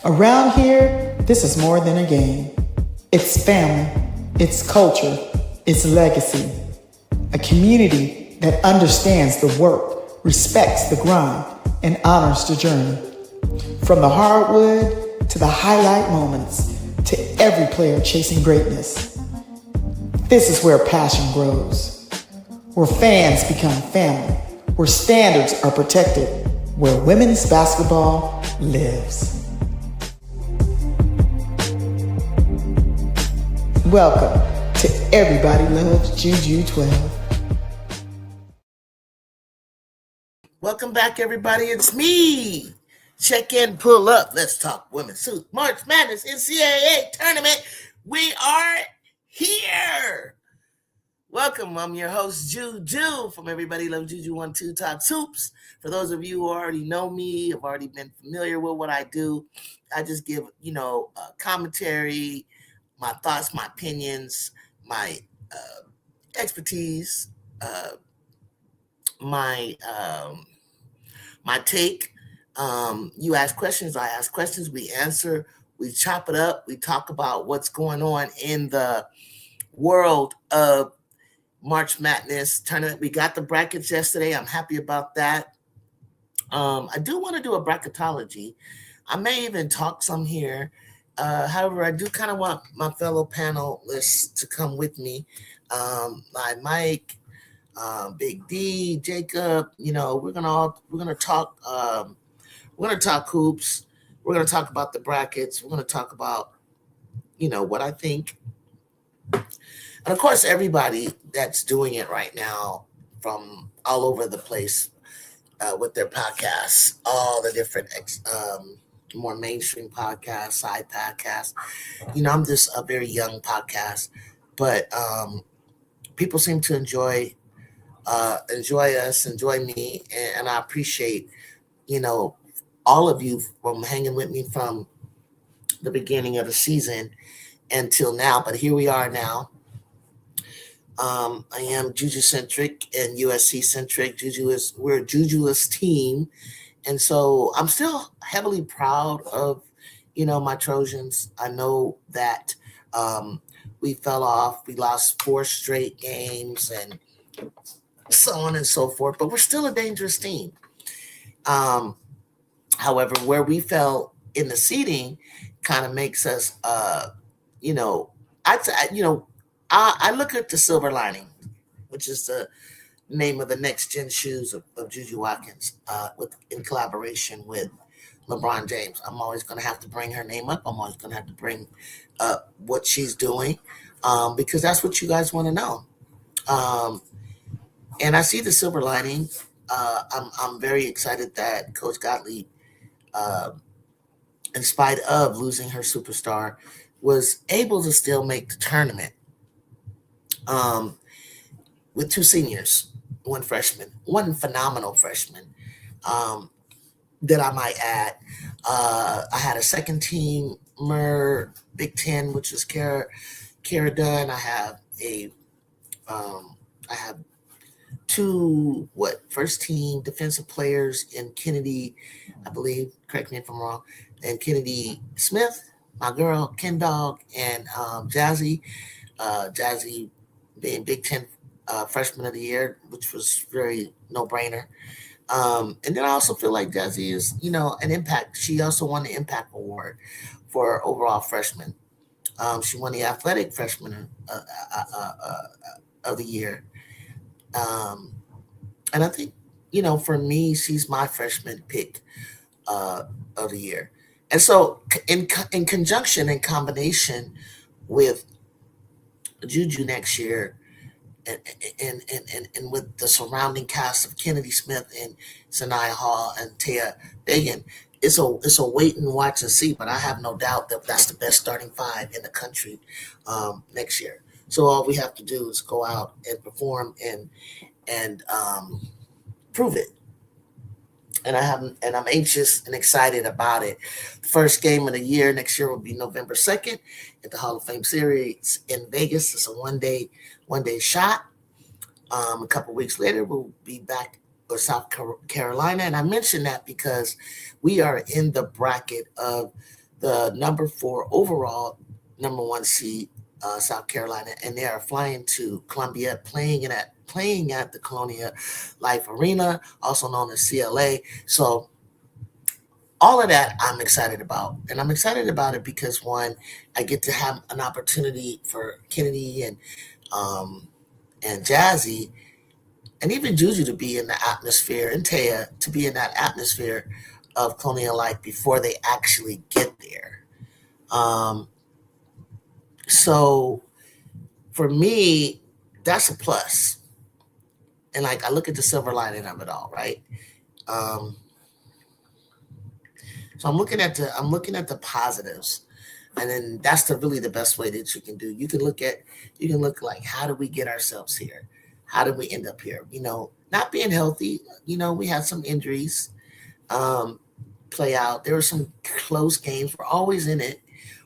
Around here, this is more than a game. It's family, it's culture, it's legacy. A community that understands the work, respects the grind, and honors the journey. From the hardwood to the highlight moments, to every player chasing greatness. This is where passion grows, where fans become family, where standards are protected, where women's basketball lives. Welcome to Everybody Loves Juju 12. Welcome back, everybody. It's me. Check in, pull up. Let's talk women's suit. March Madness NCAA tournament. We are here. Welcome. I'm your host, Juju, from Everybody Loves Juju 12 Talks Hoops. For those of you who already know me, have already been familiar with what I do, I just give, commentary, my thoughts, my opinions, my expertise, my take. You ask questions, I ask questions, we answer, we chop it up, we talk about what's going on in the world of March Madness tournament. We got the brackets yesterday. I'm happy about that. I do want to do a bracketology. I may even talk some here. However, I do kind of want my fellow panelists to come with me. Like Mike, Big D, Jacob. We're gonna talk. We're gonna talk hoops. We're gonna talk about the brackets. We're gonna talk about what I think, and of course, everybody that's doing it right now from all over the place with their podcasts, all the different more mainstream podcasts, side podcasts. I'm just a very young podcast, but people seem to enjoy us, enjoy me, and I appreciate, all of you from hanging with me from the beginning of the season until now. But here we are now. I am Juju-centric and USC-centric. We're a Juju-less team. And so I'm still heavily proud of, my Trojans. I know that we fell off. We lost 4 straight games and so on and so forth. But we're still a dangerous team. However, where we fell in the seeding kind of makes us, I look at the silver lining, which is the name of the next gen shoes of Juju Watkins, in collaboration with LeBron James. I'm always going to have to bring her name up. I'm always going to have to bring up what she's doing, because that's what you guys want to know. And I see the silver lining. I'm very excited that Coach Gottlieb, in spite of losing her superstar, was able to still make the tournament with 2 seniors, 1 freshman, 1 phenomenal freshman that I might add. I had a second teamer, Big Ten, which was Kara Dunn. I have I have 2 first team defensive players in Kennedy, I believe, correct me if I'm wrong, and Kennedy Smith, my girl Ken Dog, and Jazzy being Big Ten freshman of the year, which was very no-brainer. And then I also feel like Jazzy is, an impact. She also won the Impact Award for overall freshman. She won the Athletic Freshman of the year. And I think, for me, she's my freshman pick of the year. And so in conjunction, in combination with Juju next year, and with the surrounding cast of Kennedy Smith and Sanaya Hall and Taya Bagan, it's a wait and watch and see. But I have no doubt that that's the best starting 5 in the country next year. So all we have to do is go out and perform and prove it. And I'm anxious and excited about it. The first game of the year next year will be November 2nd at the Hall of Fame Series in Vegas. It's a one day shot. A couple weeks later, we'll be back with South Carolina. And I mention that because we are in the bracket of the number 4 overall, number 1 seed, South Carolina, and they are flying to Columbia, playing at the Colonial Life Arena, also known as CLA. So all of that I'm excited about. And I'm excited about it because one, I get to have an opportunity for Kennedy um, and Jazzy and even Juju to be in the atmosphere and Taya to be in that atmosphere of Colonial Life before they actually get there. Um, so for me, that's a plus. And like I look at the silver lining of it all, right? Um, so I'm looking at the positives, and then that's really the best way that you can do. You can look like how did we get ourselves here? How did we end up here? Not being healthy. We had some injuries um, play out. There were some close games. We're always in it.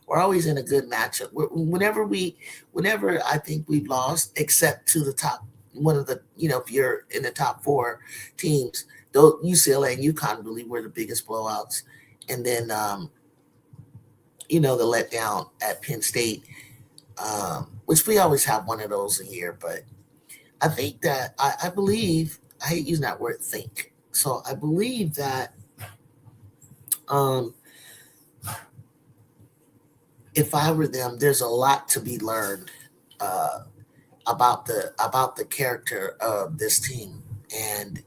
We're always in a good matchup. Whenever I think we've lost, except to the top one of the, if you're in the top 4 teams, though UCLA and UConn really were the biggest blowouts, and then the letdown at Penn State, which we always have one of those a year. But I think that I believe I hate using that word think. So I believe that um, if I were them, there's a lot to be learned uh, about the character of this team and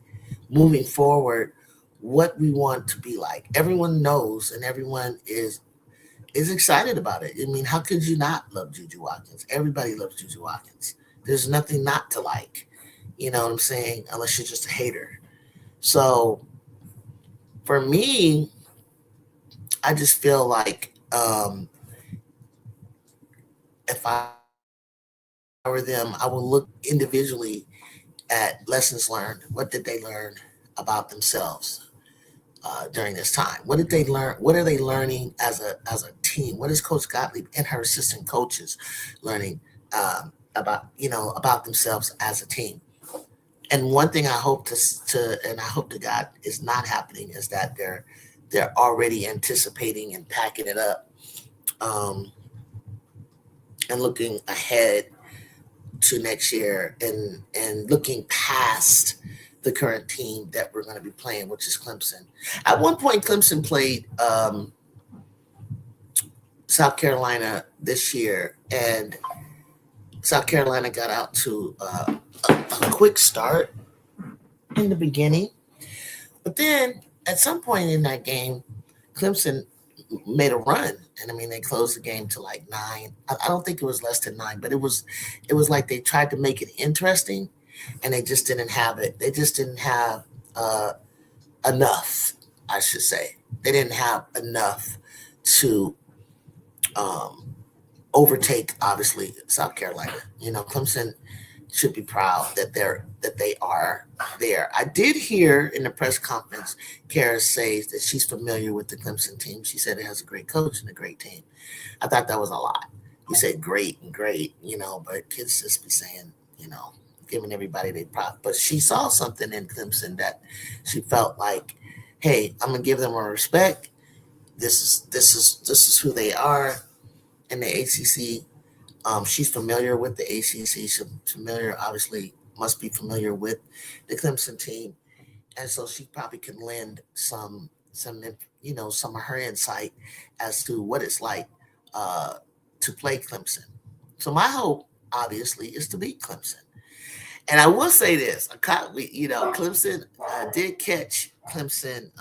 moving forward, what we want to be like. Everyone knows, and everyone is excited about it. I mean, how could you not love Juju Watkins? Everybody loves Juju Watkins. There's nothing not to like. You know what I'm saying? Unless you're just a hater. So for me, I just feel like if I were them, I would look individually at lessons learned. What did they learn about themselves during this time? What did they learn? What are they learning as a team? What is Coach Gottlieb and her assistant coaches learning about themselves as a team? And one thing I hope and I hope to God is not happening is that they're already anticipating and packing it up um, and looking ahead to next year and looking past the current team that we're going to be playing, which is Clemson. At one point, Clemson played South Carolina this year, and South Carolina got out to a quick start in the beginning, but then at some point in that game, Clemson made a run, and I mean they closed the game to like 9. I don't think it was less than 9, but it was like they tried to make it interesting, and they just didn't have it. They just didn't have enough, I should say. They didn't have enough to um, overtake, obviously, South Carolina. Clemson should be proud that they are there. I did hear in the press conference Kara says that she's familiar with the Clemson team. She said it has a great coach and a great team. I thought that was a lot. You said great and great, but kids just be saying, giving everybody their prop. But she saw something in Clemson that she felt like, hey, I'm gonna give them a respect. This is who they are in the ACC. She's familiar with the ACC. She's familiar, obviously, must be familiar with the Clemson team, and so she probably can lend some of her insight as to what it's like uh, to play Clemson. So my hope, obviously, is to beat Clemson. And I will say this: Clemson did catch Clemson.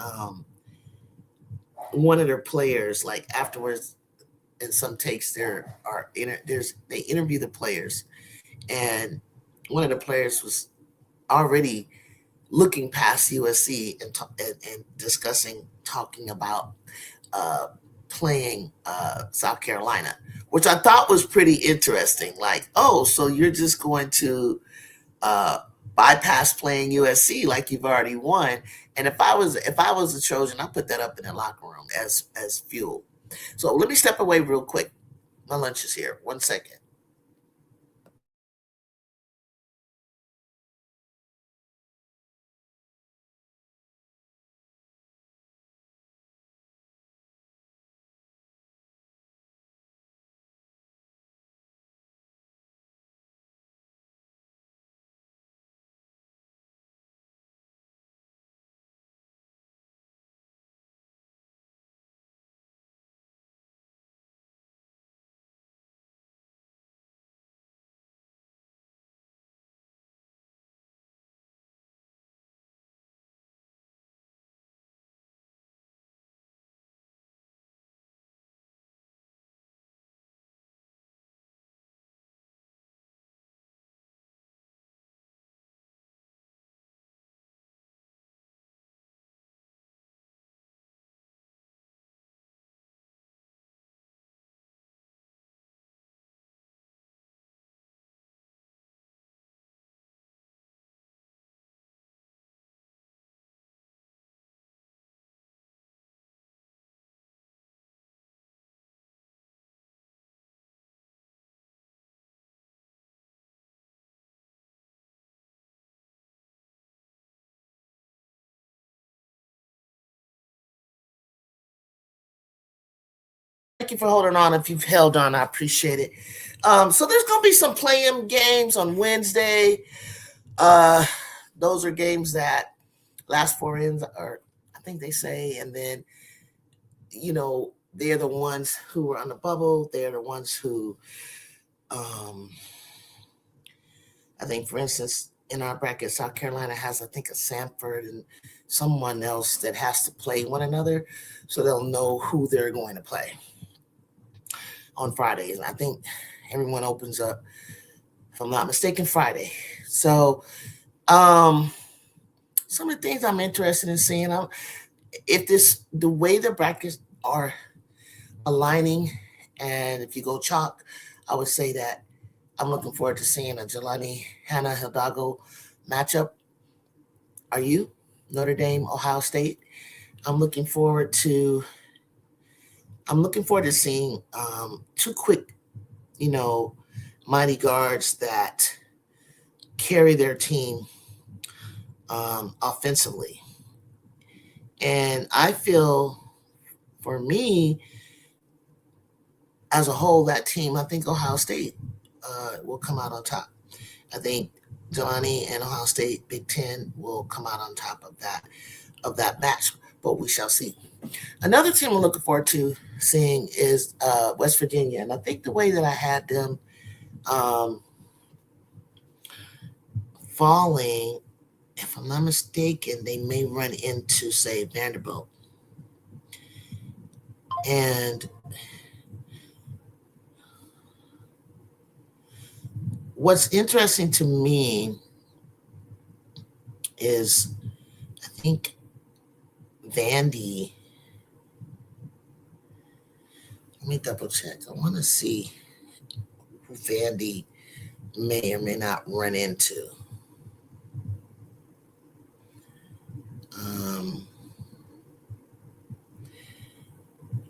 One of their players, like afterwards, in some takes, they interview the players, and one of the players was already looking past USC and discussing, talking about uh, playing South Carolina, which I thought was pretty interesting. Like, oh, so you're just going to uh, bypass playing USC like you've already won? And if I was a Trojan, I put that up in the locker room as fuel. So let me step away real quick. My lunch is here. 1 second. you for holding on. If you've held on, I appreciate it. So there's gonna be some play-in games on Wednesday. Those are games that last four ends, or I think they say, and then they're the ones who are on the bubble. They're the ones who, I think, for instance, in our bracket, South Carolina has, I think, a Sanford and someone else that has to play one another, so they'll know who they're going to play on Fridays. And I think everyone opens up, if I'm not mistaken, Friday. So some of the things I'm interested in seeing, if the way the brackets are aligning, and if you go chalk, I would say that I'm looking forward to seeing a Jelani Hannah Hidalgo matchup. Are you? Notre Dame, Ohio State. I'm looking forward to seeing two quick, mighty guards that carry their team offensively. And I feel, for me, as a whole, that team, I think Ohio State will come out on top. I think Jelani and Ohio State, Big Ten, will come out on top of that match, but we shall see. Another team I'm looking forward to seeing is West Virginia, and I think the way that I had them falling, if I'm not mistaken, they may run into, say, Vanderbilt. And what's interesting to me is, I think, Vandy. Let me double check. I want to see who Vandy may or may not run into.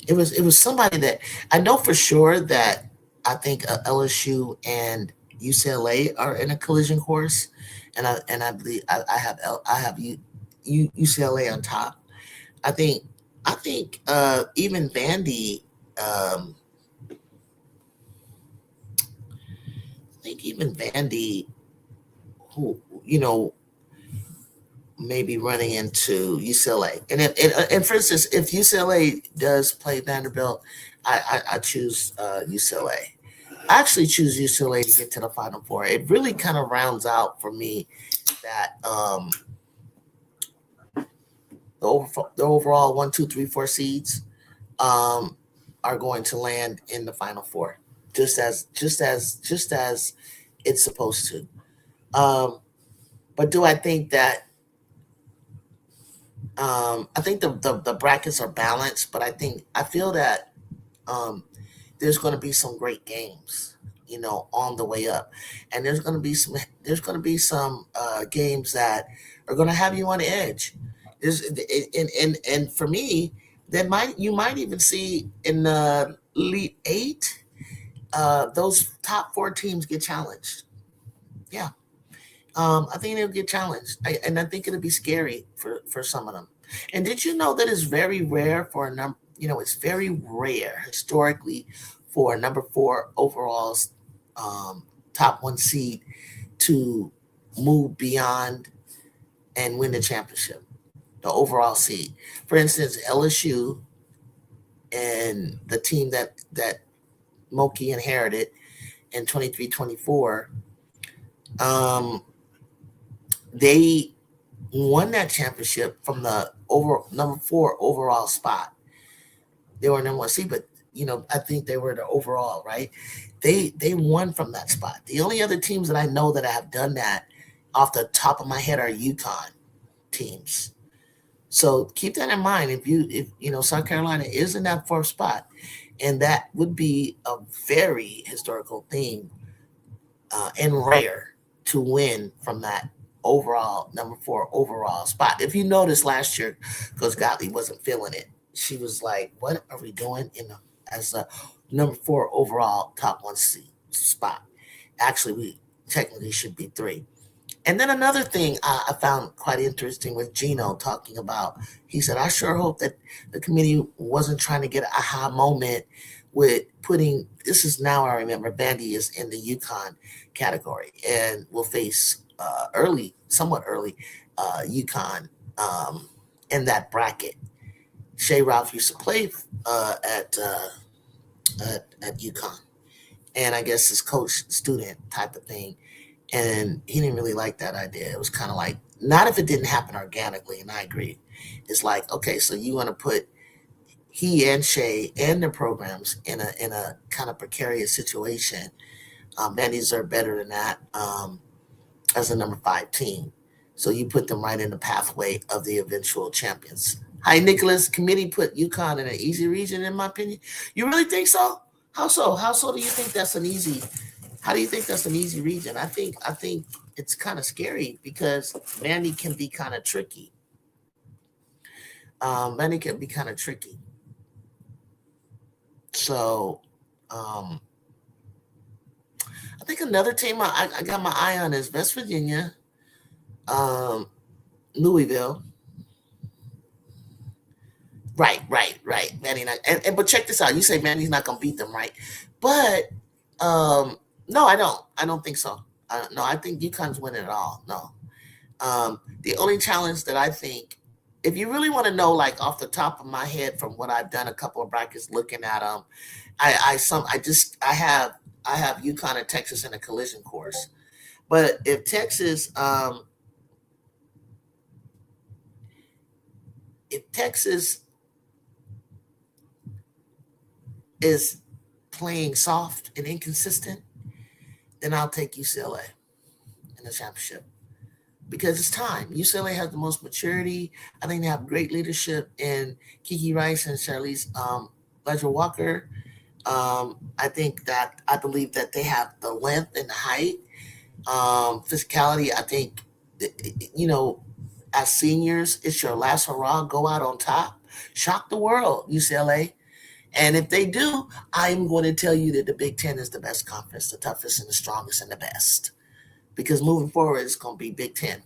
It was somebody that I know for sure that I think LSU and UCLA are in a collision course, and I believe I have UCLA on top. I think even Vandy. I think even Vandy, who maybe running into UCLA. And for instance, if UCLA does play Vanderbilt, I choose UCLA. I actually choose UCLA to get to the Final Four. It really kind of rounds out for me that the overall 1, 2, 3, 4 seeds are going to land in the Final Four, just as it's supposed to. But do I think that? I think the brackets are balanced, but I feel that there's going to be some great games, on the way up, and there's going to be some games that are going to have you on the edge. And for me, you might even see in the Elite Eight, those top 4 teams get challenged. Yeah. I think they'll get challenged, and I think it'll be scary for some of them. And did you know that it's very rare for a number? It's very rare historically for a number 4 overall top 1 seed to move beyond and win the championship, the overall seed. For instance, LSU and the team that Moki inherited in 23-24. They won that championship from the number 4 overall spot. They were number 1 seed, but I think they were the overall, right? They won from that spot. The only other teams that I know that have done that off the top of my head are UConn teams. So keep that in mind. If South Carolina is in that 4th spot, and that would be a very historical thing and rare to win from that overall number 4 overall spot. If you noticed last year, because Gottlieb wasn't feeling it, she was like, "What are we doing as a number 4 overall top 1 spot?" Actually, we technically should be 3. And then another thing I found quite interesting with Gino talking about. He said, "I sure hope that the committee wasn't trying to get an aha moment with putting, this is now I remember, Vandy is in the UConn category and will face somewhat early UConn in that bracket. Shea Ralph used to play at UConn, and I guess his coach student type of thing, and he didn't really like that idea. It was kind of like, not if it didn't happen organically, and I agree. It's like, okay, so you want to put he and Shay and their programs in a kind of precarious situation. Bennies are better than that as a number 5 team. So you put them right in the pathway of the eventual champions. Hi, Nicholas. Committee put UConn in an easy region, in my opinion. You really think so? How so? How so do you think that's an easy? How do you think that's an easy region? I think it's kind of scary because Vandy can be kind of tricky. Vandy can be kind of tricky. So I think another team I got my eye on is West Virginia, Louisville. Right. Vandy not, but check this out. You say Vandy's not gonna beat them, right? But no, I don't. I don't think so. No, I think UConn's winning it all. No. The only challenge that I think, if you really want to know, like off the top of my head, from what I've done, a couple of brackets looking at them, I have UConn and Texas in a collision course. But if Texas is playing soft and inconsistent, then I'll take UCLA in the championship because it's time. UCLA has the most maturity. I think they have great leadership in Kiki Rice and Charlize Ledger Walker. I believe that they have the length and the height, physicality. I think, as seniors, it's your last hurrah. Go out on top, shock the world, UCLA. And if they do, I'm going to tell you that the Big Ten is the best conference, the toughest and the strongest and the best. Because moving forward, it's going to be Big Ten.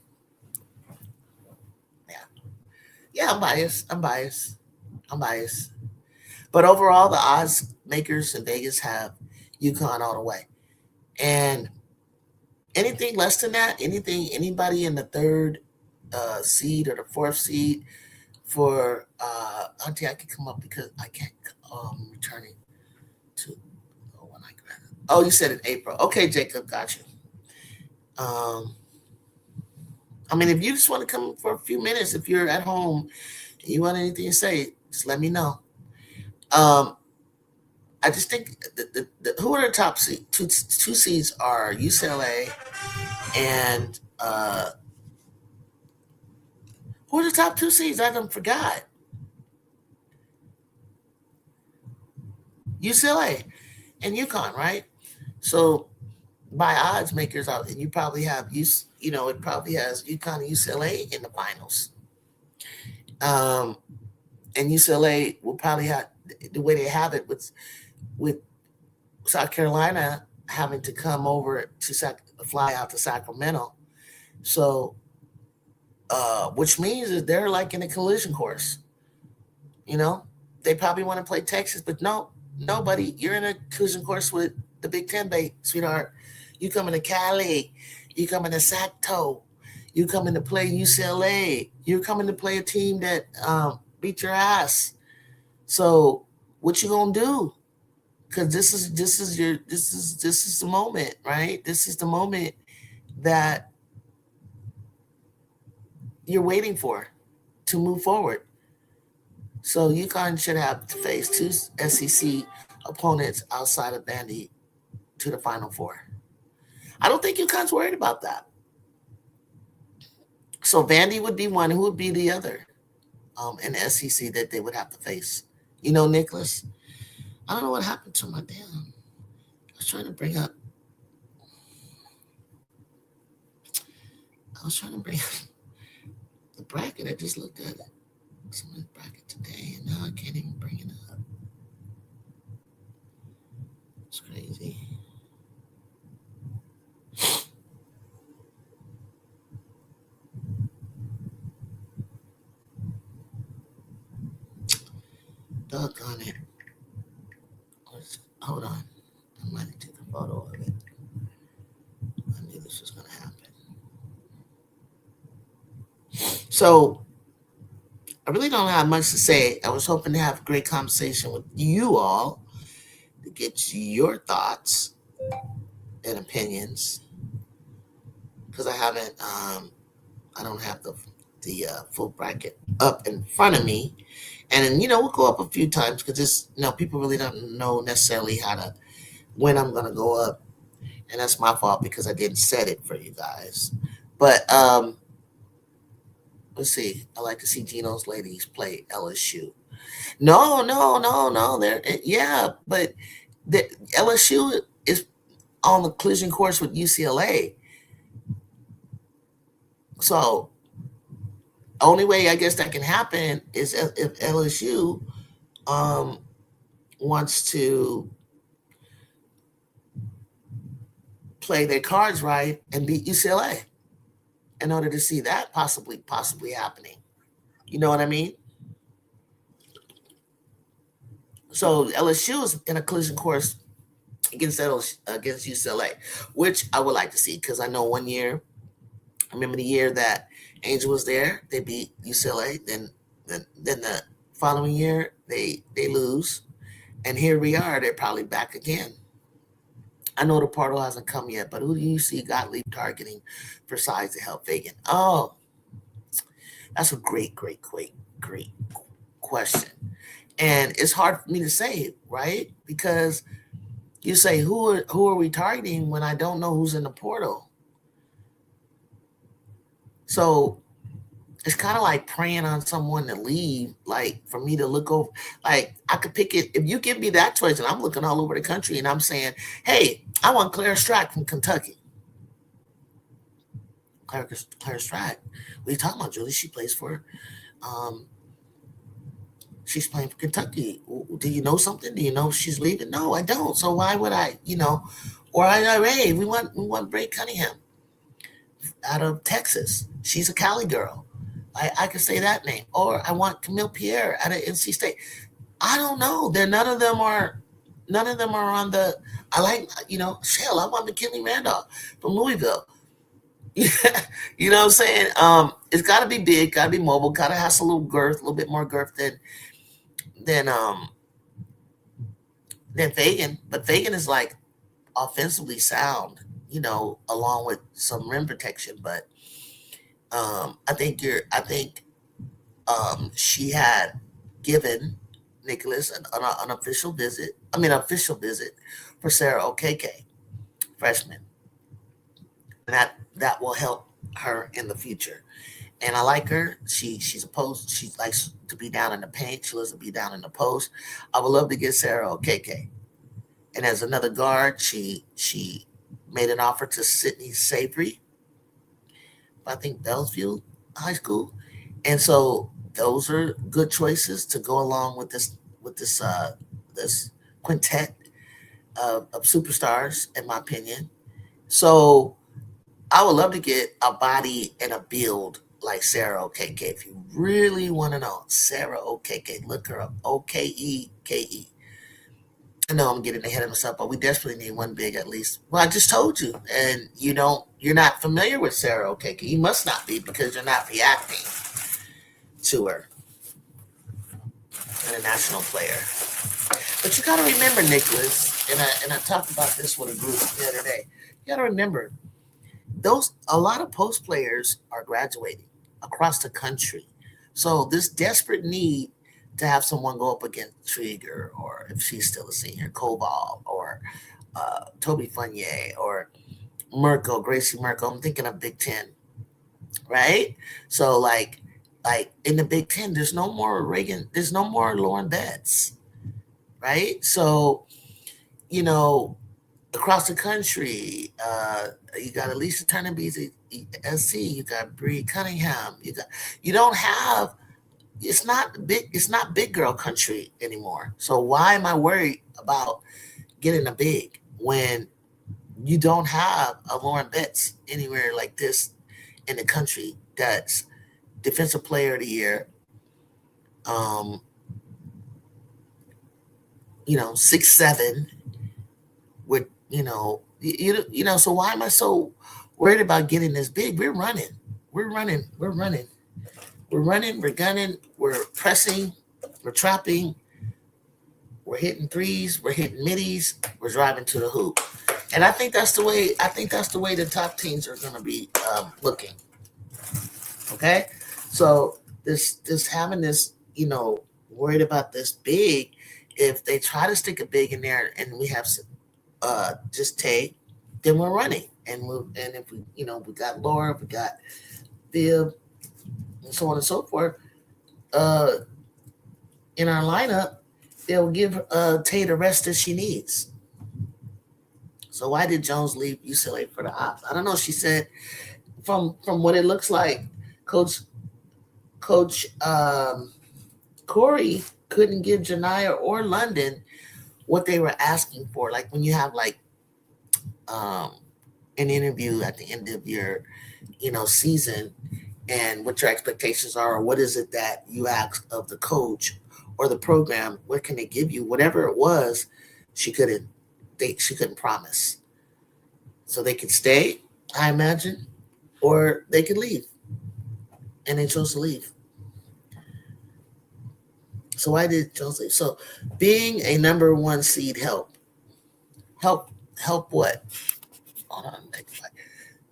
Yeah, I'm biased. But overall, the odds makers in Vegas have UConn all the way. And anything less than that, anybody in the third seed or the fourth seed for Auntie, I can come up because I can't returning to when I grab it. Oh, you said in April. Okay, Jacob, got you. I mean, if you just want to come for a few minutes, if you're at home and you want anything to say, just let me know. I just think who are the top two seeds are UCLA and who are the top 2 seeds? I done forgot. UCLA and UConn, right? So by odds makers out, and you probably have it probably has UConn and UCLA in the finals. And UCLA will probably have the way they have it with South Carolina having to come over to fly out to Sacramento. So, which means that they're like in a collision course. They probably want to play Texas, but no, nobody. You're in a collision course with the Big Ten, sweetheart. You coming to Cali, you coming to Sacto, you coming to play UCLA, you're coming to play a team that beat your ass. So what you gonna do? Because this is the moment, right? This is the moment that you're waiting for to move forward. So UConn should have to face 2 SEC opponents outside of Vandy to the Final Four. I don't think UConn's worried about that. So Vandy would be one. Who would be the other in the SEC that they would have to face? Nicholas? I don't know what happened to my damn. I was trying to bring up the bracket. I just looked at it. Someone's bracket today, and now I can't even bring it up. It's crazy. Doggone it. hold on. I might need to take a photo of it. I knew this was going to happen. So I really don't have much to say. I was hoping to have a great conversation with you all to get your thoughts and opinions, because I don't have the full bracket up in front of me. And then, we'll go up a few times because this, people really don't know necessarily when I'm going to go up. And that's my fault because I didn't set it for you guys. But let's see. I like to see Gino's ladies play LSU. No. But the LSU is on the collision course with UCLA. So only way I guess that can happen is if LSU wants to play their cards right and beat UCLA in order to see that possibly happening. You know what I mean? So LSU is in a collision course against UCLA, which I would like to see because I know one year, I remember the year that Angel was there, they beat UCLA. Then the following year they lose, and here we are. They're probably back again. I know the portal hasn't come yet, but who do you see Gottlieb targeting for size to help Fagan? Oh, that's a great question. And it's hard for me to say, right? Because you say, who are we targeting when I don't know who's in the portal? So it's kind of like praying on someone to leave, like for me to look over. Like I could pick it. If you give me that choice and I'm looking all over the country and I'm saying, hey, I want Claire Strack from Kentucky. Claire Strack. What are you talking about, Julie? She plays for she's playing for Kentucky. Do you know something? Do you know if she's leaving? No, I don't. So why would I, or hey, we want Bray Cunningham out of Texas. She's a Cali girl. I could say that name. Or I want Camille Pierre out of NC State. I don't know. None of them are on the. I like, Shell. I want McKinley Randolph from Louisville. You know what I'm saying? It's got to be big, got to be mobile, got to have a little girth, a little bit more girth than Fagan. But Fagan is like offensively sound, along with some rim protection. But I think she had given Nicholas an official visit for Sarah Okeke, freshman. And that will help her in the future. And I like her. She likes to be down in the paint. She loves to be down in the post. I would love to get Sarah Okeke. And as another guard, she made an offer to Sydney Savory, I think Bellevue High School. And so those are good choices to go along with this quintet of superstars, in my opinion. So I would love to get a body and a build like Sarah Okeke. If you really want to know, Sarah Okeke, look her up. Okeke. I know I'm getting ahead of myself, but we desperately need one big at least. Well, I just told you, and you're not familiar with Sarah Okeke. You must not be because you're not reacting to her, and a national player. But you got to remember, Nicholas, and I talked about this with a group the other day. You got to remember, a lot of post players are graduating across the country. So this desperate need to have someone go up against Trigger, or if she's still a senior, Koval, or Toby Fournier, or Gracie Merkel. I'm thinking of Big Ten, right? So like in the Big Ten, there's no more Lauren Betts, right? So, across the country, you got Elisa Turnber's SC, you got Bree Cunningham, you don't have. It's not big girl country anymore. So why am I worried about getting a big when you don't have a Lauren Betts anywhere like this in the country that's defensive player of the year, 6'7", So why am I so worried about getting this big? We're running. We're running. We're running. We're running. We're gunning. We're pressing. We're trapping. We're hitting threes. We're hitting middies. We're driving to the hoop. And I think that's the way. I think that's the way the top teams are going to be looking. Okay, so this having this, worried about this big. If they try to stick a big in there, and we have just Tay, then we're running, and if we got Laura, we got Viv, and so on and so forth, uh, in our lineup, they'll give Tay the rest that she needs. So why did Jones leave UCLA for the Ops? I don't know. She said from what it looks like, Coach Corey couldn't give Janiyah or London what they were asking for. Like when you have um, an interview at the end of your season, and what your expectations are, or what is it that you ask of the coach or the program, what can they give you? Whatever it was, she couldn't promise. So they could stay, I imagine, or they could leave. And they chose to leave. So why did Jones leave? So being a number one seed help what? Hold on,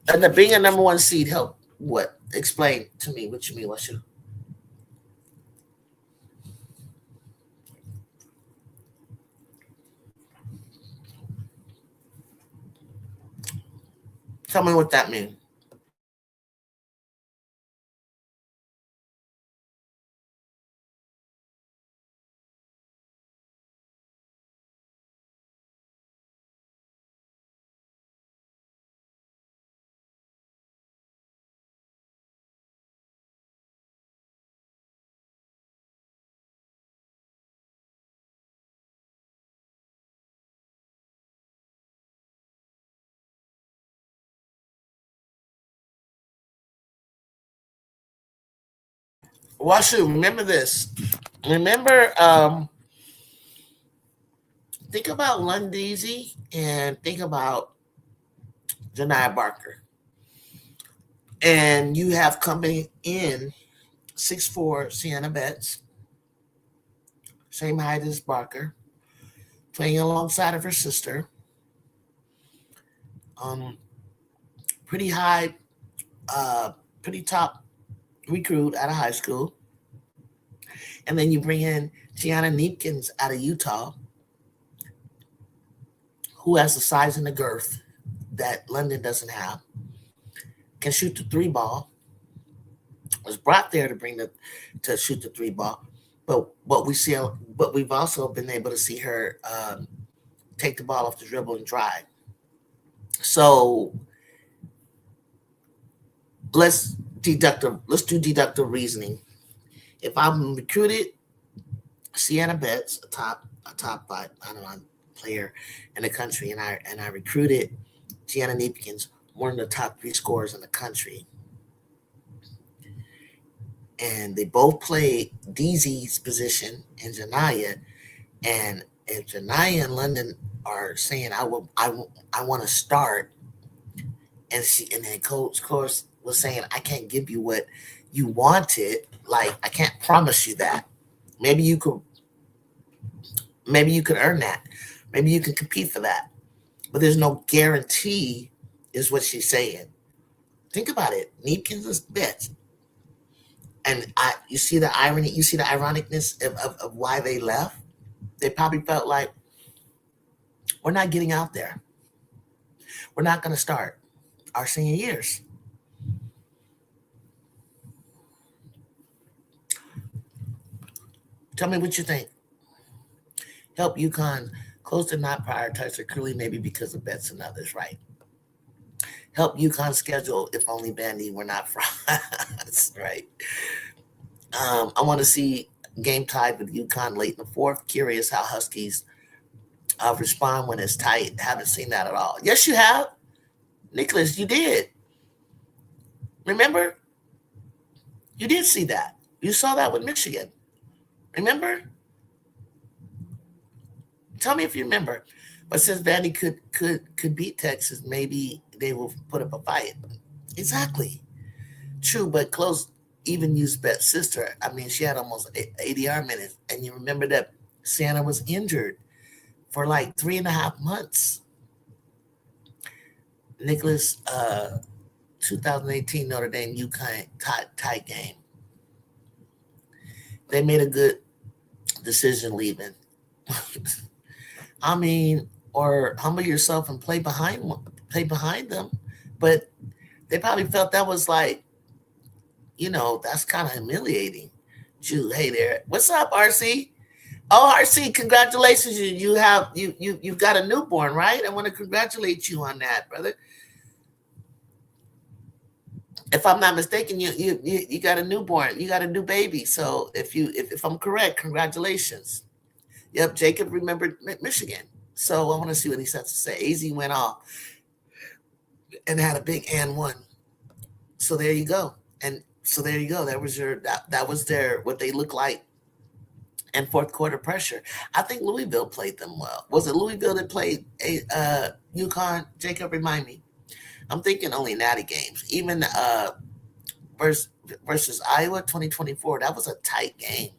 and being a number one seed help what? Explain to me what you mean. What you? Tell me what that means. Washu, remember this. Remember, think about Lundeezy and think about Janiyah Barker. And you have coming in 6'4" Sienna Betts, same height as Barker, playing alongside of her sister. Um, pretty high, pretty top recruit out of high school. And then you bring in Tiana Neepkins out of Utah, who has the size and the girth that London doesn't have, can shoot the three ball, was brought there to shoot the three ball. But we've also been able to see her take the ball off the dribble and drive. So let's do deductive reasoning. If I'm recruited Sienna Betts, a top five, I don't know, player in the country, and I recruited Tiana Neepkins, one of the top 3 scorers in the country, and they both play DZ's position and Janiyah. And if Janiyah and London are saying I want to start, and then coach was saying I can't give you what you wanted, like I can't promise you that. Maybe you could earn that. Maybe you can compete for that. But there's no guarantee, is what she's saying. Think about it. Neepkins is bet. And you see the irony, you see the ironicness of why they left. They probably felt like we're not getting out there. We're not going to start our senior years. Tell me what you think. Help UConn close to not prioritize recruiting, maybe because of bets and others, right? Help UConn schedule if only Bandy were not frauds, right? I want to see game tied with UConn late in the fourth. Curious how Huskies respond when it's tight. Haven't seen that at all. Yes, you have. Nicholas, you did. Remember? You did see that. You saw that with Michigan. Remember? Tell me if you remember. But since Vandy could beat Texas, maybe they will put up a fight. Exactly. True, but close even used bet sister. I mean, she had almost 80 minutes. And you remember that Santa was injured for like 3.5 months. Nicholas, 2018 Notre Dame UConn tight game. They made a good decision leaving. I mean, or humble yourself and play behind them. But they probably felt that was like, that's kind of humiliating. Jew, hey there. What's up, RC? Oh, RC, congratulations. You've got a newborn, right? I want to congratulate you on that, brother. If I'm not mistaken, you got a newborn, you got a new baby. So if I'm correct, congratulations. Yep, Jacob remembered Michigan. So I want to see what he has to say. AZ went off and had a big and one. So there you go. And so there you go. That was their what they look like in fourth quarter pressure. I think Louisville played them well. Was it Louisville that played UConn? Jacob, remind me. I'm thinking only natty games. Even versus Iowa 2024, that was a tight game.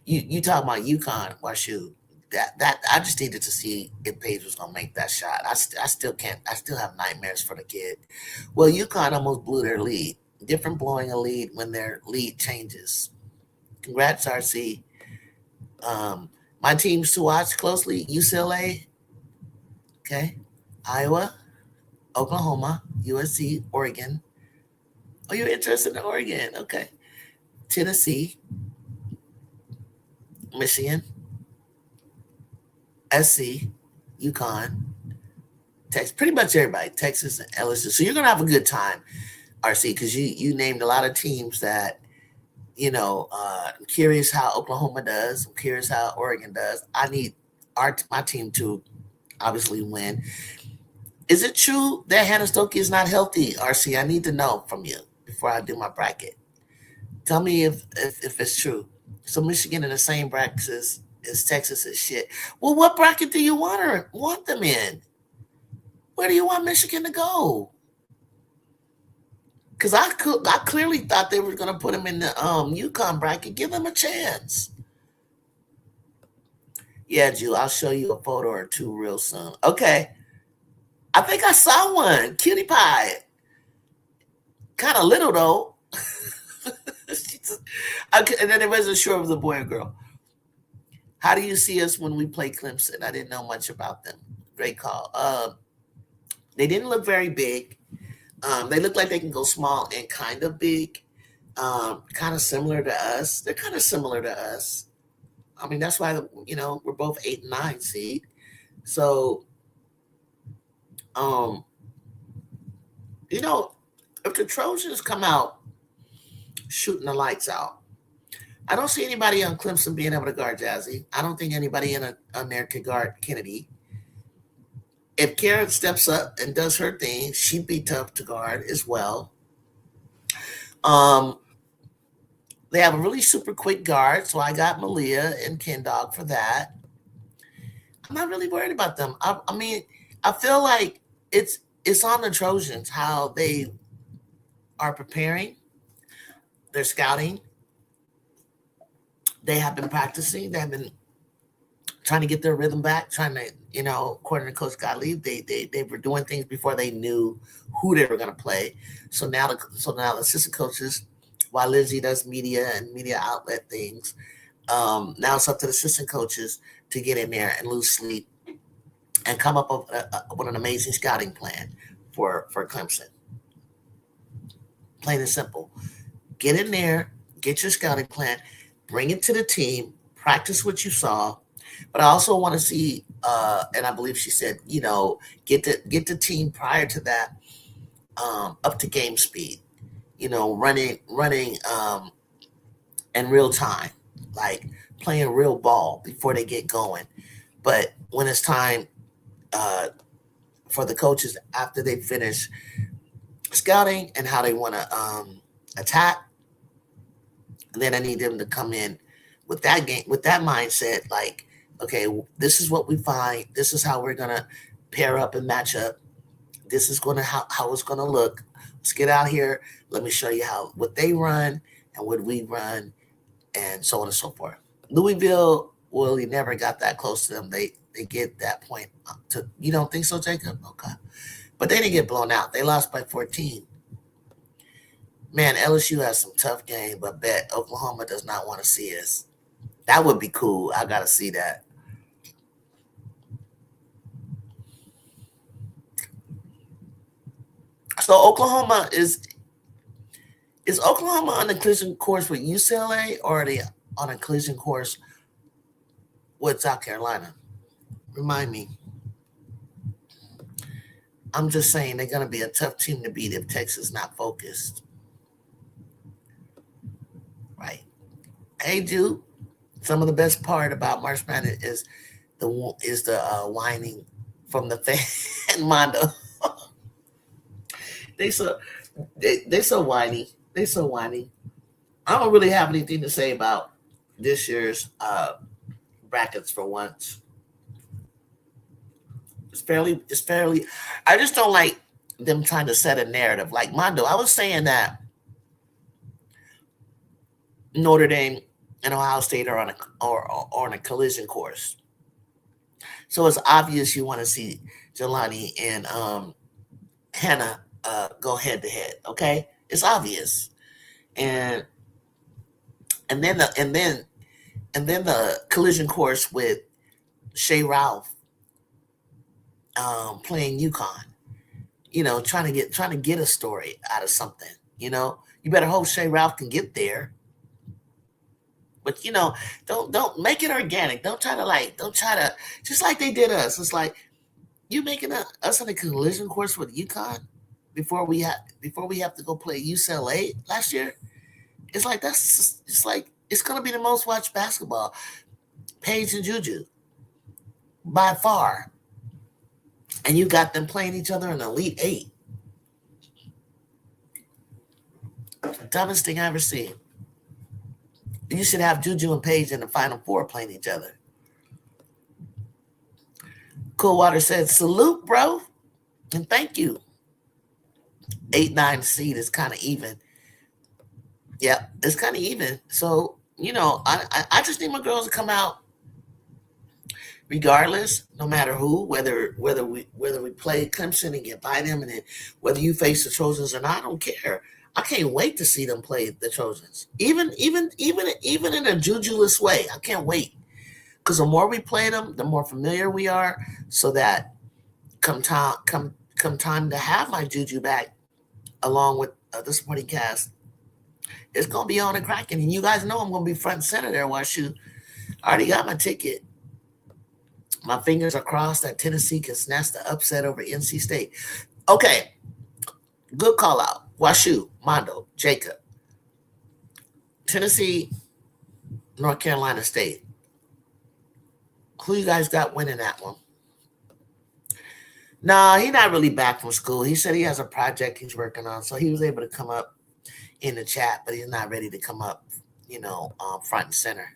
You talking about UConn? Well, shoot, that I just needed to see if Paige was gonna make that shot. I still can't. I still have nightmares for the kid. Well, UConn almost blew their lead. Different blowing a lead when their lead changes. Congrats, RC. My teams to watch closely: UCLA, okay, Iowa, Oklahoma, USC, Oregon. Oh, you're interested in Oregon? Okay. Tennessee, Michigan, SC, UConn, Texas, pretty much everybody, Texas and LSU. So you're gonna have a good time, RC, because you named a lot of teams that I'm curious how Oklahoma does. I'm curious how Oregon does. I need my team to obviously win. Is it true that Hannah Stokey is not healthy, RC? I need to know from you before I do my bracket. Tell me if it's true. So Michigan in the same bracket as Texas is shit. Well, what bracket do you want them in? Where do you want Michigan to go? Because I clearly thought they were going to put them in the UConn bracket. Give them a chance. Yeah, Jew, I'll show you a photo or two real soon. Okay. I think I saw one. Cutie pie. Kind of little, though. And then it wasn't sure if it was a boy or girl. How do you see us when we play Clemson? I didn't know much about them. Great call. They didn't look very big. They look like they can go small and kind of big. Kind of similar to us. They're kind of similar to us. I mean, that's why, we're both 8 and 9 seed. So, if the Trojans come out shooting the lights out, I don't see anybody on Clemson being able to guard Jazzy. I don't think anybody on there can guard Kennedy. If Karen steps up and does her thing, she'd be tough to guard as well. They have a really super quick guard, so I got Malia and Ken Dog for that. I'm not really worried about them. I mean, I feel like it's on the Trojans how they are preparing. They're scouting. They have been practicing. They have been trying to get their rhythm back, trying to, according to Coach Gottlieb, they were doing things before they knew who they were going to play. So now the assistant coaches, while Lizzie does media and media outlet things, now it's up to the assistant coaches to get in there and lose sleep and come up with an amazing scouting plan for Clemson. Plain and simple. Get in there, get your scouting plan, bring it to the team, practice what you saw. But I also want to see, and I believe she said, get the team prior to that up to game speed. Running in real time, like playing real ball before they get going. But when it's time for the coaches after they finish scouting and how they want to attack, then I need them to come in with that game, with that mindset, like okay, this is what we find. This is how we're gonna pair up and match up. This is gonna how it's gonna look. Let's get out here. Let me show you what they run and what we run, and so on and so forth. Louisville, well, he never got that close to them. They get that point to. You don't think so, Jacob? Okay, but they didn't get blown out. They lost by 14. Man, LSU has some tough game, but bet Oklahoma does not want to see us. That would be cool. I gotta see that. So Oklahoma is Oklahoma on a collision course with UCLA, or are they on a collision course with South Carolina? Remind me. I'm just saying they're going to be a tough team to beat if Texas is not focused. Right. Hey, Jude. Some of the best part about March Madness is the whining from the fan, Mondo. They so whiny. They so whiny. I don't really have anything to say about this year's brackets for once. It's fairly. I just don't like them trying to set a narrative. Like Mondo, I was saying that Notre Dame and Ohio State are on a collision course. So it's obvious you want to see Jelani and Hannah go head to head. Okay, it's obvious, and then the collision course with Shea Ralph playing UConn. You know, trying to get a story out of something. You know, you better hope Shea Ralph can get there. But you know, don't make it organic. Don't try to just like they did us. It's like you making us on a collision course with UConn before we have to go play UCLA last year. It's like it's like it's gonna be the most watched basketball. Paige and Juju by far. And you got them playing each other in the Elite Eight. Dumbest thing I ever seen. You should have Juju and Paige in the Final Four playing each other. Coolwater said, salute, bro. And thank you. 8-9 seed is kind of even. Yeah, it's kind of even. So, you know, I just need my girls to come out regardless, no matter who, whether we play Clemson and get by them, and then whether you face the Trojans or not, I don't care. I can't wait to see them play the Trojans, even in a Juju-less way. I can't wait, because the more we play them, the more familiar we are. So that come time to have my Juju back, along with the supporting cast, it's gonna be on and cracking. And you guys know I'm gonna be front and center there. WashU. I already got my ticket. My fingers are crossed that Tennessee can snatch the upset over NC State. Okay, good call out. WashU, Mondo, Jacob. Tennessee, North Carolina State. Who you guys got winning that one? Nah, he's not really back from school. He said he has a project he's working on, so he was able to come up in the chat, but he's not ready to come up, front and center.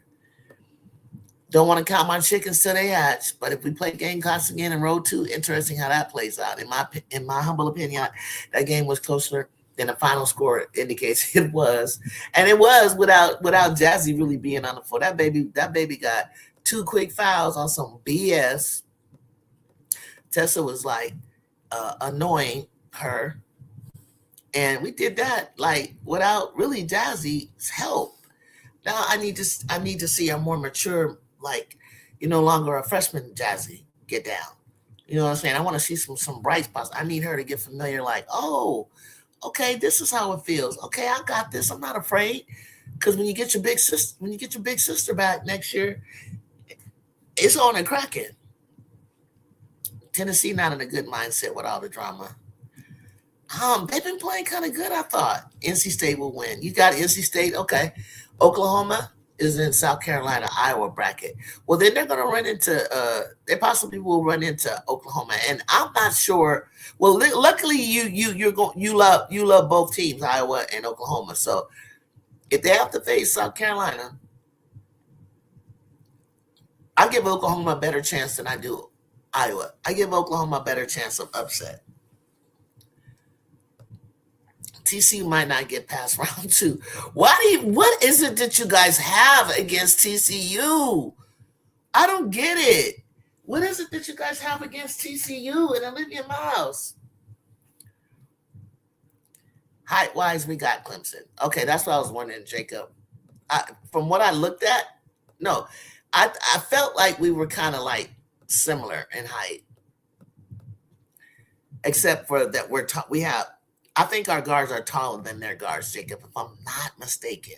Don't want to count my chickens till they hatch, but if we play Gamecocks again in Road 2, interesting how that plays out. In my humble opinion, that game was closer than the final score indicates it was. And it was without Jazzy really being on the floor. That baby got 2 quick fouls on some BS. Tessa was like annoying her. And we did that like without really Jazzy's help. Now I need to see a more mature, like, no longer a freshman Jazzy get down. You know what I'm saying? I want to see some bright spots. I need her to get familiar, like, oh, okay, this is how it feels. Okay, I got this. I'm not afraid. Because when you get your big sister back next year, it's on and cracking. Tennessee not in a good mindset with all the drama. They've been playing kind of good, I thought. NC State will win. You got NC State, okay. Oklahoma is in South Carolina, Iowa bracket. Well, then they're going to run into they possibly will run into Oklahoma, and I'm not sure. Well, luckily you love both teams, Iowa and Oklahoma. So if they have to face South Carolina, I give Oklahoma a better chance than I do Iowa. I give Oklahoma a better chance of upset. TCU might not get past round 2. What is it that you guys have against TCU? I don't get it. What is it that you guys have against TCU and Olivia Miles? Height-wise, we got Clemson. Okay, that's what I was wondering, Jacob. From what I looked at, no. I felt like we were kind of like similar in height. Except for that I think our guards are taller than their guards, Jacob, if I'm not mistaken.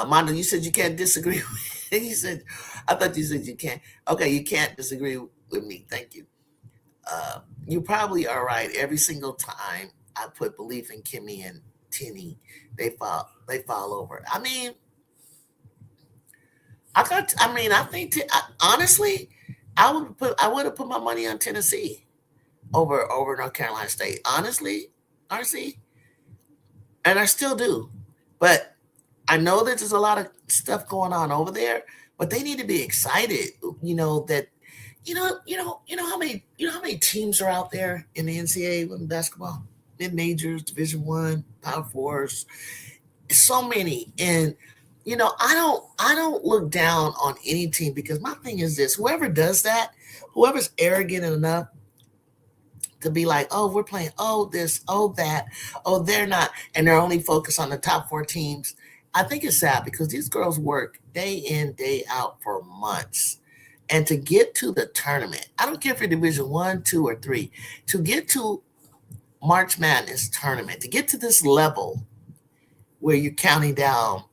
Mondo, you said you can't disagree with me. I thought you said you can't. Okay, you can't disagree with me. Thank you. You probably are right. Every single time I put belief in Kimmy and Tinny, they fall over. I mean, honestly, I would have put my money on Tennessee over North Carolina State. Honestly, RC, and I still do. But I know that there's a lot of stuff going on over there, but they need to be excited. That how many teams are out there in the NCAA women's basketball, mid majors, Division I, Power Fours, so many. And I don't look down on any team, because my thing is this: whoever does that, whoever's arrogant enough to be like, oh, we're playing, oh, this, oh, that, oh, they're not, and they're only focused on the top 4 teams. I think it's sad, because these girls work day in, day out for months. And to get to the tournament, I don't care if you're Division 1, 2, or 3, to get to March Madness tournament, to get to this level where you're counting down,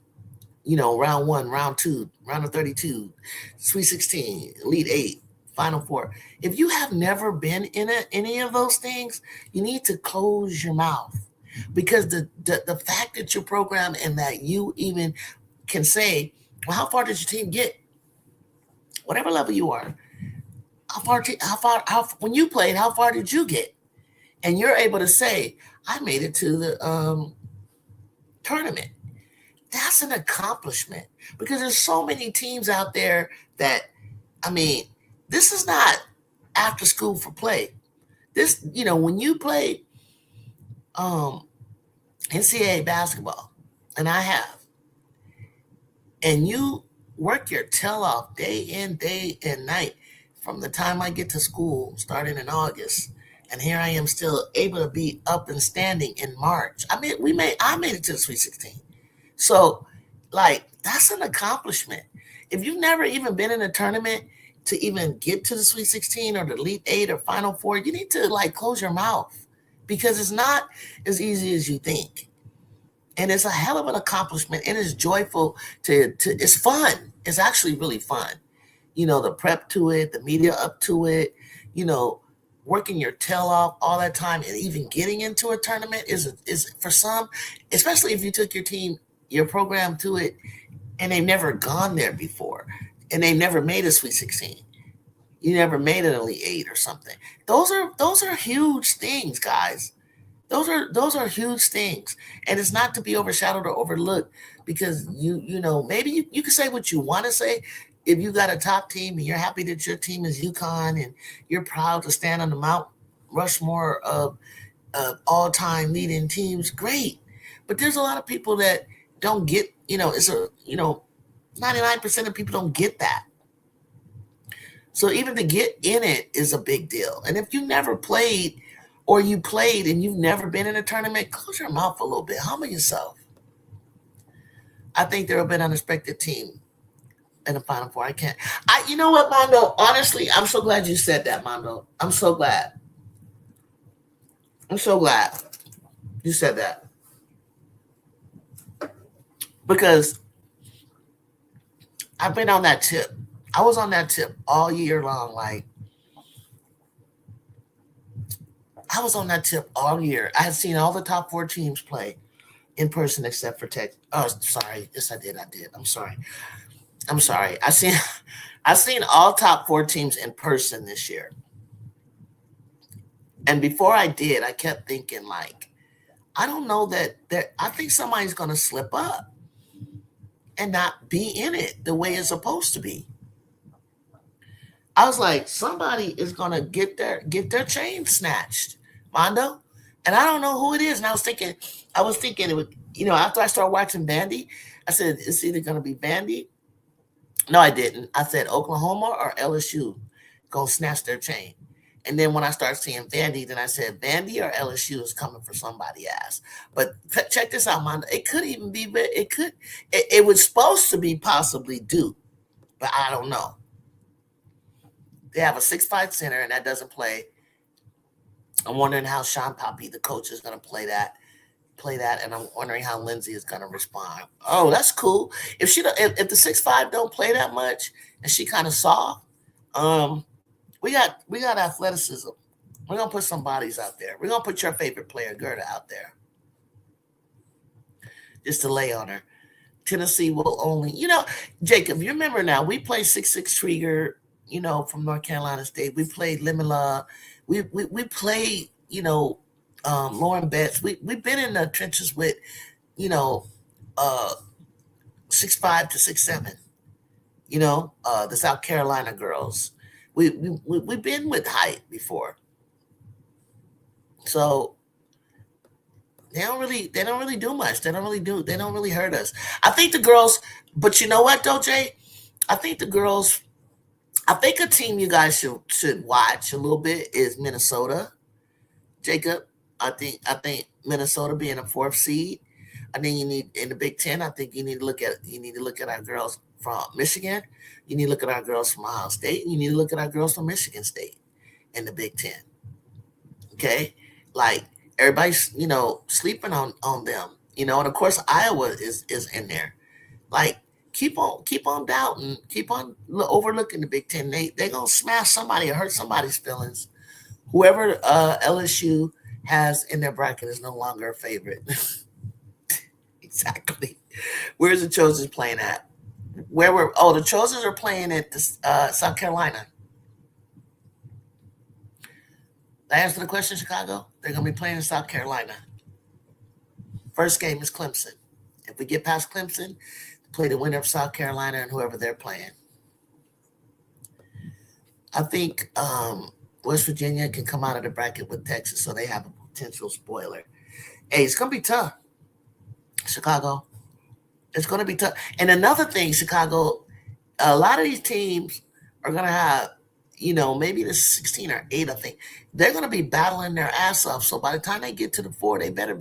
round 1, round 2, round of 32, Sweet 16, Elite 8, Final 4. If you have never been in any of those things, you need to close your mouth. Because the fact that your program and that you even can say, well, how far did your team get? Whatever level you are, when you played, how far did you get? And you're able to say, I made it to the tournament. That's an accomplishment, because there's so many teams out there that, this is not after school for play. This, when you play NCAA basketball, and I have, and you work your tail off day in, day and night, from the time I get to school, starting in August, and here I am still able to be up and standing in March. I made it to the Sweet 16. So, that's an accomplishment. If you've never even been in a tournament to even get to the Sweet 16 or the Elite 8 or Final 4, you need to close your mouth, because it's not as easy as you think. And it's a hell of an accomplishment, and it's joyful it's fun. It's actually really fun. The prep to it, the media up to it, working your tail off all that time, and even getting into a tournament is for some, especially if you took your program to it, and they've never gone there before, and they never made a Sweet 16. You never made an Elite 8 or something. Those are huge things, guys. Those are huge things, and it's not to be overshadowed or overlooked, because maybe you can say what you want to say. If you got a top team and you're happy that your team is UConn, and you're proud to stand on the Mount Rushmore of all-time leading teams, great. But there's a lot of people that don't get, 99% of people don't get that. So even to get in it is a big deal. And if you never played, or you played and you've never been in a tournament, close your mouth a little bit. Humble yourself. I think there will be an unexpected team in the Final Four. You know what, Mondo? Honestly, I'm so glad you said that, Mondo. I'm so glad you said that. Because I've been on that tip. I was on that tip all year long. I was on that tip all year. I had seen all the top 4 teams play in person except for Tech. Oh, sorry. Yes, I did. I'm sorry. I seen all top 4 teams in person this year. And before I did, I kept thinking, I don't know that I think somebody's going to slip up and not be in it the way it's supposed to be. I was like, somebody is gonna get their chain snatched, Mondo, and I don't know who it is. And I was thinking it would, after I started watching Vandy, I said it's either gonna be Vandy. No, I didn't. I said Oklahoma or LSU gonna snatch their chain. And then when I started seeing Vandy, then I said Vandy or LSU is coming for somebody ass. But check this out, Mondo. It could even be. It was supposed to be possibly Duke, but I don't know. They have a 6'5" center, and that doesn't play. I'm wondering how Sean Poppy, the coach, is going to play that, and I'm wondering how Lindsay is going to respond. Oh, that's cool. If the 6'5" don't play that much, and she kind of soft, we got athleticism. We're gonna put some bodies out there. We're gonna put your favorite player, Gerda, out there, just to lay on her. Tennessee will only, Jacob. You remember now? We played 6'6" Trigger, from North Carolina State. We played Limela. We played, Lauren Betts. We've been in the trenches with, 6'5" to 6'7". The South Carolina girls. We've been with height before, so they don't really do much. They don't really hurt us. I think the girls, but you know what though, Jay? I think the girls. I think a team you guys should watch a little bit is Minnesota. Jacob, I think Minnesota being a 4th seed. I think you need in the Big Ten. I think you need to look at our girls from Michigan. You need to look at our girls from Ohio State. And you need to look at our girls from Michigan State in the Big Ten. Okay, like everybody's sleeping on them. And of course Iowa is in there. Like keep on doubting, keep on overlooking the Big Ten. They gonna smash somebody or hurt somebody's feelings. Whoever LSU has in their bracket is no longer a favorite. Exactly. Where's the Trojans playing at? The Trojans are playing at South Carolina. Did I answer the question, Chicago? They're going to be playing in South Carolina. First game is Clemson. If we get past Clemson, play the winner of South Carolina and whoever they're playing. I think West Virginia can come out of the bracket with Texas, so they have a potential spoiler. Hey, it's going to be tough, Chicago. It's going to be tough. And another thing, Chicago, a lot of these teams are going to have, maybe the 16 or 8, I think. They're going to be battling their ass off. So by the time they get to the 4, they better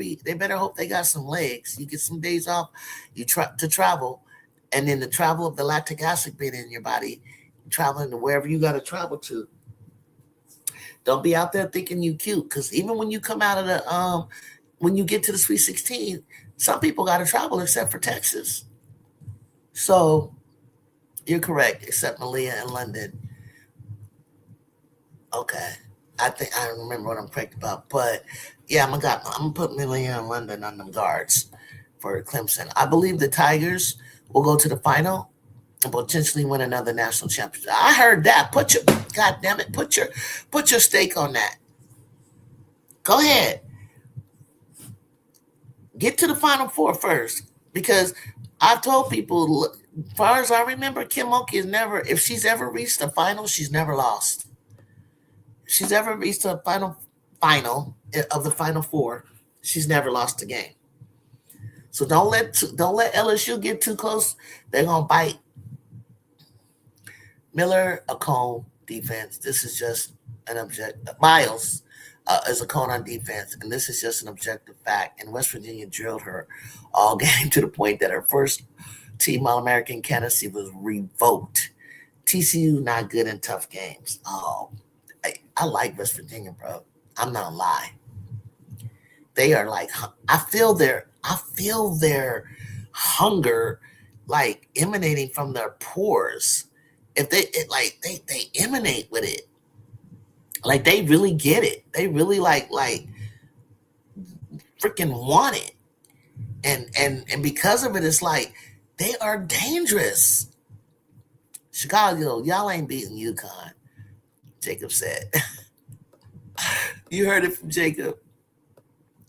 hope they got some legs. You get some days off, you try to travel, and then the travel of the lactic acid being in your body, traveling to wherever you got to travel to. Don't be out there thinking you cute, because even when you come out of the when you get to the Sweet 16, some people got to travel except for Texas. So you're correct, except Malia and London. Okay. I think I remember what I'm correct about. But yeah, I'm gonna put Malia and London on them guards for Clemson. I believe the Tigers will go to the final and potentially win another national championship. I heard that. Put your stake on that. Go ahead. Get to the Final Four first, because I've told people, as far as I remember, Kim Mulkey is never, if she's ever reached the final, she's never lost. If she's ever reached the final of the Final Four, she's never lost a game. So don't let LSU get too close. They're gonna bite. Miller, a cone defense. This is just an objective. Miles is a cone on defense, and this is just an objective fact. And West Virginia drilled her all game to the point that her first team All-American candidacy was revoked. TCU not good in tough games. Oh, I like West Virginia, bro. I'm not lie. They are like, I feel their hunger like emanating from their pores. If they emanate with it, like they really get it. They really like freaking want it, and because of it, it's like they are dangerous. Chicago, y'all ain't beating UConn. Jacob said. You heard it from Jacob.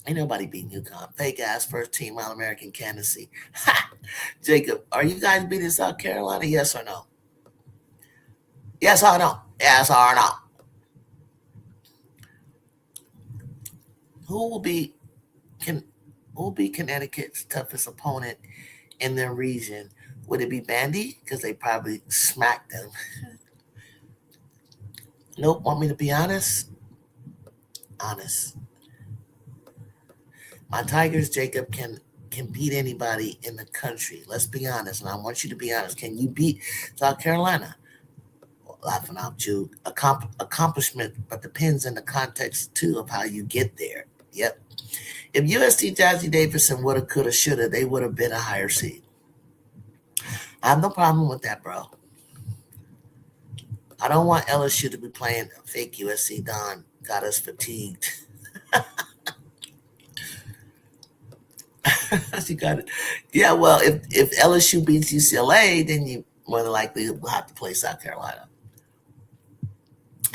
Ain't nobody beating UConn. Fake ass first team All-American candidacy. Jacob, are you guys beating South Carolina? Yes or no? Yes or no? Yes or no? Who will be Connecticut's toughest opponent in their region? Would it be Bandy? Because they probably smacked them. Nope. Want me to be honest? Honest. My Tigers, Jacob, can beat anybody in the country. Let's be honest, and I want you to be honest. Can you beat South Carolina? Laughing out you. Accomplishment, but depends in the context too of how you get there. Yep. If USC Jazzy Davidson woulda, coulda, shoulda, they would have been a higher seed. I have no problem with that, bro. I don't want LSU to be playing fake USC. Don got us fatigued. You got it. Yeah, well, if LSU beats UCLA, then you more than likely will have to play South Carolina.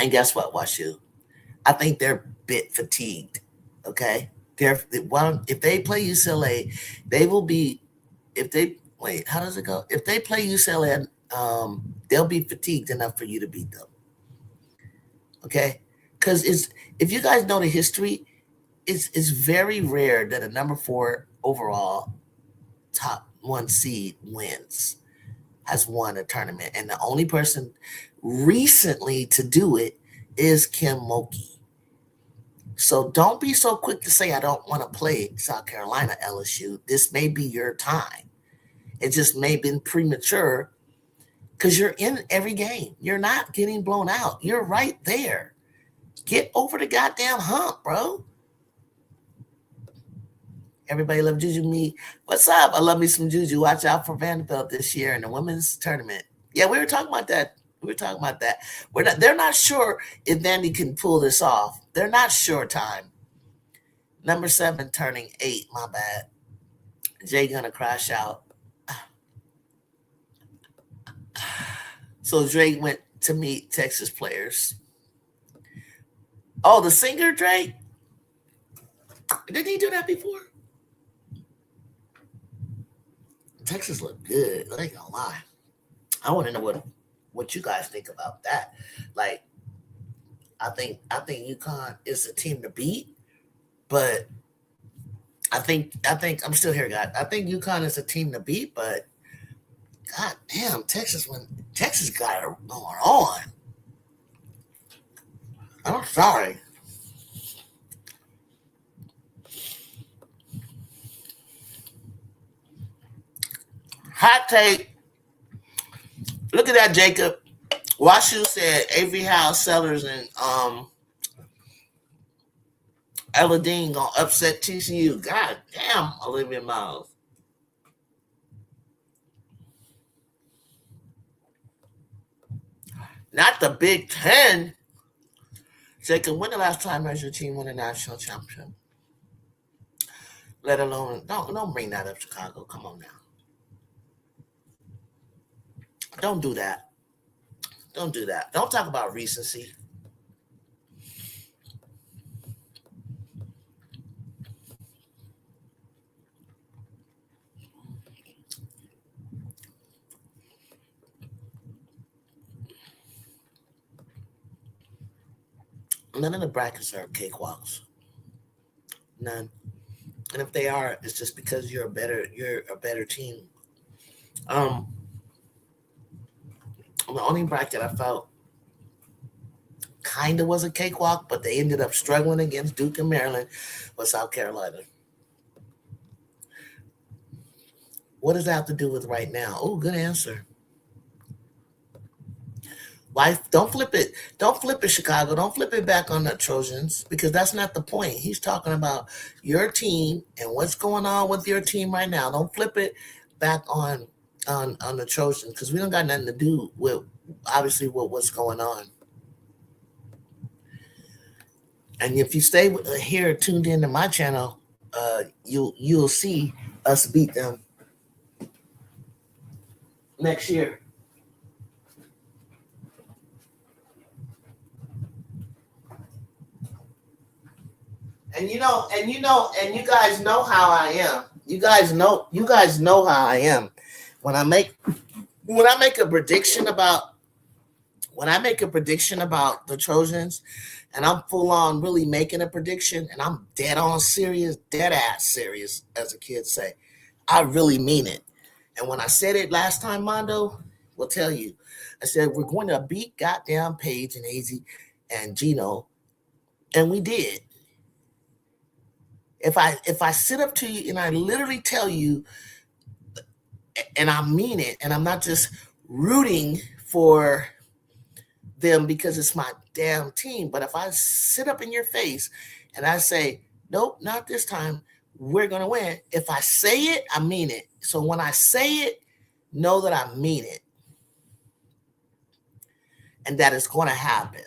And guess what, WashU? I think they're a bit fatigued. Okay, if they play UCLA, they will be. If they wait, how does it go? If they play UCLA, they'll be fatigued enough for you to beat them. Okay, because if you guys know the history, it's very rare that a number 4 overall top 1 seed has won a tournament, and the only person recently to do it is Kim Mulkey. So don't be so quick to say I don't want to play South Carolina, LSU. This may be your time. It just may have been premature because you're in every game. You're not getting blown out. You're right there. Get over the goddamn hump, bro. Everybody love Juju. Me. What's up? I love me some Juju. Watch out for Vanderbilt this year in the women's tournament. Yeah, we were talking about that. They're not sure if Vandy can pull this off. They're not sure time. Number 7 turning 8. My bad. Jay gonna crash out. So Drake went to meet Texas players. Oh, the singer Drake? Didn't he do that before? Texas looked good. I ain't gonna lie. I want to know what you guys think about that. Like, I think UConn is a team to beat, but I think I'm still here, guys. I think UConn is a team to beat, but god damn, Texas got it going on. I'm sorry. Hot take. Look at that, Jacob. WashU said Avery House, Sellers, and Ella Dean gonna upset TCU. God damn, Olivia Miles. Not the Big Ten. Jacob, when the last time has your team won a national championship? Let alone, don't bring that up, Chicago. Come on now. Don't do that. Don't do that. Don't talk about recency. None of the brackets are cakewalks. None. And if they are, it's just because you're a better team. The only bracket I felt kind of was a cakewalk, but they ended up struggling against Duke and Maryland was South Carolina. What does that have to do with right now? Oh, good answer. Why don't flip it? Don't flip it, Chicago. Don't flip it back on the Trojans because that's not the point. He's talking about your team and what's going on with your team right now. Don't flip it back on the Trojans because we don't got nothing to do with obviously with what's going on. And if you stay here tuned into my channel, you'll see us beat them next year. And you guys know how I am. You guys know how I am. When I make a prediction about when I make a prediction about the Trojans, and I'm full on really making a prediction, and I'm dead on serious, dead ass serious, as the kids say, I really mean it. And when I said it last time, Mondo will tell you, I said we're going to beat goddamn Paige and AZ and Gino, and we did. If I sit up to you and I literally tell you, and I mean it, and I'm not just rooting for them because it's my damn team, but if I sit up in your face and I say, nope, not this time, we're going to win. If I say it, I mean it. So when I say it, know that I mean it and that it's going to happen.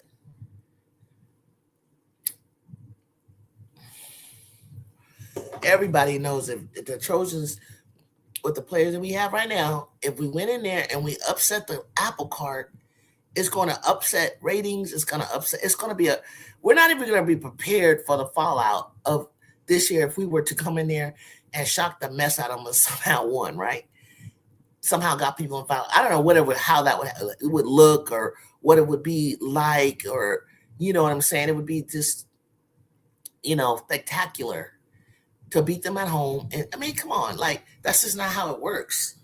Everybody knows if the Trojans, with the players that we have right now, if we went in there and we upset the apple cart, it's going to upset ratings. It's going to be we're not even going to be prepared for the fallout of this year if we were to come in there and shock the mess out of them and somehow won, right? Somehow got people in foul. I don't know how it would look or what it would be like, or, you know what I'm saying? It would be just, spectacular to beat them at home. And I mean, come on, like, that's just not how it works.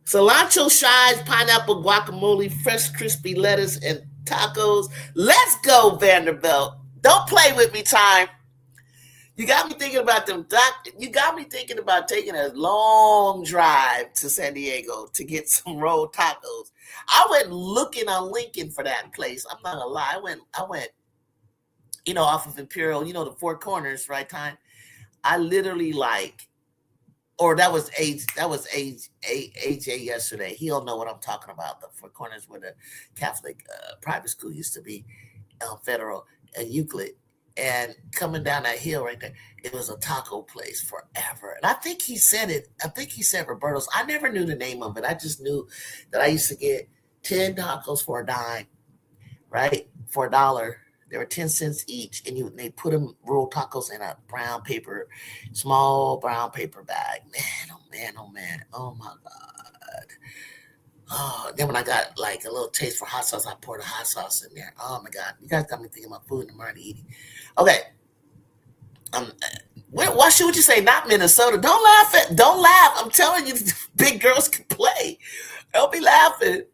Cilantro, chives, pineapple, guacamole, fresh crispy lettuce, and tacos. Let's go, Vanderbilt. Don't play with me, time. You got me thinking about them. You got me thinking about taking a long drive to San Diego to get some rolled tacos. I went looking on Lincoln for that place. I'm not gonna lie. I went, off of Imperial, the Four Corners, right, time. I literally that was AJ yesterday. He'll know what I'm talking about. The Four Corners where the Catholic private school used to be, Federal and Euclid. And coming down that hill right there, it was a taco place forever. And I think he said it. I think he said Roberto's. I never knew the name of it. I just knew that I used to get 10 tacos for a dime, right? For $1. They were 10 cents each, and they put them rolled tacos in a small brown paper bag. Man, oh man, oh man, oh my God. Oh, then when I got like a little taste for hot sauce, I poured the hot sauce in there. Oh my God, you guys got me thinking about food and I'm already eating. Okay, what should you say? Not Minnesota. Don't laugh. I'm telling you, big girls can play. Don't be laughing.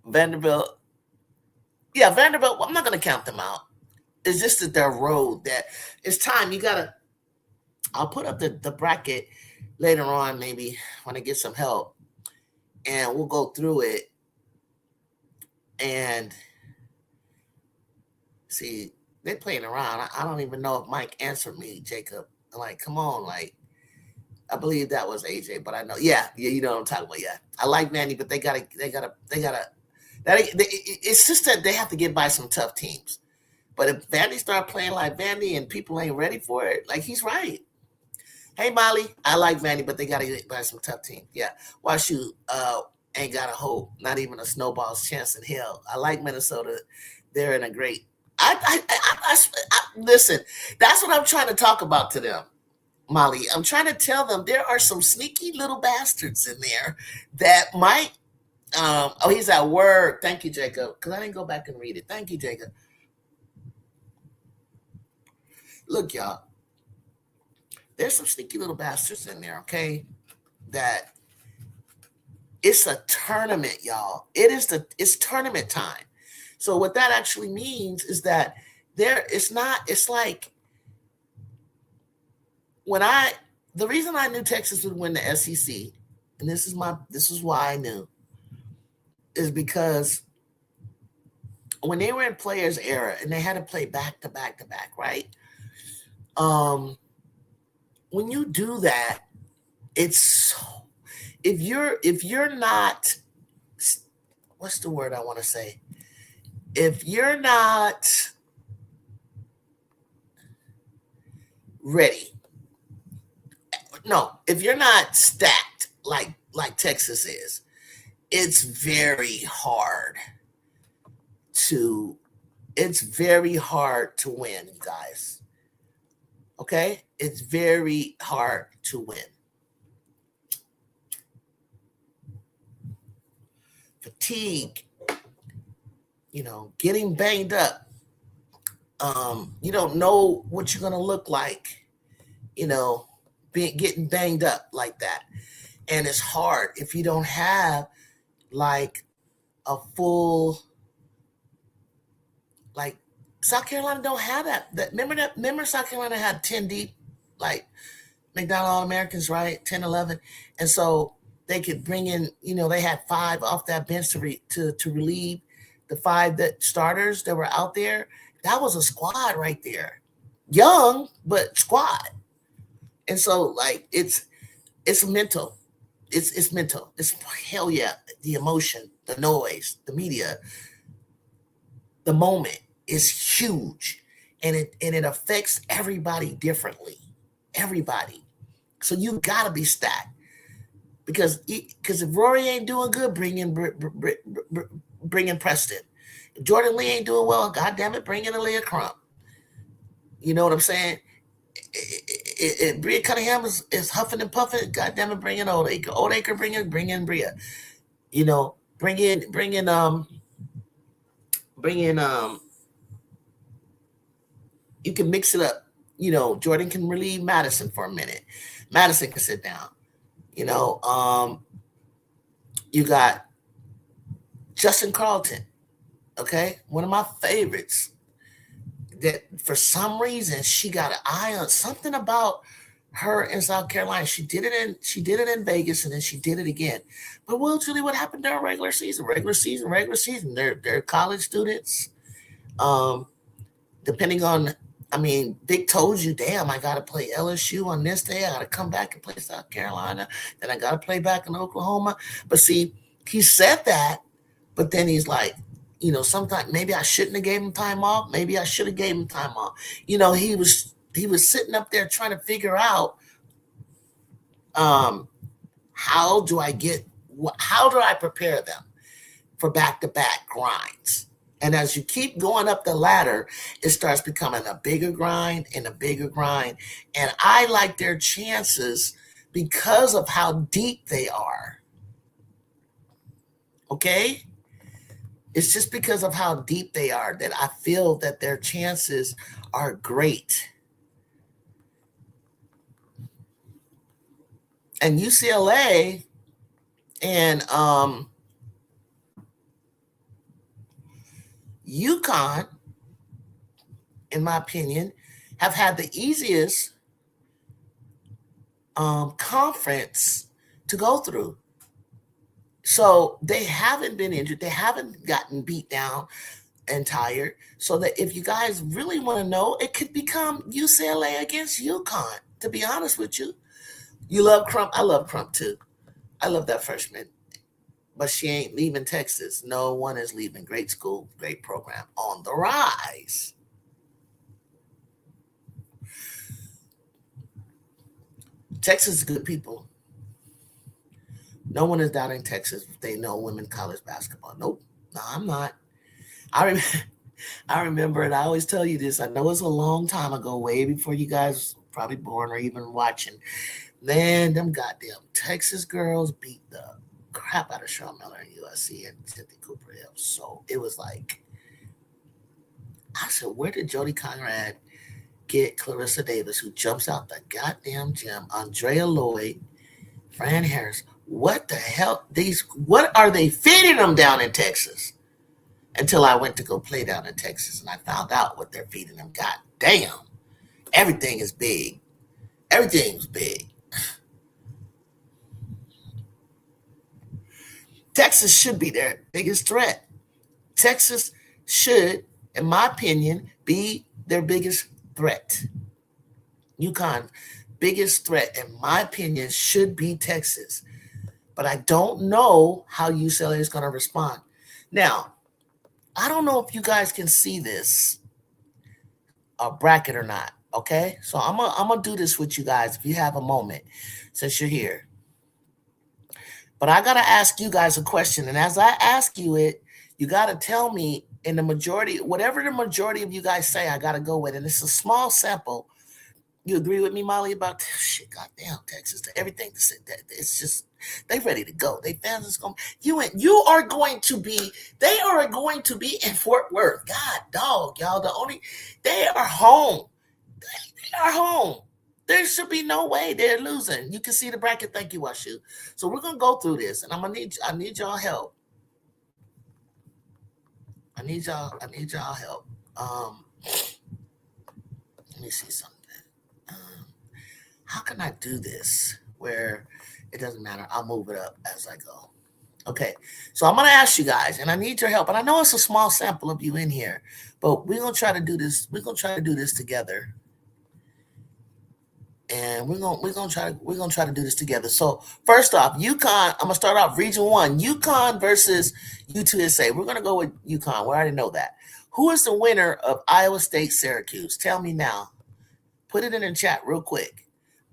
Vanderbilt. Yeah, Vanderbilt, I'm not going to count them out. It's just that their road that it's time. I'll put up the bracket later on, maybe when I get some help, and we'll go through it and see. They're playing around. I don't even know if Mike answered me, Jacob. I'm like, come on, like, I believe that was AJ, but I know, yeah, you know what I'm talking about. Yeah, I like Vandy, but they gotta. It's just that they have to get by some tough teams. But if Vandy start playing like Vandy and people ain't ready for it, like, he's right. Hey, Molly, I like Vandy, but they got to get by some tough teams. Yeah, WashU ain't got a hope, not even a snowball's chance in hell. I like Minnesota. They're in a great. I listen. That's what I'm trying to talk about to them, Molly. I'm trying to tell them there are some sneaky little bastards in there that might. He's at work. Thank you, Jacob, because I didn't go back and read it. Thank you, Jacob. Look, y'all, there's some sneaky little bastards in there, okay? That it's a tournament, y'all. It's tournament time. So what that actually means is that it's like the reason I knew Texas would win the SEC, and this is why I knew, is because when they were in players era and they had to play back to back to back, right? When you do that, it's if you're not, what's the word I want to say? If you're not ready, no, if you're not stacked like Texas is, it's very hard to win, you guys. Okay? It's very hard to win. fatigue, getting banged up. You don't know what you're gonna look like, getting banged up like that. And it's hard if you don't have like a full, like South Carolina don't have that. Remember South Carolina had 10 deep, like McDonald All-Americans, right? 10, 11. And so they could bring in, they had 5 off that bench to relieve the 5 that starters that were out there. That was a squad right there. Young, but squad. And so like it's mental. It's mental. It's hell yeah. The emotion, the noise, the media, the moment is huge. And it affects everybody differently. Everybody. So you gotta be stacked. Because if Rory ain't doing good, bring in Preston. If Jordan Lee ain't doing well, God damn it, bring in Aaliyah Crump. You know what I'm saying? If Bria Cunningham is huffing and puffing, God damn it, bring in Oldacre. Oldacre, bring in Bria. Bring in you can mix it up. Jordan can relieve Madison for a minute. Madison can sit down. You got Justin Carlton, okay? One of my favorites that for some reason she got an eye on something about her in South Carolina. She did it in Vegas and then she did it again. But Will, Julie, what happened during regular season? Regular season. They're college students. Depending on, Vic told you, damn, I got to play LSU on this day. I got to come back and play South Carolina. Then I got to play back in Oklahoma. But see, he said that, but then he's like, sometimes maybe I shouldn't have gave him time off. Maybe I should have gave him time off. He was sitting up there trying to figure out, how do I prepare them for back-to-back grinds? And as you keep going up the ladder, it starts becoming a bigger grind and a bigger grind. And I like their chances because of how deep they are. Okay? It's just because of how deep they are that I feel that their chances are great. And UCLA and UConn, in my opinion, have had the easiest conference to go through. So they haven't been injured. They haven't gotten beat down and tired. So that if you guys really want to know, it could become UCLA against UConn, to be honest with you. You love Crump. I love Crump too. I love that freshman. But she ain't leaving Texas. No one is leaving. Great school, great program, on the rise. Texas is good people. No one is doubting Texas if they know women college basketball. Nope. No, I'm not. I remember, and I always tell you this, I know it's a long time ago, way before you guys probably born or even watching. Man, them goddamn Texas girls beat the crap out of Sean Miller and USC and Cynthia Cooper Hill. So it was like, I said, where did Jody Conrad get Clarissa Davis, who jumps out the goddamn gym, Andrea Lloyd, Fran Harris? What the hell? What are they feeding them down in Texas? Until I went to go play down in Texas and I found out what they're feeding them. God damn. Everything is big. Everything's big. Texas should be their biggest threat. Texas should, in my opinion, be their biggest threat. UConn, biggest threat, in my opinion, should be Texas. But I don't know how UCLA is going to respond. Now, I don't know if you guys can see this bracket or not, okay? So I'm gonna do this with you guys if you have a moment, since you're here. But I got to ask you guys a question. And as I ask you it, you got to tell me in the majority, whatever the majority of you guys say, I got to go with. And it's a small sample. You agree with me, Molly, about shit? Goddamn, Texas, everything. It's just they ready to go. They fans is going. You are going to be. They are going to be in Fort Worth. God, dog, y'all. They are home. They are home. There should be no way they're losing. You can see the bracket. Thank you, Washu. So we're gonna go through this, and I need y'all help. I need y'all help. Let me see something. How can I do this where it doesn't matter? I'll move it up as I go. Okay, so I'm going to ask you guys, and I need your help. And I know it's a small sample of you in here, but we're going to try to do this. We're going to try to do this together. And we're going to try to do this together. So first off, UConn, I'm going to start off Region 1, UConn versus UTSA. We're going to go with UConn. We already know that. Who is the winner of Iowa State Syracuse? Tell me now. Put it in the chat real quick.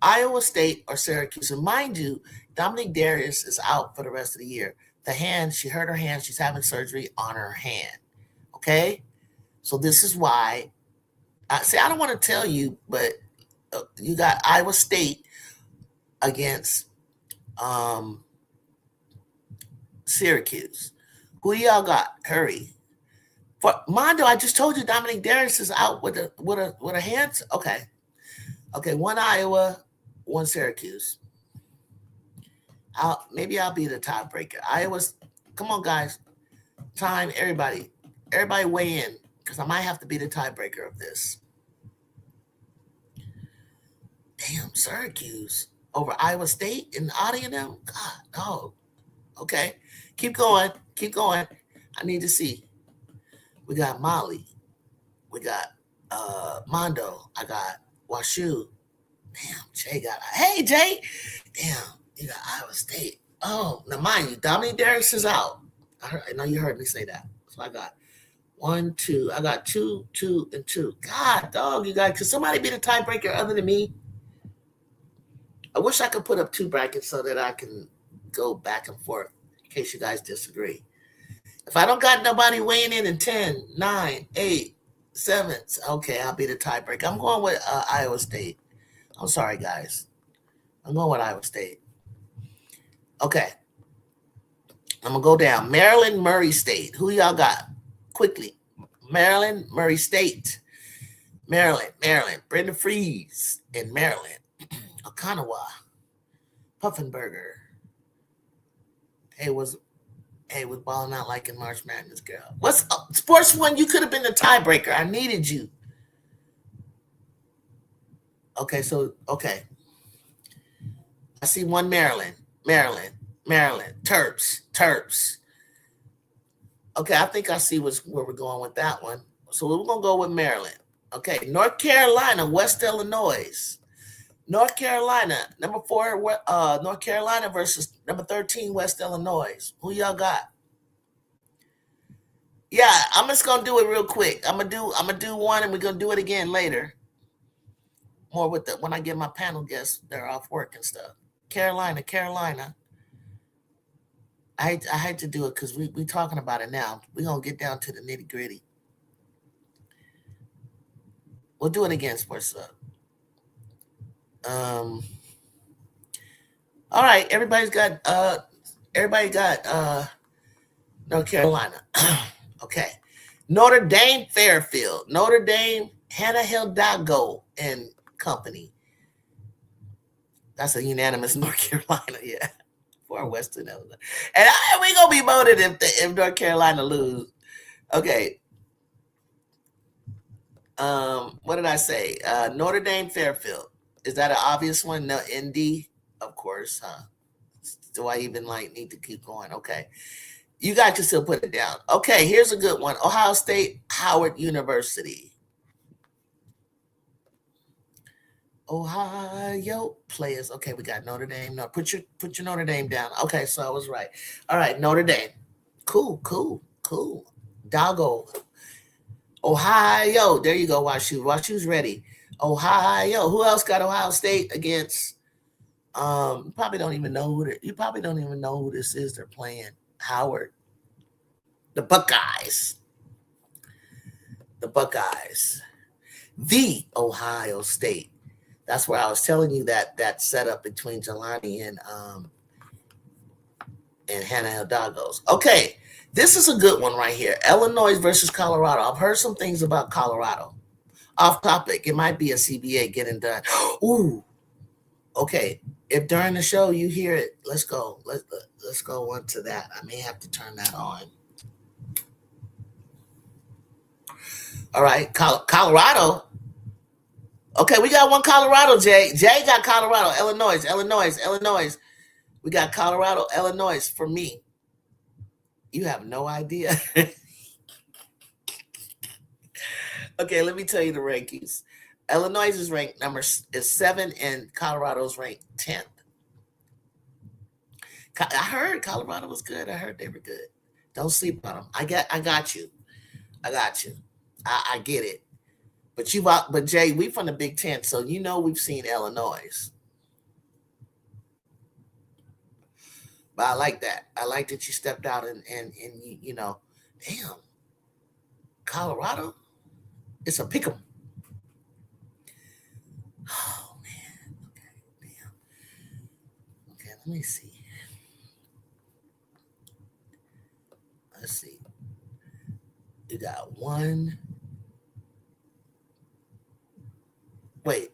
Iowa State or Syracuse. And mind you, Dominique Darius is out for the rest of the year. The hand, she hurt her hand. She's having surgery on her hand. Okay? So this is why. I don't want to tell you, but you got Iowa State against Syracuse. Who y'all got? Hurry. For Mondo, I just told you Dominique Darius is out with a hand. Okay, one Iowa, one Syracuse. Maybe I'll be the tiebreaker. Iowa's, come on, guys. Time, everybody weigh in, because I might have to be the tiebreaker of this. Damn, Syracuse over Iowa State and out of them? God, no. Okay, keep going. I need to see. We got Molly. We got Mondo. I got Washu. Damn, Jay got. Hey, Jay. Damn, you got Iowa State. Oh, now mind you, Dominique Darius is out. I know you heard me say that. So I got 1, 2. I got 2, 2, and 2. God, dog, you guys. Could somebody be the tiebreaker other than me? I wish I could put up 2 brackets so that I can go back and forth in case you guys disagree. If I don't got nobody weighing in 10, 9, 8, 7, okay, I'll be the tiebreaker. I'm going with Iowa State. I'm sorry, guys. I'm going with Iowa State. Okay. I'm going to go down. Maryland, Murray State. Who y'all got? Quickly. Maryland, Murray State. Maryland. Brenda Freeze in Maryland. Okinawa. Puffenberger. Hey, was balling out like in March Madness, girl. What's up? Sports One, you could have been the tiebreaker. I needed you. Okay. I see one Maryland. Terps. Okay, I think I see where we're going with that one. So we're going to go with Maryland. Okay, North Carolina, West Illinois. North Carolina, number 4, North Carolina versus number 13, West Illinois. Who y'all got? Yeah, I'm just gonna do it real quick. I'm gonna do one, and we're gonna do it again later. More with when I get my panel guests, they're off work and stuff. Carolina. I hate to do it because we talking about it now. We're gonna get down to the nitty gritty. We'll do it again, Sports Up. All right, everybody got North Carolina. Okay. Notre Dame Fairfield. Notre Dame Hannah Hidalgo and company. That's a unanimous North Carolina, yeah. For Western Illinois. And we're gonna be voted if North Carolina lose. Okay. What did I say? Notre Dame Fairfield. Is that an obvious one? No, ND, of course, huh? Do I even need to keep going? Okay. You guys can still put it down. Okay, here's a good one. Ohio State, Howard University. Ohio players. Okay, we got Notre Dame. No, put your Notre Dame down. Okay, so I was right. All right, Notre Dame. Cool. Doggo. Ohio. There you go, Washu. Washu's ready. Ohio. Who else got Ohio State against? You probably don't even know who this is they're playing. Howard. The Buckeyes. The Ohio State. That's where I was telling you that setup between Jelani and Hannah Hidalgo's. Okay, this is a good one right here. Illinois versus Colorado. I've heard some things about Colorado. Off topic. It might be a CBA getting done. Ooh. Okay. If during the show you hear it, let's go. Let's go on to that. I may have to turn that on. All right, Colorado. Okay, we got one Colorado, Jay. Jay got Colorado, Illinois. We got Colorado, Illinois for me. You have no idea. Okay, let me tell you the rankings. Illinois is ranked is 7 and Colorado's ranked 10th. I heard Colorado was good. I heard they were good. Don't sleep on them. I got you. I get it. But Jay, we from the Big Ten, so you know we've seen Illinois. But I like that. I like that you stepped out and you know, damn, Colorado, it's a pick 'em. Oh man. Okay, damn. Okay, let me see. Let's see. You got one. Wait,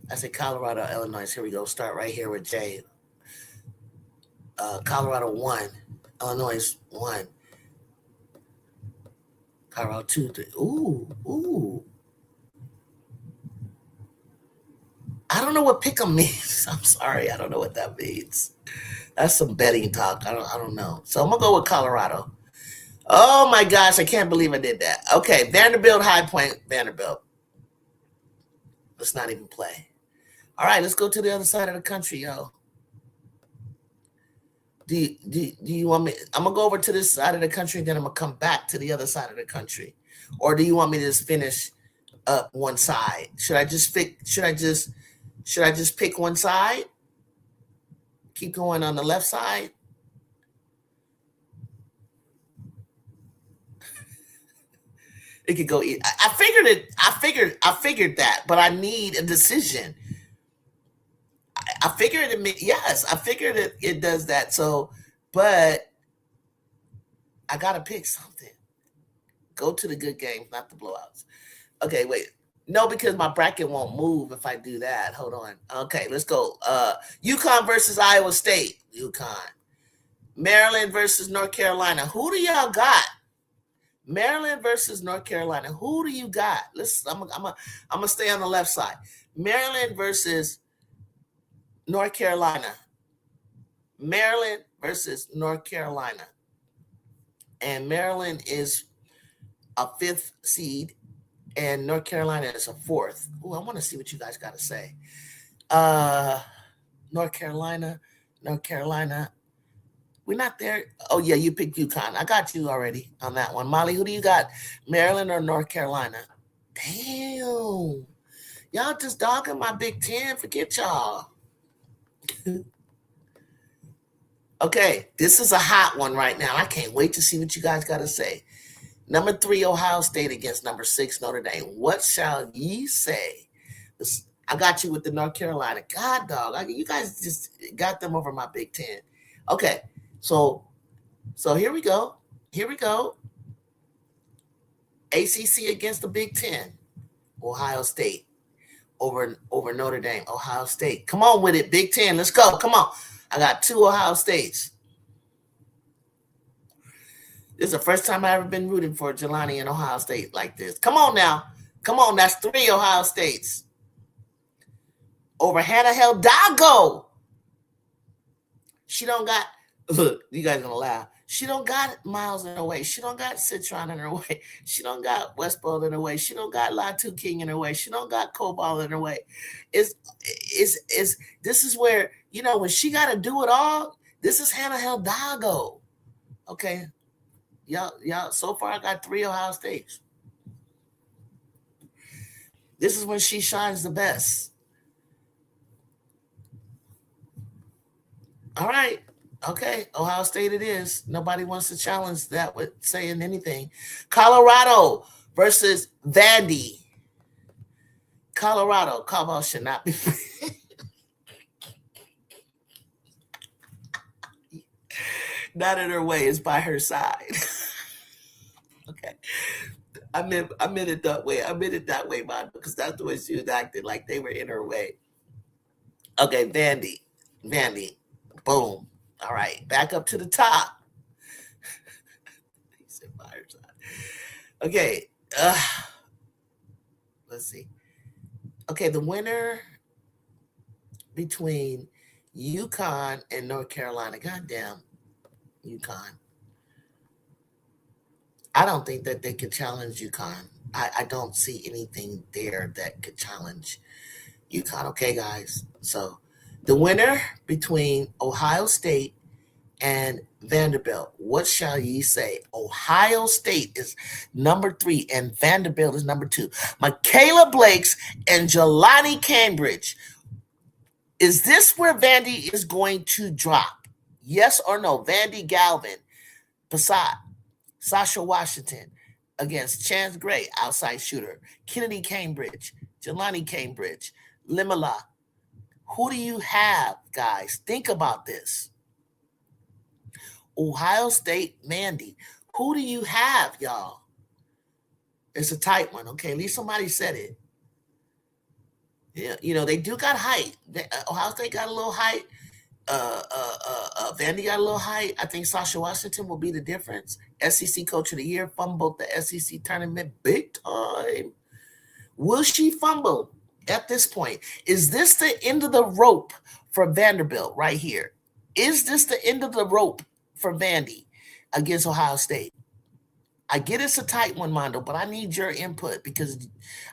I said Colorado, Illinois. Here we go. Start right here with Jay. Colorado 1, Illinois 1, Colorado 2, 3. Ooh. I don't know what pick 'em means. I'm sorry, I don't know what that means. That's some betting talk. I don't know. So I'm gonna go with Colorado. Oh my gosh, I can't believe I did that. Okay, Vanderbilt, High Point, Vanderbilt. Let's not even play. All right, let's go to the other side of the country, yo. Do you want me? I'm gonna go over to this side of the country, then I'm gonna come back to the other side of the country, or do you want me to just finish up one side? Should I just pick one side? Keep going on the left side. It could go. I figured it. I figured that, but I need a decision. I figured it. Yes, I figured it does that. So, but I gotta pick something. Go to the good games, not the blowouts. Okay, wait. No, because my bracket won't move if I do that. Hold on. Okay, let's go. UConn versus Iowa State. UConn. Maryland versus North Carolina. Who do y'all got? Maryland versus North Carolina. Who do you got? I'm gonna stay on the left side. Maryland versus North Carolina. Maryland versus North Carolina. And Maryland is a 5th seed, and North Carolina is a 4th. Oh, I want to see what you guys got to say. North Carolina. We're not there. Oh, yeah, you picked UConn. I got you already on that one. Molly, who do you got? Maryland or North Carolina? Damn. Y'all just dogging my Big Ten. Forget y'all. Okay, this is a hot one right now. I can't wait to see what you guys got to say. Number 3, Ohio State against number 6, Notre Dame. What shall ye say? I got you with the North Carolina. God, dog. You guys just got them over my Big Ten. Okay, so here we go. ACC against the Big Ten. Ohio State over Notre Dame. Ohio State. Come on with it, Big Ten. Let's go. Come on. I got 2 Ohio States. This is the first time I've ever been rooting for Jelani and Ohio State like this. Come on now. Come on. That's 3 Ohio States. Over Hannah Hidalgo. She don't got, look, you guys gonna laugh. She don't got Miles in her way. She don't got Citron in her way. She don't got Westball in her way. She don't got Latu King in her way. She don't got Cobalt in her way. This is where, you know, when she got to do it all, this is Hannah Hidalgo. Okay. Y'all, so far I got 3 Ohio States. This is when she shines the best. All right. Okay. Ohio State it is. Nobody wants to challenge that with saying anything. Colorado versus Vandy. Colorado should not be. Not in her way, it's by her side. Okay. I meant it that way. I meant it that way, man, because that's the way she was acting, like they were in her way. Okay, Vandy. Boom. All right, back up to the top. He said by her side. Okay. Let's see. Okay, the winner between UConn and North Carolina. Goddamn, UConn. I don't think that they could challenge UConn. I don't see anything there that could challenge UConn. Okay, guys. So the winner between Ohio State and Vanderbilt. What shall ye say? Ohio State is number 3 and Vanderbilt is number 2. Michaela Blakes and Jelani Cambridge. Is this where Vandy is going to drop? Yes or no? Vandy Galvin, Passat, Sasha Washington against Chance Gray, outside shooter, Kennedy Cambridge, Jelani Cambridge, Limala. Who do you have, guys? Think about this. Ohio State, Mandy. Who do you have, y'all? It's a tight one. Okay, at least somebody said it. Yeah, you know, they do got height. Ohio State got a little height. Vandy got a little height. I think Sasha Washington will be the difference. SEC Coach of the Year, fumbled the SEC tournament big time. Will she fumble at this point? Is this the end of the rope for Vanderbilt right here? Is this the end of the rope for Vandy against Ohio State? I get it's a tight one, Mondo, but I need your input because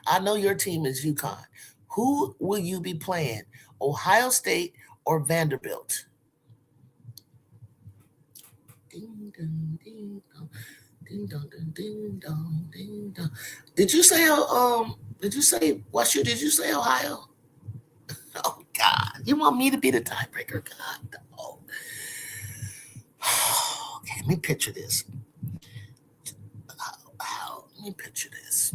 I know your team is UConn. Who will you be playing, Ohio State or Vanderbilt? Ding, dong, ding, dong. Ding, dong, ding, ding, dong, ding, dong. Did you say WashU? Did you say Ohio? Oh, God. You want me to be the tiebreaker? God, no. Okay, let me picture this. Let me picture this.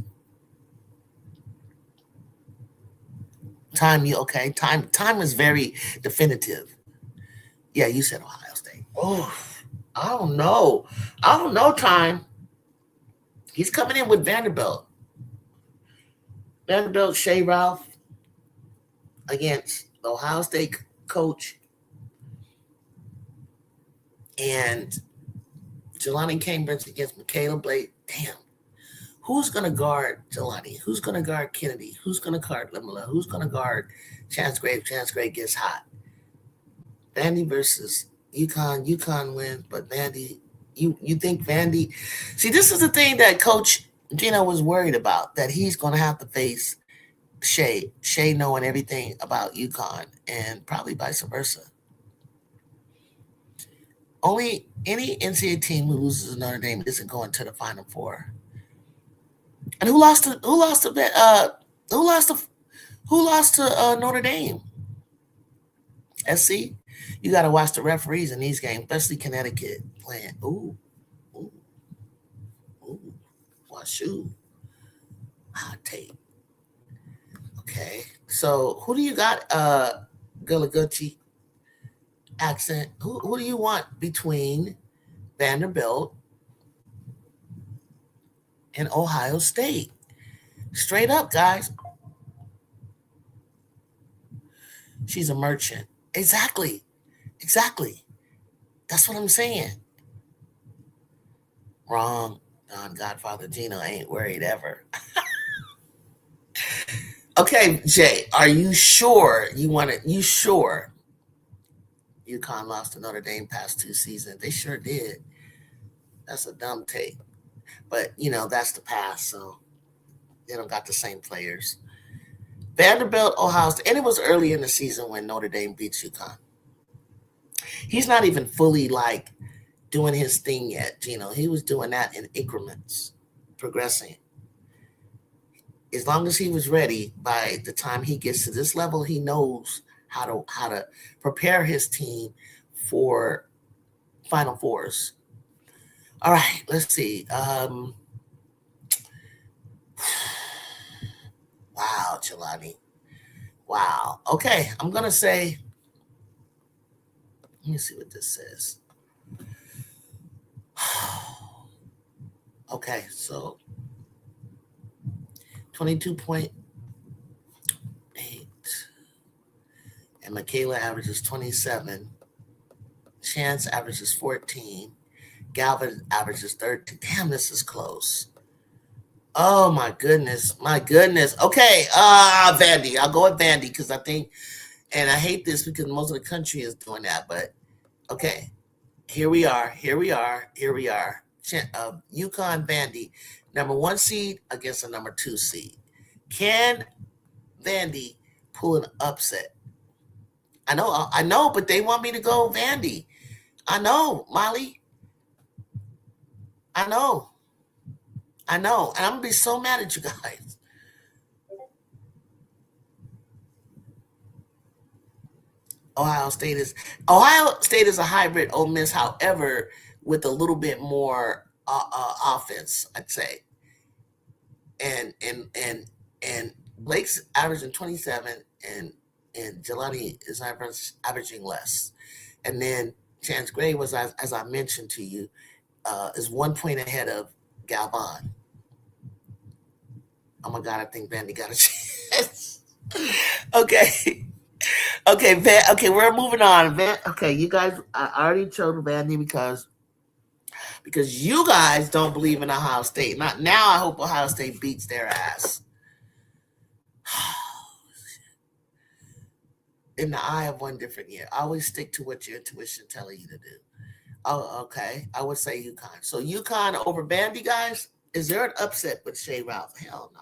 Time, you okay? Time is very definitive. Yeah, you said Ohio State. Oh, I don't know. Time. He's coming in with Vanderbilt. Vanderbilt, Shea Ralph against the Ohio State coach. And Jelani Cambridge against Michaela Blake. Damn. Who's going to guard Jelani? Who's going to guard Kennedy? Who's going to guard Limala? Who's going to guard Chance Gray? Chance Gray gets hot. Vandy versus UConn. UConn wins, but Vandy, you think Vandy... See, this is the thing that Coach Gino was worried about, that he's going to have to face Shea knowing everything about UConn, and probably vice versa. Only any NCAA team who loses to Notre Dame isn't going to the Final Four. And who lost to Notre Dame? SC. You got to watch the referees in these games, especially Connecticut playing. Ooh. WashU. Hot take. Okay, so who do you got? Gulaguchi accent. Who do you want between Vanderbilt and Ohio State? Straight up, guys. She's a merchant. Exactly. That's what I'm saying. Wrong. Don Godfather Gino ain't worried ever. Okay, Jay, are you sure you want it? You sure UConn lost to Notre Dame past 2 seasons? They sure did. That's a dumb take. But, that's the past, so they don't got the same players. Vanderbilt, Ohio State, and it was early in the season when Notre Dame beats UConn. He's not even fully, doing his thing yet, Gino. He was doing that in increments, progressing. As long as he was ready, by the time he gets to this level, he knows how to prepare his team for Final Fours. All right, let's see. Wow, Wow, Jelani. Wow. Okay, I'm gonna say. Let me see what this says. Okay, so 22.8, and Michaela averages 27. Chance averages 14. Galvin averages 13. Damn, this is close. Oh my goodness. My goodness. Okay. Vandy. I'll go with Vandy because I think, and I hate this because most of the country is doing that, but okay. Here we are. UConn Vandy, number 1 seed against a number 2 seed. Can Vandy pull an upset? I know, but they want me to go Vandy. I know, Molly. I know. And I'm gonna be so mad at you guys. Ohio State is a hybrid Ole Miss, however, with a little bit more offense, I'd say. And Blake's averaging 27, and Jelani is averaging less. And then Chance Gray was, as I mentioned to you, is 1 point ahead of Galvan. Oh my God, I think Vandy got a chance. Okay. Okay, we're moving on. Okay, you guys, I already chose Vandy because you guys don't believe in Ohio State. Not now. I hope Ohio State beats their ass. In the eye of one different year. Always stick to what your intuition telling you to do. Oh, okay. I would say UConn. So UConn over Vandy, guys. Is there an upset with Shea Ralph? Hell no.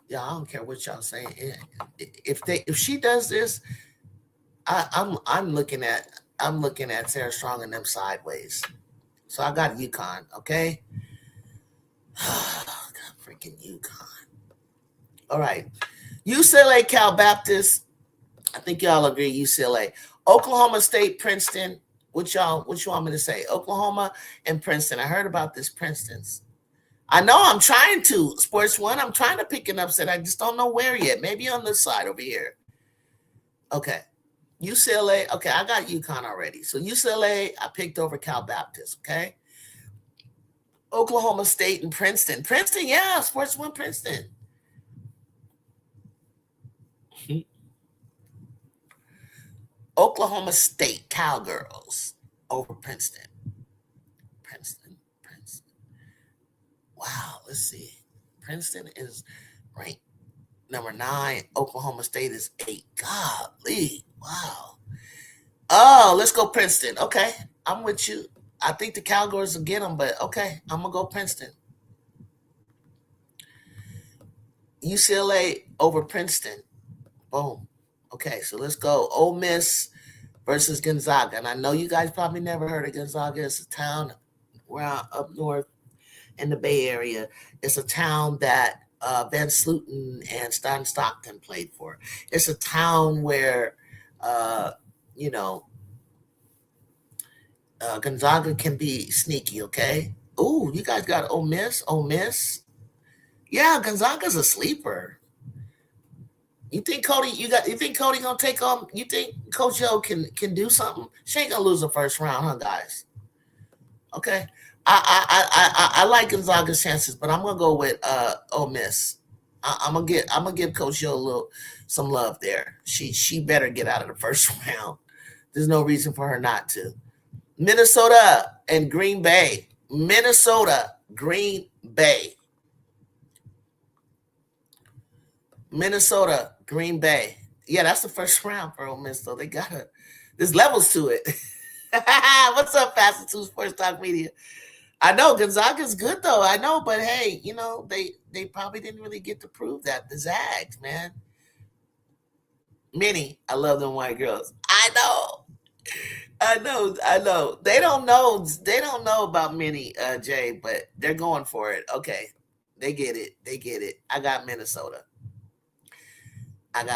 Yeah, I don't care what y'all saying. If she does this, I'm looking at Sarah Strong and them sideways. So I got UConn, okay? Freaking UConn. All right. UCLA, Cal Baptist. I think y'all agree UCLA. Oklahoma State, Princeton. What you want me to say? Oklahoma and Princeton. I heard about this Princeton's. I know I'm trying to. Sports One, I'm trying to pick an upset. I just don't know where yet. Maybe on this side over here. Okay. UCLA. Okay, I got UConn already. So UCLA, I picked over Cal Baptist. Okay. Oklahoma State and Princeton. Princeton, yeah. Sports One, Princeton. Oklahoma State Cowgirls over Princeton. Princeton. Wow, let's see. Princeton is ranked number 9. Oklahoma State is 8. Golly, wow. Oh, let's go Princeton. Okay, I'm with you. I think the Cowgirls will get them, but okay, I'm going to go Princeton. UCLA over Princeton. Boom. Okay, so let's go. Ole Miss versus Gonzaga. And I know you guys probably never heard of Gonzaga. It's a town up north in the Bay Area. It's a town that Van Sluten and Stan Stockton played for. It's a town where, Gonzaga can be sneaky, okay? Ooh, you guys got Ole Miss? Ole Miss? Yeah, Gonzaga's a sleeper. You think Cody gonna take on? You think Coach O can do something? She ain't gonna lose the first round, huh, guys? Okay. I like Gonzaga's chances, but I'm gonna go with Ole Miss. I'm gonna give Coach O some love there. She better get out of the first round. There's no reason for her not to. Minnesota and Green Bay. Minnesota, Green Bay. Minnesota, Green Bay. Yeah, that's the first round for Ole Miss, so they gotta. There's levels to it. What's up, Fast 2 Sports Talk Media? I know Gonzaga's good though. I know, but hey, they probably didn't really get to prove that. The Zags, man. Minnie, I love them white girls. I know. They don't know about Minnie, Jay, but they're going for it. Okay. They get it. I got Minnesota. I'm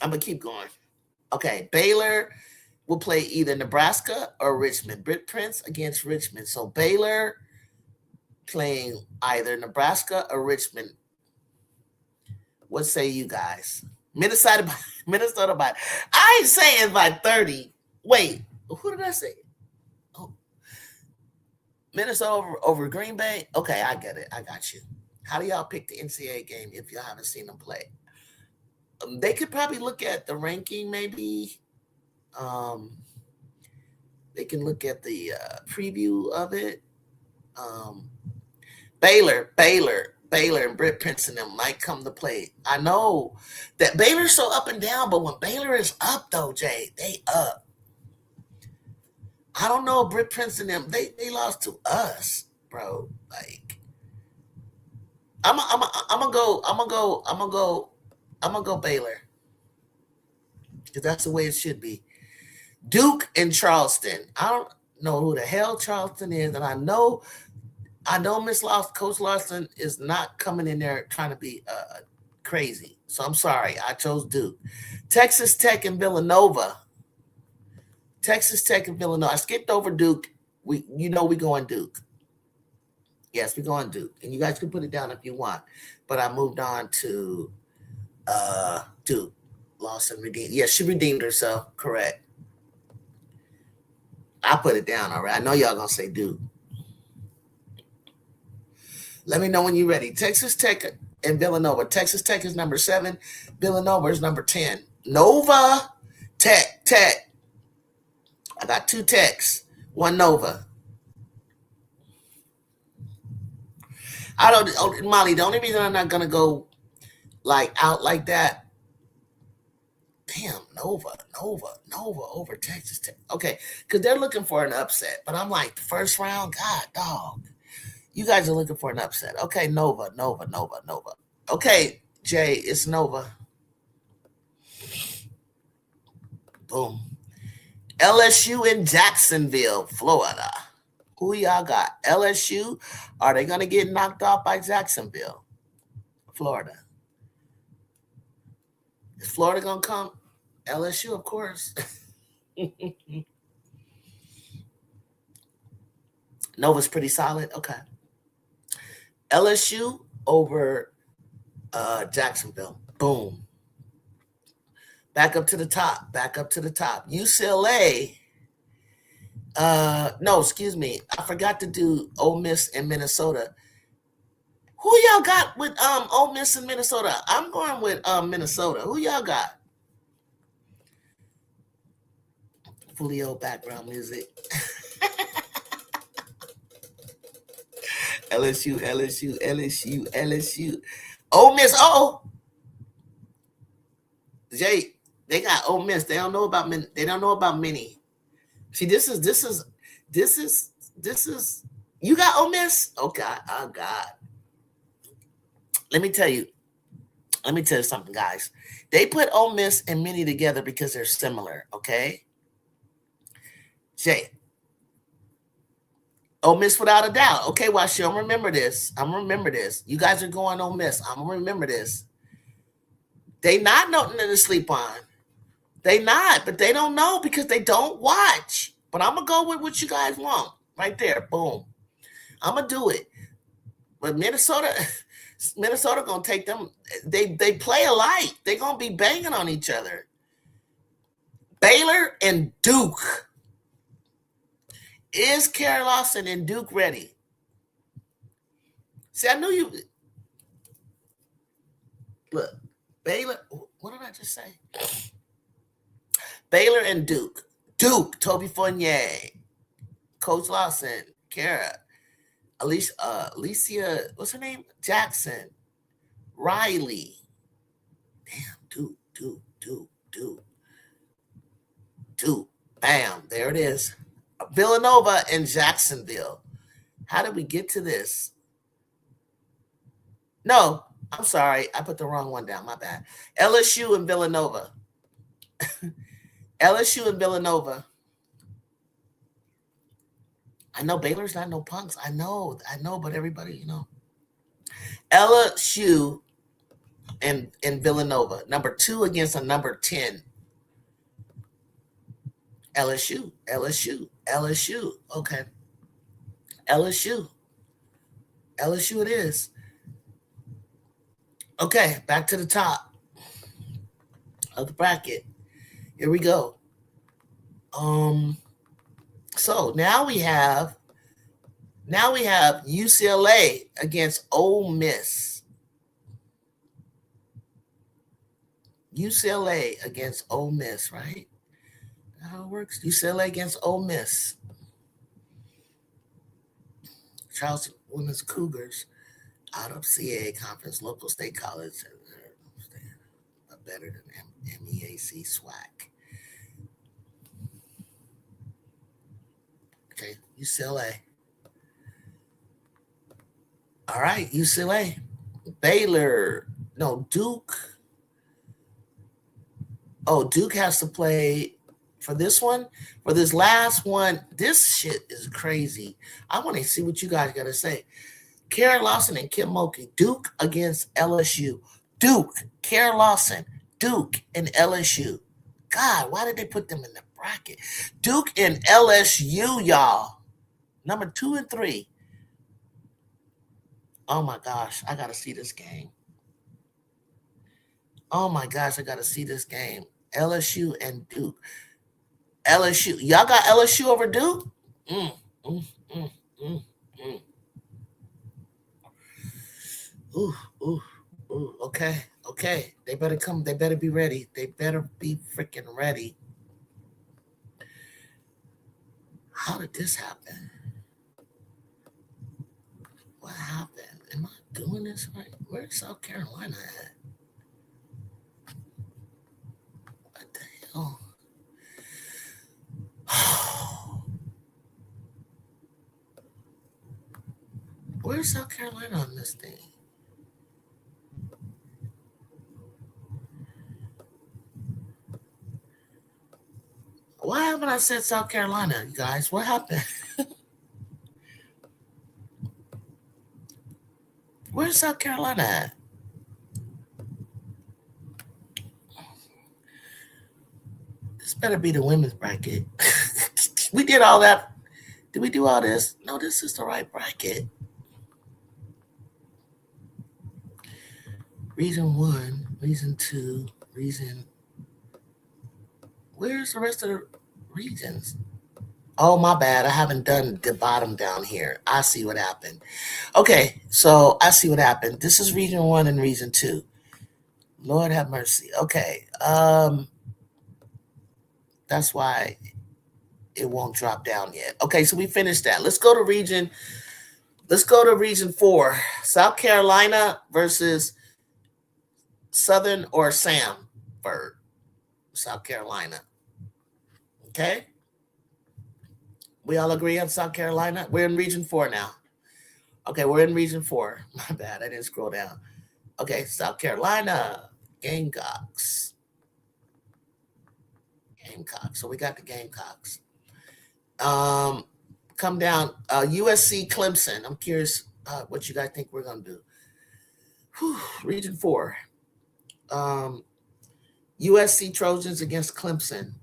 gonna keep going. Okay, Baylor will play either Nebraska or Richmond. Britt Prince against Richmond. So Baylor playing either Nebraska or Richmond. What say you guys? Minnesota by. I ain't saying by 30. Wait, who did I say? Oh, Minnesota over Green Bay? Okay, I get it. I got you. How do y'all pick the NCAA game if y'all haven't seen them play? They could probably look at the ranking, maybe. They can look at the preview of it. Baylor, and Britt Prince and them might come to play. I know that Baylor's so up and down, but when Baylor is up, though, Jay, they up. I don't know, Britt Prince and them, they lost to us, bro. Like, I'm gonna go Baylor, because that's the way it should be. Duke and Charleston. I don't know who the hell Charleston is, and I know Coach Lawson is not coming in there trying to be crazy. So I'm sorry, I chose Duke. Texas Tech and Villanova. I skipped over Duke. We going Duke. Yes, we're going Duke. And you guys can put it down if you want. But I moved on to Duke. Lawson redeemed. Yes, she redeemed herself. Correct. I put it down, all right. I know y'all going to say Duke. Let me know when you're ready. Texas Tech and Villanova. Texas Tech is number 7. Villanova is number 10. Nova, Tech. I got 2 Techs, 1 Nova. Molly, the only reason I'm not going to go out like that, damn, Nova over Texas Tech. Okay, because they're looking for an upset. But I'm like, the first round, God, dog. You guys are looking for an upset. Okay, Nova. Okay, Jay, it's Nova. Boom. LSU in Jacksonville, Florida. Who y'all got? LSU? Are they going to get knocked off by Jacksonville, Florida? Is Florida going to come? LSU, of course. Nova's pretty solid. Okay. LSU over Jacksonville. Boom. Back up to the top. UCLA. No, excuse me. I forgot to do Ole Miss and Minnesota. Who y'all got with Ole Miss and Minnesota? I'm going with Minnesota. Who y'all got? Fully old background music. LSU. Ole Miss. Oh, Jay, they got Ole Miss. They don't know about Mini. See, this is. You got Ole Miss? Oh God. Let me tell you something, guys. They put Ole Miss and Mini together because they're similar. Okay, Jay. Ole Miss without a doubt. Okay, Washi, I'm remember this. You guys are going Ole Miss. I'm gonna remember this. They not nothing to sleep on. They not, but they don't know because they don't watch. But I'm gonna go with what you guys want. Right there. Boom. I'm gonna do it. But Minnesota gonna take them. They play alike. They're gonna be banging on each other. Baylor and Duke. Is Karen Lawson and Duke ready? See, I knew you. Look, Baylor. What did I just say? Baylor and Duke. Toby Fournier, Coach Lawson, Kara, Alicia, what's her name? Jackson, Riley. Damn, Duke. Bam, there it is. Villanova and Jacksonville. How did we get to this? No, I'm sorry. I put the wrong one down. My bad. LSU and Villanova. I know Baylor's not no punks. I know, but everybody, LSU and Villanova. Number 2 against a number 10. LSU. Okay. LSU it is. Okay, back to the top of the bracket. Here we go. So now we have UCLA against Ole Miss. UCLA against Ole Miss, right? How it works? UCLA against Ole Miss. Charleston Women's Cougars out of CAA Conference, local state college, better than MEAC SWAC. Okay, UCLA. All right, UCLA. Baylor. No, Duke. Oh, Duke has to play for this one. For this last one, this shit is crazy. I want to see what you guys got to say. Karen Lawson and Kim Mulkey. Duke against LSU. Duke, Karen Lawson, Duke, and LSU. God, why did they put them in the bracket? Duke and LSU, y'all. Number 2 and 3. Oh my gosh, I gotta see this game. Oh my gosh, I gotta see this game. LSU and Duke. LSU, y'all got LSU over Duke? Ooh, okay. They better come. They better be ready. They better be freaking ready. How did this happen? What happened? Am I doing this right? Where's South Carolina at? What the hell? Where's South Carolina on this thing? Why haven't I said South Carolina, you guys? What happened? Where's South Carolina at? This better be the women's bracket. We did all that. Did we do all this? No, this is the right bracket. Region 1, Region 2, Region. Where's the rest of the regions? Oh, my bad. I haven't done the bottom down here. I see what happened. Okay, so I see what happened. This is Region 1 and Region 2. Lord have mercy. Okay. That's why it won't drop down yet. Okay, so we finished that. Let's go to Region 4. South Carolina versus Southern or Samford. South Carolina. Okay? We all agree on South Carolina? We're in Region 4 now. Okay, we're in Region 4. My bad, I didn't scroll down. Okay, South Carolina. Gamecocks. So we got the Gamecocks. Come down. USC Clemson. I'm curious what you guys think we're going to do. Region 4. USC Trojans against Clemson.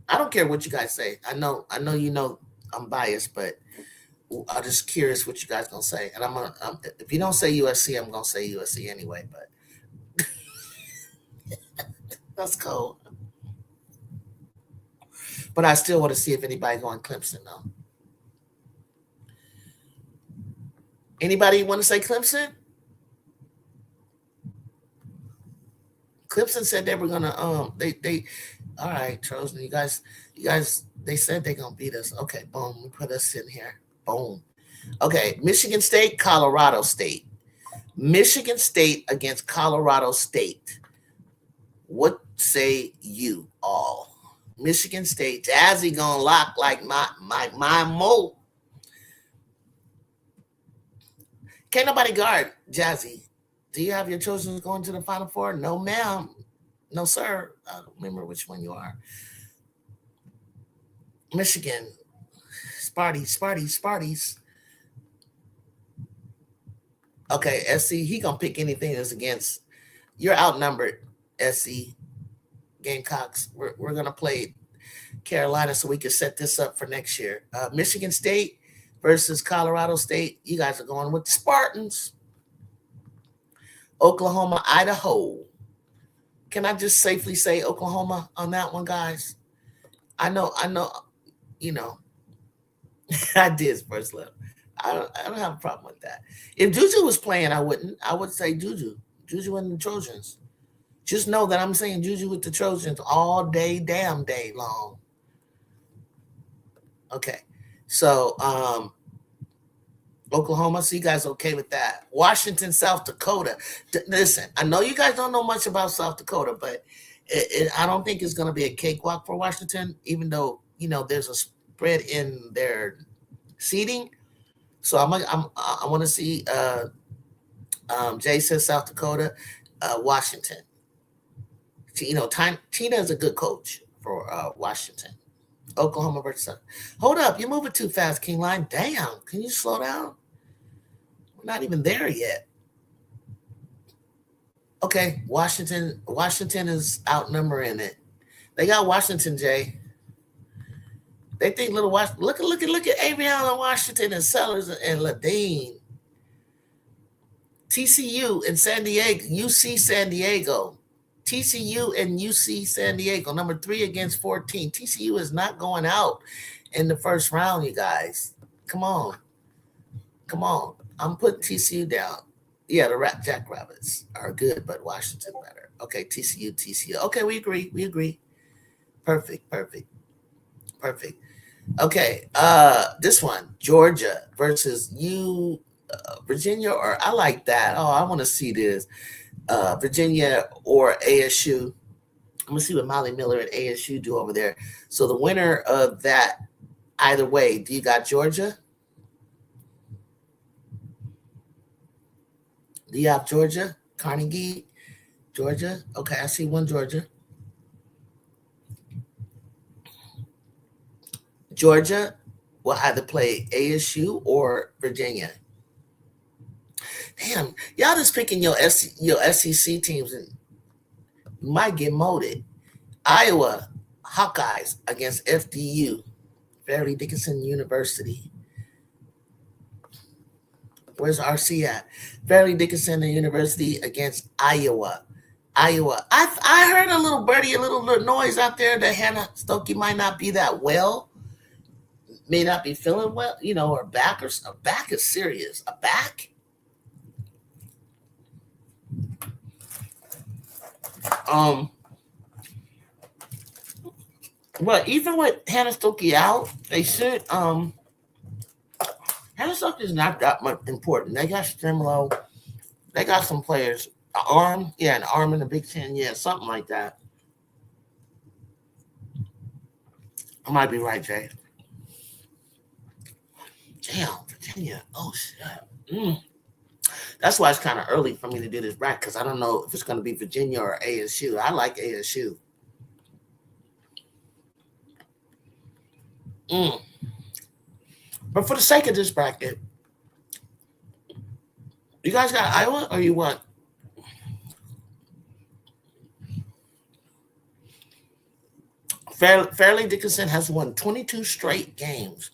I don't care what you guys say. I know you know I'm biased, but I'm just curious what you guys gonna say. And if you don't say USC, I'm gonna say USC anyway. But that's cool. But I still want to see if anybody going Clemson though. Anybody want to say Clemson? Clemson said they were gonna they all right, Trojan, you guys they said they're gonna beat us. Okay, boom, we put us in here. Boom. Okay, Michigan State, Colorado State. Michigan State against Colorado State. What say you all? Michigan State, Jazzy gonna lock like my mo. Can't nobody guard Jazzy. Do you have your Trojans going to the Final Four? No, ma'am. No, sir. I don't remember which one you are. Michigan. Sparties. Okay, SC, he gonna pick anything that's against. You're outnumbered, SC. Gamecocks. We're gonna play Carolina so we can set this up for next year. Michigan State versus Colorado State. You guys are going with the Spartans. Oklahoma, Idaho. Can I just safely say Oklahoma on that one, guys? I know, you know, I did first level. I don't have a problem with that. If Juju was playing, I wouldn't. I would say Juju. Juju and the Trojans. Just know that I'm saying Juju with the Trojans all day, damn day long. Okay. So Oklahoma, so you guys okay with that? Washington, South Dakota. Listen, I know you guys don't know much about South Dakota, but I don't think it's going to be a cakewalk for Washington, even though, you know, there's a spread in their seeding. So I want to see, Jay says South Dakota, Washington. You know, Tina is a good coach for Washington. Oklahoma versus. Hold up, you're moving too fast, King Line. Damn, can you slow down? We're not even there yet. Okay, Washington is outnumbering it. They got Washington, Jay. They think little Washington. Look at Avion Washington and Sellers and Ladine. TCU and San Diego, UC San Diego. TCU and UC San Diego, number 3 against 14. TCU is not going out in the first round, you guys. Come on. I'm putting TCU down. Yeah, the Jackrabbits are good, but Washington better. Okay, TCU. Okay, we agree. Perfect. Okay, this one, Georgia versus Virginia, or I like that. Oh, I want to see this. Virginia or ASU. I'm going to see what Molly Miller and ASU do over there. So the winner of that, either way, do you got Georgia? Do you have Georgia? Carnegie? Georgia? Okay, I see one Georgia. Georgia will either play ASU or Virginia. Damn, y'all just picking your SEC teams and you might get molded. Iowa Hawkeyes against FDU, Fairleigh Dickinson University. Where's RC at? Fairleigh Dickinson University against Iowa. I heard a little birdie, a little noise out there that Hannah Stokey might not be that well. May not be feeling well, you know, her back is serious. A back? But even with Hannah Stokey out, they should Hannah Stokey is not that much important. They got Strimlow, they got some players. An arm in the Big Ten, something like that. I might be right, Jay. Damn, Virginia. Oh shit. That's why it's kind of early for me to do this bracket, because I don't know if it's going to be Virginia or ASU. I like ASU. But for the sake of this bracket, you guys got Iowa or you want? Fairleigh Dickinson has won 22 straight games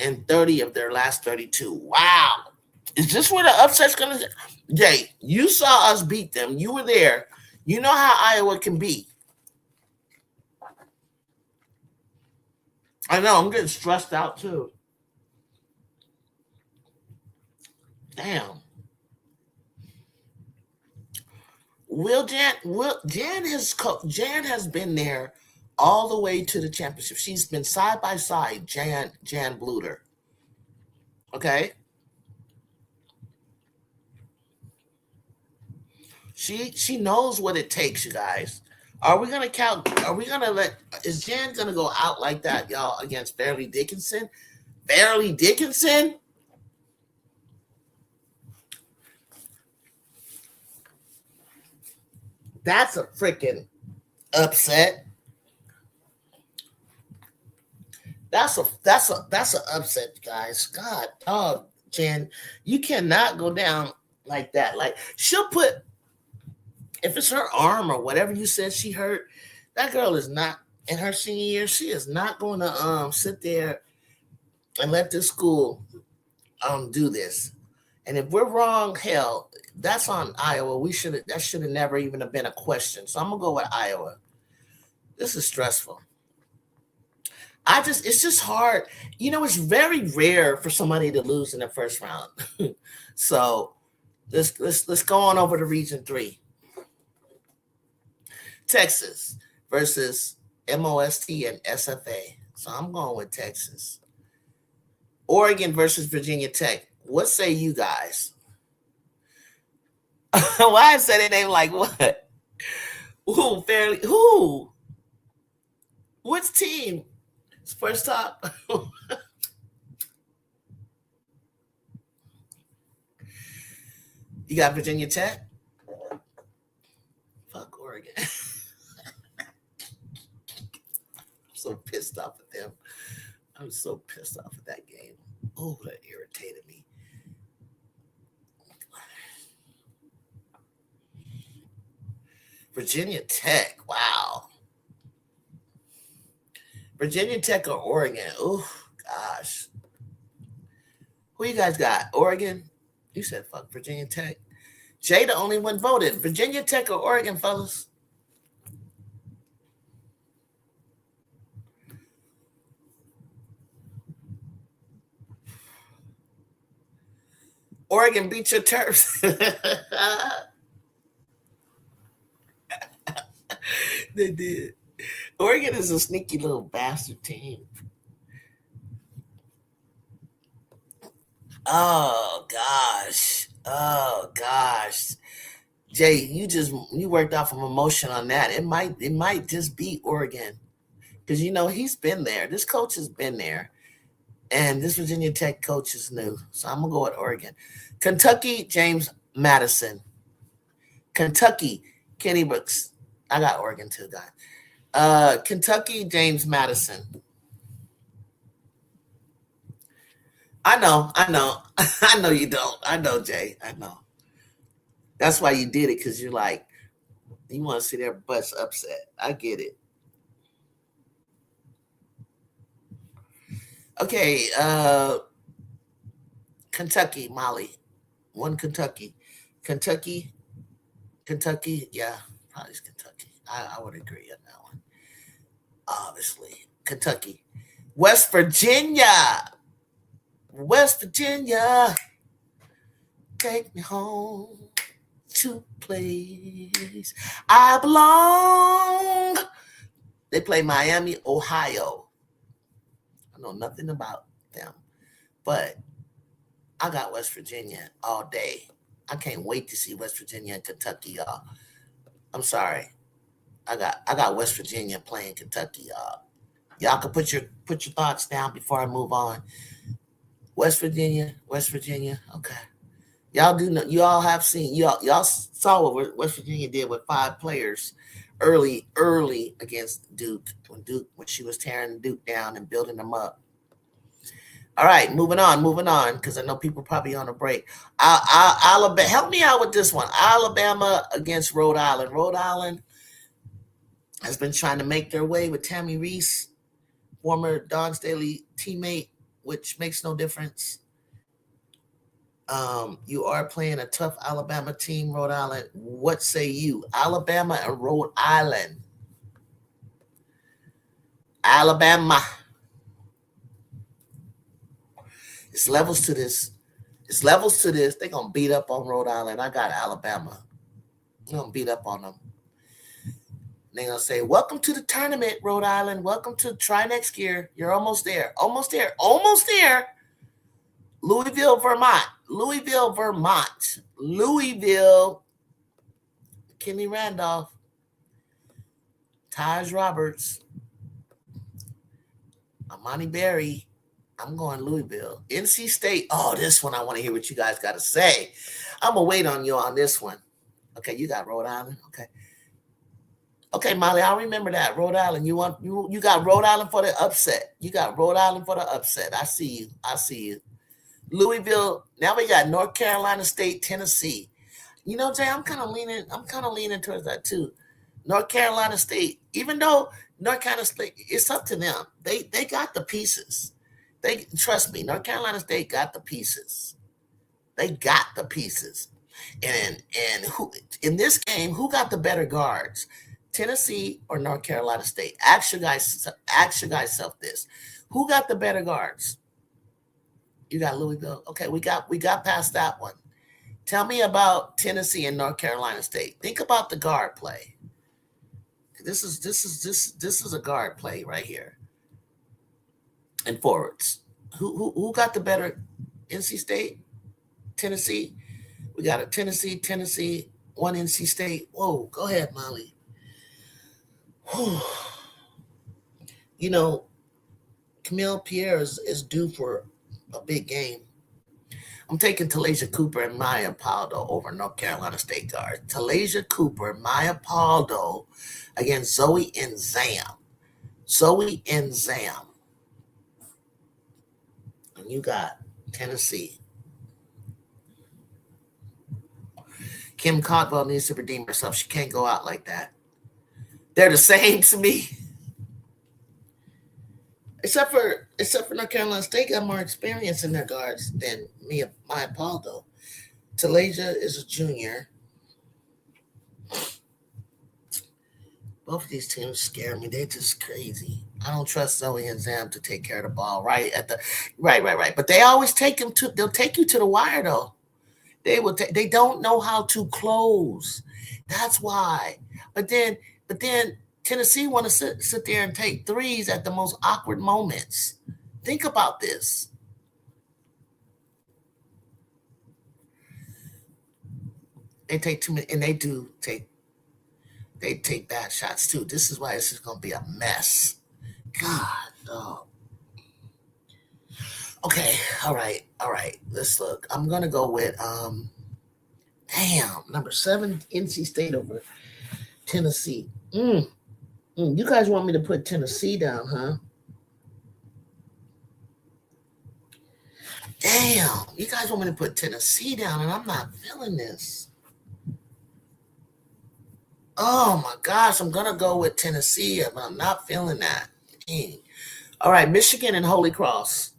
and 30 of their last 32. Wow. Is this where the upset's going to... Jay, you saw us beat them. You were there. You know how Iowa can be. I know. I'm getting stressed out, too. Damn. Jan has been there all the way to the championship. She's been side by side, Jan Bluter. Okay? She knows what it takes, you guys. Is Jan gonna go out like that, y'all, against Fairleigh Dickinson? Fairleigh Dickinson? That's a freaking upset. That's an upset, guys. God, dog, Jan, you cannot go down like that. Like, she'll put, if it's her arm or whatever you said she hurt, that girl is not in her senior year, she is not going to sit there and let this school do this. And if we're wrong, hell, that's on Iowa. That should have never even have been a question. So I'm gonna go with Iowa. This is stressful. It's just hard. It's very rare for somebody to lose in the first round. So let's go on over to Region 3. Texas versus MOST and SFA. So I'm going with Texas. Oregon versus Virginia Tech. What say you guys? Why I said it name like what? Who fairly? Who? Which team? First top. You got Virginia Tech? Fuck Oregon. I'm so pissed off at them. I'm so pissed off at that game. Oh, that irritated me. Virginia Tech. Wow. Virginia Tech or Oregon? Oh, gosh. Who you guys got? Oregon? You said fuck Virginia Tech. Jay, the only one voted. Virginia Tech or Oregon, fellas? Oregon beat your Terps. They did. Oregon is a sneaky little bastard team. Oh gosh. Jay, you worked off of emotion on that. It might just be Oregon. Because he's been there. This coach has been there. And this Virginia Tech coach is new. So I'm gonna go with Oregon. Kentucky, James Madison. Kentucky, Kenny Brooks. I got Oregon too, guys. Kentucky, James Madison. I know. I know you don't. I know, Jay. I know. That's why you did it, because you're like, you want to see their butts upset. I get it. Okay, Kentucky, Molly. One Kentucky. Kentucky, yeah, probably it's Kentucky. I would agree on that one. Obviously, Kentucky. West Virginia. Take me home to place I belong. They play Miami, Ohio. I know nothing about them, but I got West Virginia all day. I can't wait to see West Virginia and Kentucky, y'all. I'm sorry. I got West Virginia playing Kentucky, y'all. Y'all can put your thoughts down before I move on. West Virginia. Okay. Y'all do know. You all have seen. Y'all saw what West Virginia did with 5 players early against Duke when she was tearing Duke down and building them up. All right, moving on, because I know people probably on a break. Alabama, help me out with this one. Alabama against Rhode Island. Rhode Island has been trying to make their way with Tammy Reese, former Dawn Staley teammate, which makes no difference. You are playing a tough Alabama team, Rhode Island. What say you? Alabama and Rhode Island. Alabama. It's levels to this. They're going to beat up on Rhode Island. I got Alabama. They're going to beat up on them. They're going to say, welcome to the tournament, Rhode Island. Welcome to try next year. You're almost there. Almost there. Louisville, Vermont. Kenny Randolph. Taj Roberts. Amani Berry. I'm going Louisville. NC State. Oh, this one I want to hear what you guys got to say. I'm going to wait on you on this one. Okay, you got Rhode Island. Okay, Molly, I'll remember that. Rhode Island. You got Rhode Island for the upset. I see you. Louisville. Now we got North Carolina State, Tennessee. Jay, I'm kind of leaning towards that too. North Carolina State, even though North Carolina State, it's up to them. They got the pieces. They trust me. North Carolina State got the pieces. They got the pieces. And who in this game? Who got the better guards? Tennessee or North Carolina State? Ask your guys self this. Who got the better guards? You got Louisville. Okay, we got past that one. Tell me about Tennessee and North Carolina State. Think about the guard play. This is a guard play right here. And forwards. Who got the better? NC State? Tennessee? We got a Tennessee, one NC State. Whoa, go ahead, Molly. You know, Camille Pierre is due for a big game. I'm taking Talasia Cooper and Maya Paldo over North Carolina State guard. Talasia Cooper, Maya Paldo against Zoe and Zam. Zoe and Zam. And you got Tennessee. Kim Caldwell needs to redeem herself. She can't go out like that. They're the same to me. Except for North Carolina State got more experience in their guards than Maya Paldo. Talasia is a junior. Both of these teams scare me. They're just crazy. I don't trust Zoe and Zam to take care of the ball right. But they always they'll take you to the wire though. They don't know how to close. That's why. But then Tennessee want to sit there and take threes at the most awkward moments. Think about this. They take too many, and they take bad shots too. This is why this is going to be a mess. God, oh. Okay, all right. Let's look. I'm going to go with number 7 NC State over Tennessee. You guys want me to put Tennessee down, huh? Damn, you guys want me to put Tennessee down, and I'm not feeling this. Oh my gosh, I'm gonna go with Tennessee, but I'm not feeling that. Dang. All right, Michigan and Holy Cross.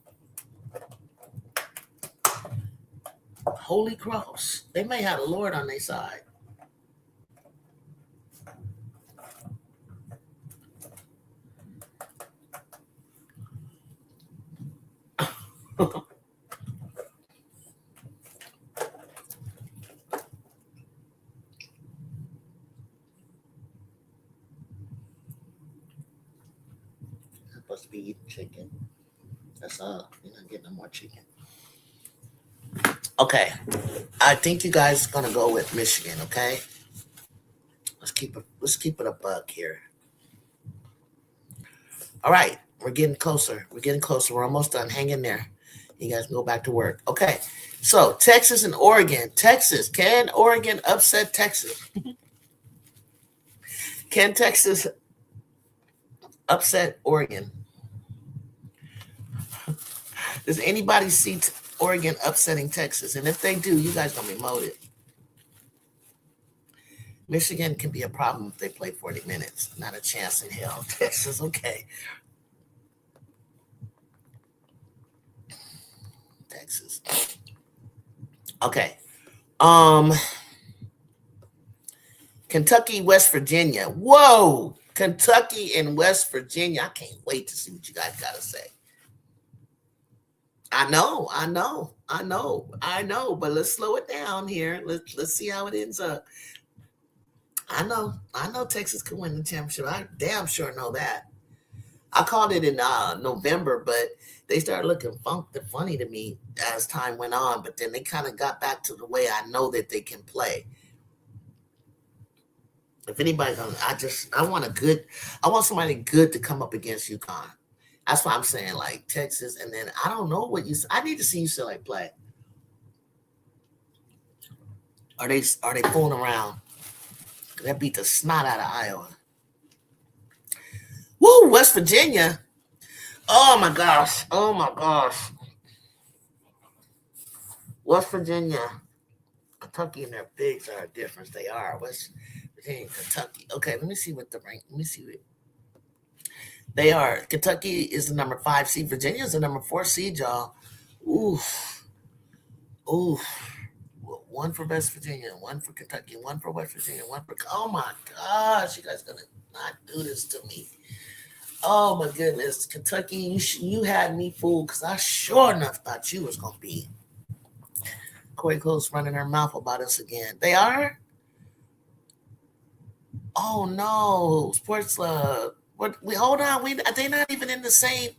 Holy Cross. They may have the Lord on their side. Supposed to be eating chicken. That's all. You're not getting no more chicken. Okay. I think you guys are gonna go with Michigan, okay? Let's keep it a buck here. All right. We're getting closer. We're almost done. Hang in there. You guys can go back to work. Okay. So Texas and Oregon. Texas. Can Oregon upset Texas? Can Texas upset Oregon? Does anybody see Oregon upsetting Texas? And if they do, you guys gonna be molded. Michigan can be a problem if they play 40 minutes. Not a chance in hell. Texas, okay. Texas. Okay. Kentucky, West Virginia. Whoa! Kentucky and West Virginia. I can't wait to see what you guys gotta say. I know, but let's slow it down here. Let's see how it ends up. I know Texas could win the championship. I damn sure know that. I called it in November, but they started looking funny to me as time went on. But then they kind of got back to the way I know that they can play. If anybody's on, I want somebody good to come up against UConn. That's why I'm saying like Texas, and then I don't know I need to see UCLA play. Are they fooling around? They beat the snot out of Iowa. Woo, West Virginia. Oh my gosh. West Virginia. Kentucky and their bigs are a difference. They are. West Virginia, Kentucky. Okay, let me see what the rank. Let me see what. They are. Kentucky is the number 5 seed. Virginia is the number 4 seed, y'all. Oof. Oof. One for West Virginia, one for Kentucky, one for West Virginia, one for. Oh my gosh, you guys gonna not do this to me. Oh my goodness, Kentucky, you had me fooled because I sure enough thought you was gonna be. Corey Close running her mouth about us again. They are. Oh no, Sports Love. What? We hold on. They're not even in the same.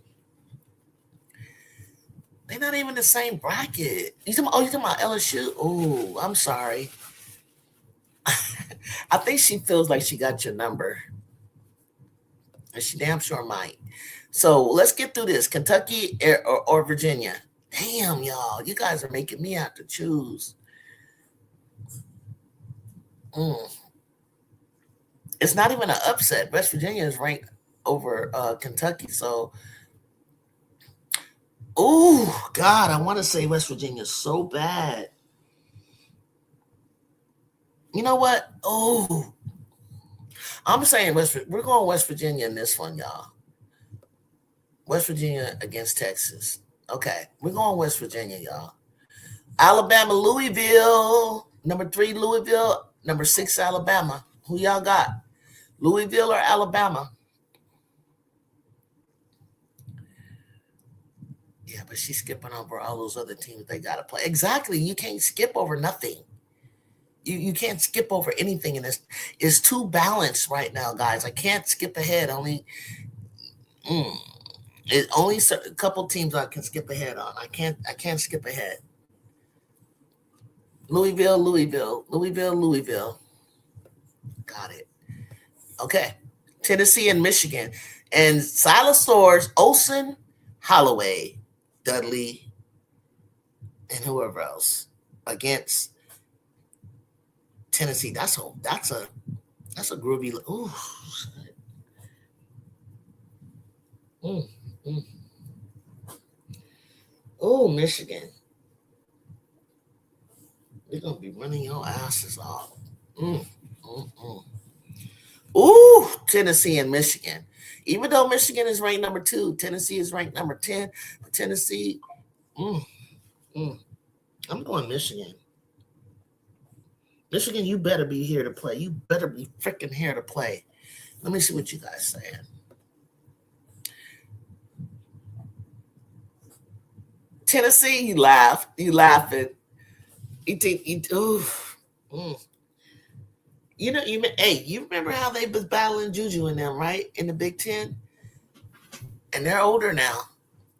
They're not even the same bracket. You talking about LSU? Oh, I'm sorry. I think she feels like she got your number. And she damn sure might. So let's get through this. Kentucky or Virginia. Damn, y'all. You guys are making me have to choose. It's not even an upset. West Virginia is ranked over Kentucky. So, oh, God, I want to say West Virginia is so bad. You know what? Oh, I'm saying we're going West Virginia in this one, y'all. West Virginia against Texas. Okay, we're going West Virginia, y'all. Alabama, Louisville. Number 3, Louisville. Number 6, Alabama. Who y'all got? Louisville or Alabama? Yeah, but she's skipping over all those other teams they got to play. Exactly. You can't skip over nothing. You can't skip over anything in this. It's too balanced right now, guys. I can't skip ahead. Only a couple teams I can skip ahead on. I can't skip ahead. Louisville. Got it. Okay. Tennessee and Michigan. And Silas Swords, Olsen, Holloway, Dudley, and whoever else against Tennessee. That's a groovy. Ooh. Oh, Michigan. They're gonna be running your asses off. Ooh, Tennessee and Michigan. Even though Michigan is ranked number 2, Tennessee is ranked number 10. Tennessee, I'm going Michigan. Michigan, you better be here to play. You better be freaking here to play. Let me see what you guys saying. Tennessee, you laugh. You laughing. You remember how they was battling Juju in them, right? In the Big Ten? And they're older now.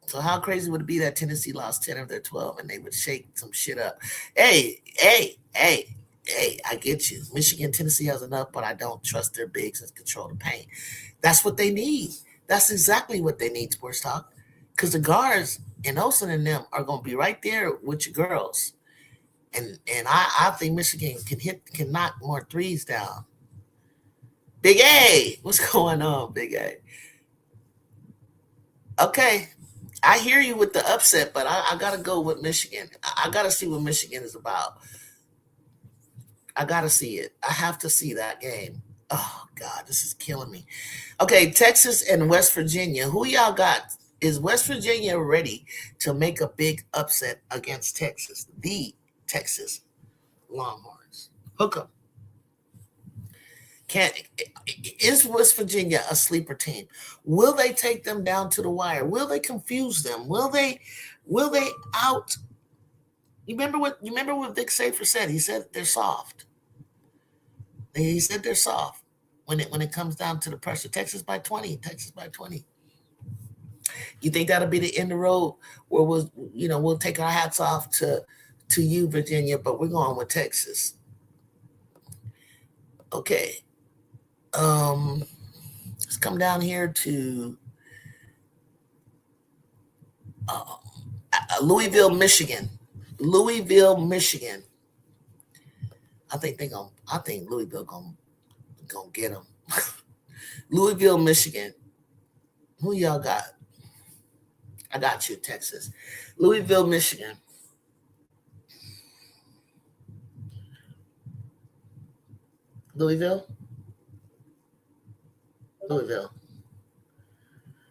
So how crazy would it be that Tennessee lost 10 of their 12 and they would shake some shit up? Hey, I get you. Michigan, Tennessee has enough, but I don't trust their bigs and control the paint. That's what they need. That's exactly what they need, Sports Talk. Because the guards and Olsen and them are going to be right there with your girls. And I think Michigan can knock more threes down. Big A, what's going on, Big A? Okay, I hear you with the upset, but I got to go with Michigan. I got to see what Michigan is about. I got to see it. I have to see that game. Oh, God, this is killing me. Okay, Texas and West Virginia. Who y'all got? Is West Virginia ready to make a big upset against Texas? The Texas Longhorns. Hook 'em. Is West Virginia a sleeper team? Will they take them down to the wire? Will they confuse them? Will they out? You remember what Vic Safer said? He said they're soft. He said they're soft when it comes down to the pressure. Texas by 20. You think that'll be the end of the road where we'll take our hats off to you, Virginia, but we're going with Texas. Okay. Let's come down here to Louisville, Michigan. I think Louisville gonna get them. Louisville, Michigan. Who y'all got? I got you, Texas. Louisville, Michigan. Louisville.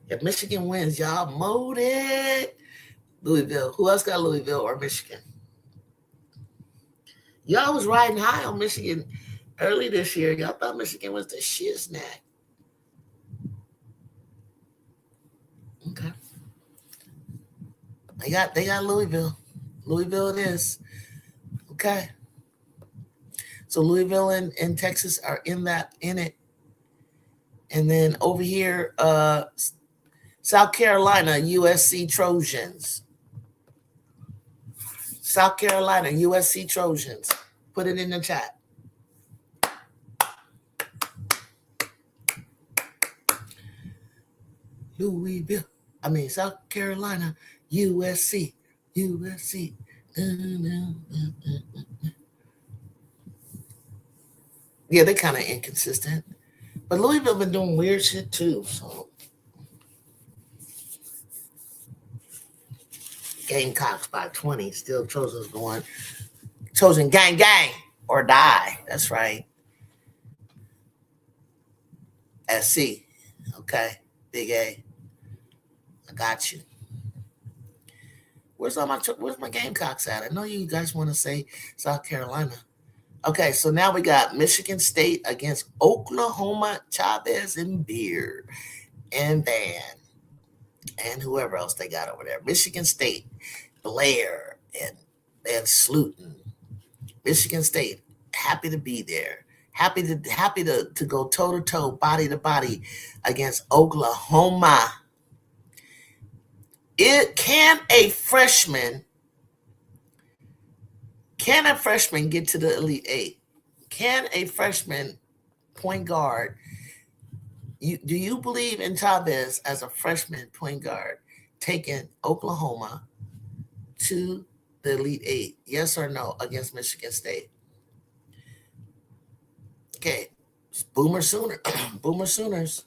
If Michigan wins, y'all mowed it. Louisville. Who else got Louisville or Michigan? Y'all was riding high on Michigan early this year. Y'all thought Michigan was the shit snack. Okay. They got Louisville. Louisville it is. Okay. So Louisville and Texas are in it. And then over here, South Carolina, USC Trojans. South Carolina, USC Trojans. Put it in the chat. South Carolina, USC. Yeah, they're kind of inconsistent. But Louisville been doing weird shit too. So Gamecocks by 20. Still Trojans going. Trojan gang or die. That's right. SC. Okay. Big A. I got you. Where's my Gamecocks at? I know you guys want to say South Carolina. Okay, so now we got Michigan State against Oklahoma, Chavez and Beard and Van and whoever else they got over there. Michigan State, Blair and Sluton. Michigan State, happy to be there. Happy to go toe to toe, body to body against Oklahoma. Can a freshman get to the Elite Eight? Can a freshman point guard? Do you believe in Chavez as a freshman point guard taking Oklahoma to the Elite Eight? Yes or no against Michigan State? Okay, Boomer Sooners.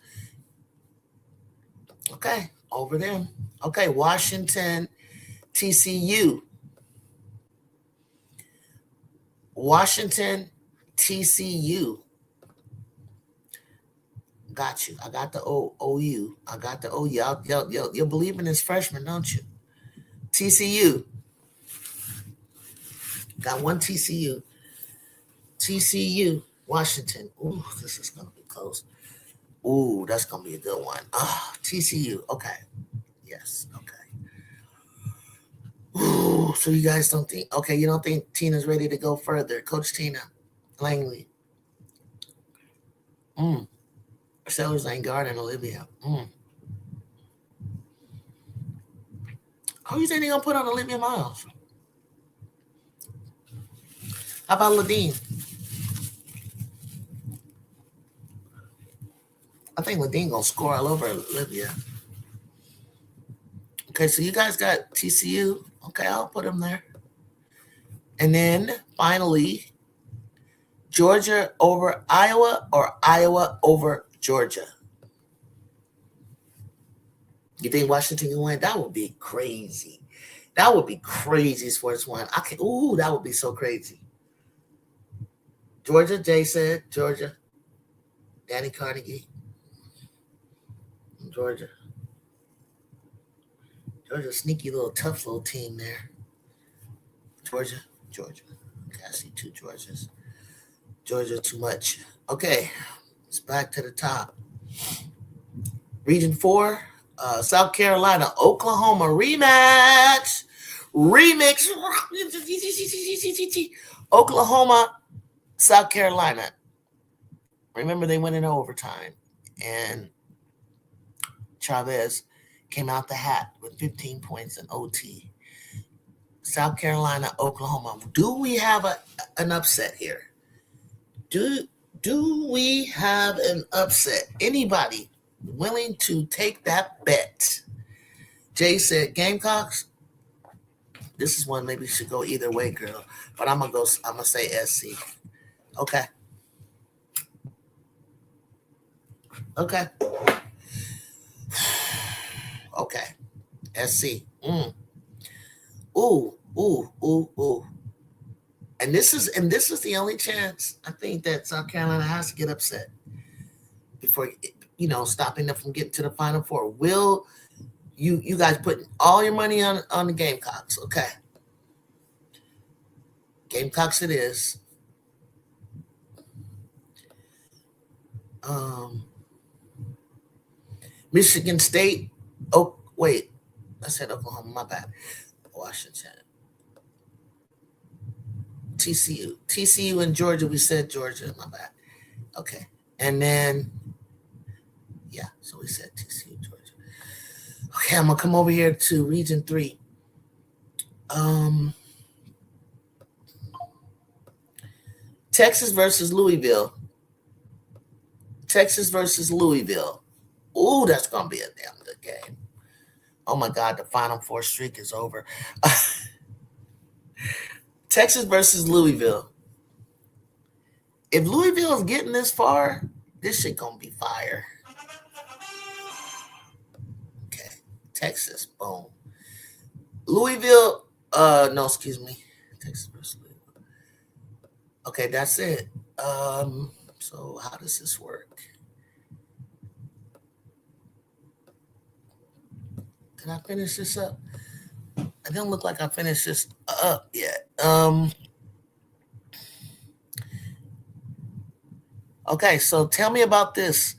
Okay, over them. Okay, Washington, TCU. Washington, TCU. Got you. I got the OU. I got the OU. You believe in this freshman, don't you? TCU. Got one TCU. TCU, Washington. Ooh, this is going to be close. Ooh, that's going to be a good one. TCU. Okay. Yes. Okay. Ooh, so you guys don't think, you don't think Tina's ready to go further. Coach Tina Langley. Sellers ain't guarding Olivia. Who you think they're going to put on Olivia Miles? How about Ladine? I think Ladine going to score all over Olivia. Okay, so you guys got TCU. Okay, I'll put them there. And then finally, Georgia over Iowa or Iowa over Georgia? You think Washington can win? That would be crazy. That would be crazy sports one. That would be so crazy. Georgia, Jay said, Georgia. Danny Carnegie. Georgia, sneaky little tough little team there. Georgia. Okay, I see two Georgias. Georgia too much. Okay, it's back to the top. Region 4, South Carolina, Oklahoma remix. Oklahoma, South Carolina. Remember, they went in overtime, and Chavez came out the hat with 15 points in OT. South Carolina, Oklahoma. Do we have an upset here? Do we have an upset? Anybody willing to take that bet? Jay said Gamecocks. This is one maybe should go either way, girl. But I'm gonna say SC. Okay. Okay. Okay. SC. Ooh. And this is the only chance I think that South Carolina has to get upset stopping them from getting to the Final Four. Will you guys putting all your money on the Gamecocks? Okay. Gamecocks it is. Michigan State. Oh, wait. I said Oklahoma. My bad. Washington. TCU and Georgia. We said Georgia. My bad. Okay. And then, yeah, so we said TCU, Georgia. Okay, I'm going to come over here to Region 3. Texas versus Louisville. Texas versus Louisville. Ooh, that's going to be a damn good game. Oh, my God, the Final Four streak is over. Texas versus Louisville. If Louisville is getting this far, this shit going to be fire. Okay, Texas, boom. Louisville, no, excuse me. Texas versus Louisville. Okay, that's it. So how does this work? Did I finish this up? It don't look like I finished this up yet. Okay, so tell me about this.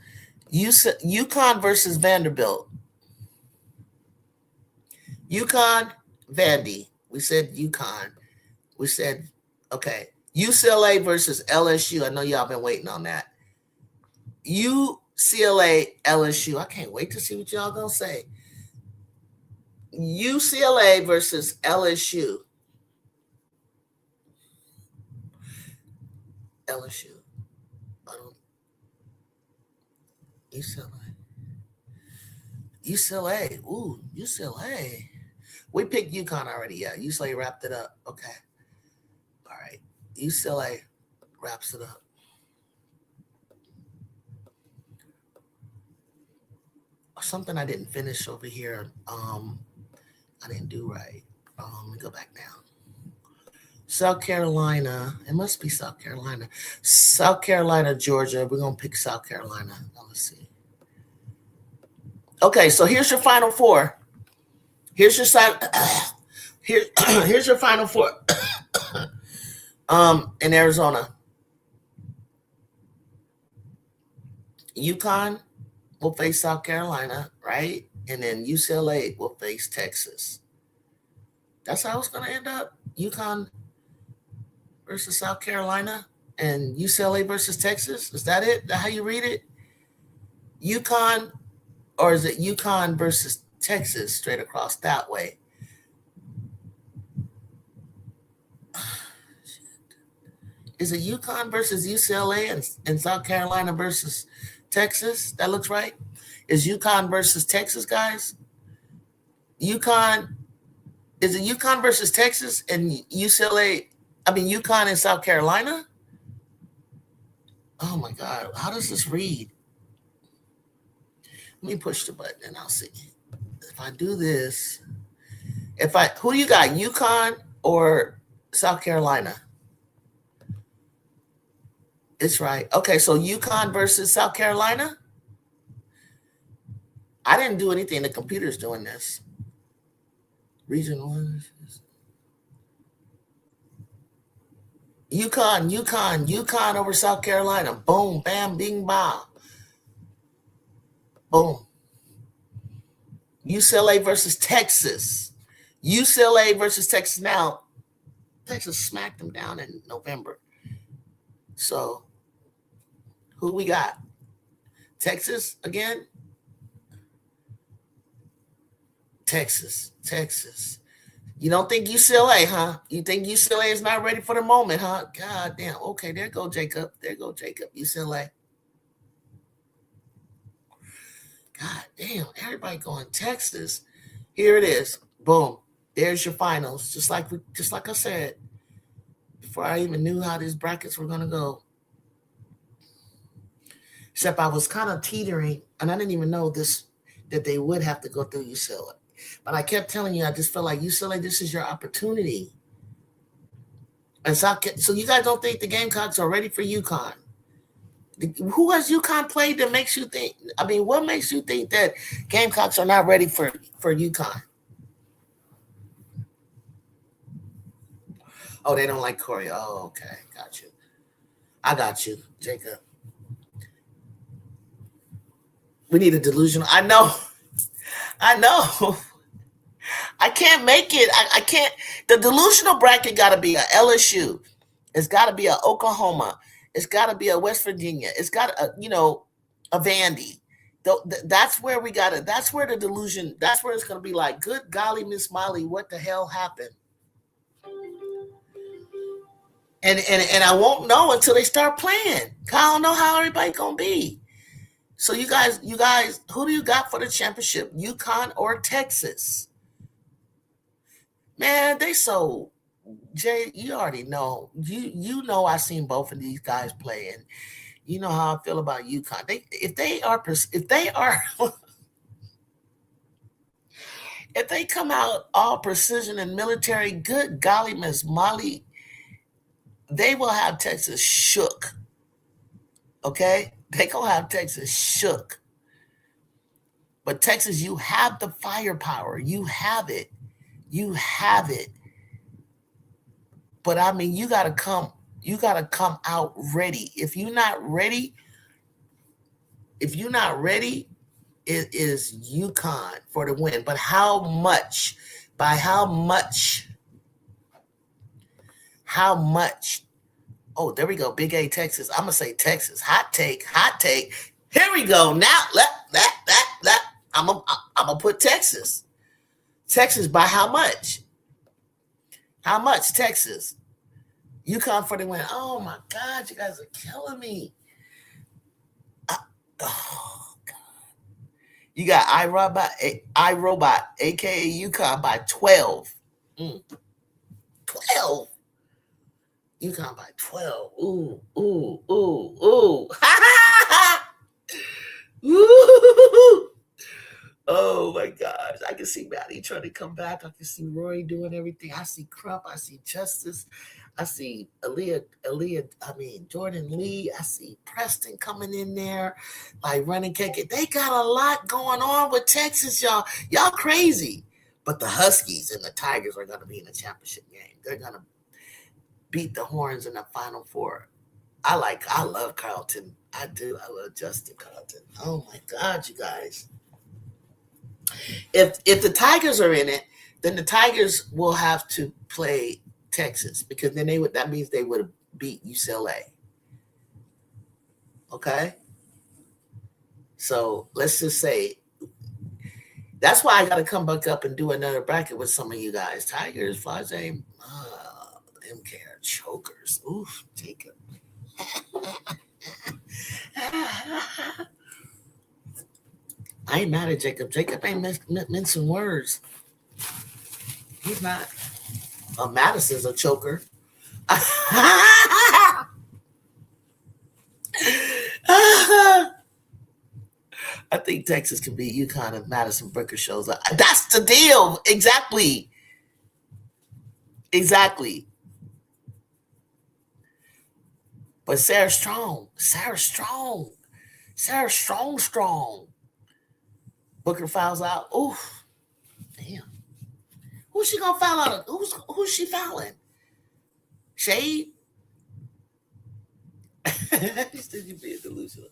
UConn versus Vanderbilt. UConn, Vandy. We said UConn. We said, okay. UCLA versus LSU. I know y'all been waiting on that. UCLA, LSU. I can't wait to see what y'all gonna say. UCLA versus LSU. LSU. UCLA. Ooh, UCLA. We picked UConn already. Yeah, UCLA wrapped it up. Okay. All right. UCLA wraps it up. Something I didn't finish over here. I didn't do right. Let me go back down. South Carolina. It must be South Carolina. South Carolina, Georgia. We're going to pick South Carolina. Now, let's see. Okay, so here's your Final Four. Here's your side. Here's your Final Four. In Arizona. UConn will face South Carolina, right? And then UCLA will face Texas. That's how it's going to end up. UConn versus South Carolina and UCLA versus Texas. Is that it? Is that how you read it? UConn, or is it UConn versus Texas straight across that way? Is it UConn versus UCLA and South Carolina versus Texas? That looks right. Is UConn versus Texas, guys? UConn, is it UConn versus Texas and UCLA? I mean, UConn and South Carolina? Oh my God, how does this read? Let me push the button and I'll see. If I do this, who do you got, UConn or South Carolina? It's right. Okay, so UConn versus South Carolina? I didn't do anything. The computer's doing this. Region 1. UConn over South Carolina. Boom, bam, bing, bam. Boom. UCLA versus Texas. UCLA versus Texas. Now, Texas smacked them down in November. So, who we got? Texas again? Texas. You don't think UCLA, huh? You think UCLA is not ready for the moment, huh? God damn. Okay, there go Jacob. UCLA. God damn, everybody going Texas. Here it is. Boom. There's your finals. Just like I said, before I even knew how these brackets were gonna go. Except I was kind of teetering, and I didn't even know that they would have to go through UCLA. But I kept telling you, I just felt like UCLA, this is your opportunity. And so you guys don't think the Gamecocks are ready for UConn? Who has UConn played that makes you think? I mean, what makes you think that Gamecocks are not ready for UConn? Oh, they don't like Corey. Oh, okay, got you. I got you, Jacob. We need a delusional. I know. I can't make it. I can't. The delusional bracket got to be a LSU. It's got to be a Oklahoma. It's got to be a West Virginia. It's got a a Vandy. That's where we got it. That's where the delusion. That's where it's going to be like, good golly, Miss Molly, what the hell happened? And I won't know until they start playing. I don't know how everybody gonna be. So you guys, who do you got for the championship? UConn or Texas? Man, they so Jay. You already know. You know I seen both of these guys play, and you know how I feel about UConn. If they are if they come out all precision and military, good golly, Miss Molly, they will have Texas shook. Okay? They gonna have Texas shook. But Texas, you have the firepower. You have it. You have it. But I mean, you gotta come out ready. If you're not ready, it is UConn for the win. But how much? By how much? How much? Oh, there we go. Big A, Texas. I'm gonna say Texas. Hot take. Here we go. Now I'm gonna put Texas. Texas by how much? How much, Texas? UConn for the win. Oh my God, you guys are killing me. Oh God. You got iRobot, aka UConn by 12. 12. UConn by 12. Ooh. Ooh. Oh my gosh. I can see Maddie trying to come back. I can see Roy doing everything. I see Crump. I see Justice. I see Jordan Lee. I see Preston coming in there, like running cake. They got a lot going on with Texas, y'all. Y'all crazy. But the Huskies and the Tigers are going to be in the championship game. They're going to beat the Horns in the Final Four. I love Carlton. I do. I love Justin Carlton. Oh my God, you guys. If the Tigers are in it, then the Tigers will have to play Texas, because then that means they would have beat UCLA. Okay? So let's just say that's why I got to come back up and do another bracket with some of you guys. Tigers, Flage, them care chokers. Oof, Jacob. I ain't mad at Jacob. Jacob ain't mincing words. He's not. Madison's a choker. I think Texas can beat UConn if Madison Booker shows up. That's the deal. Exactly. But Sarah Strong. Booker fouls out. Oof. Damn. Who's she gonna foul out of? Who's she fouling? Shade? You being delusional.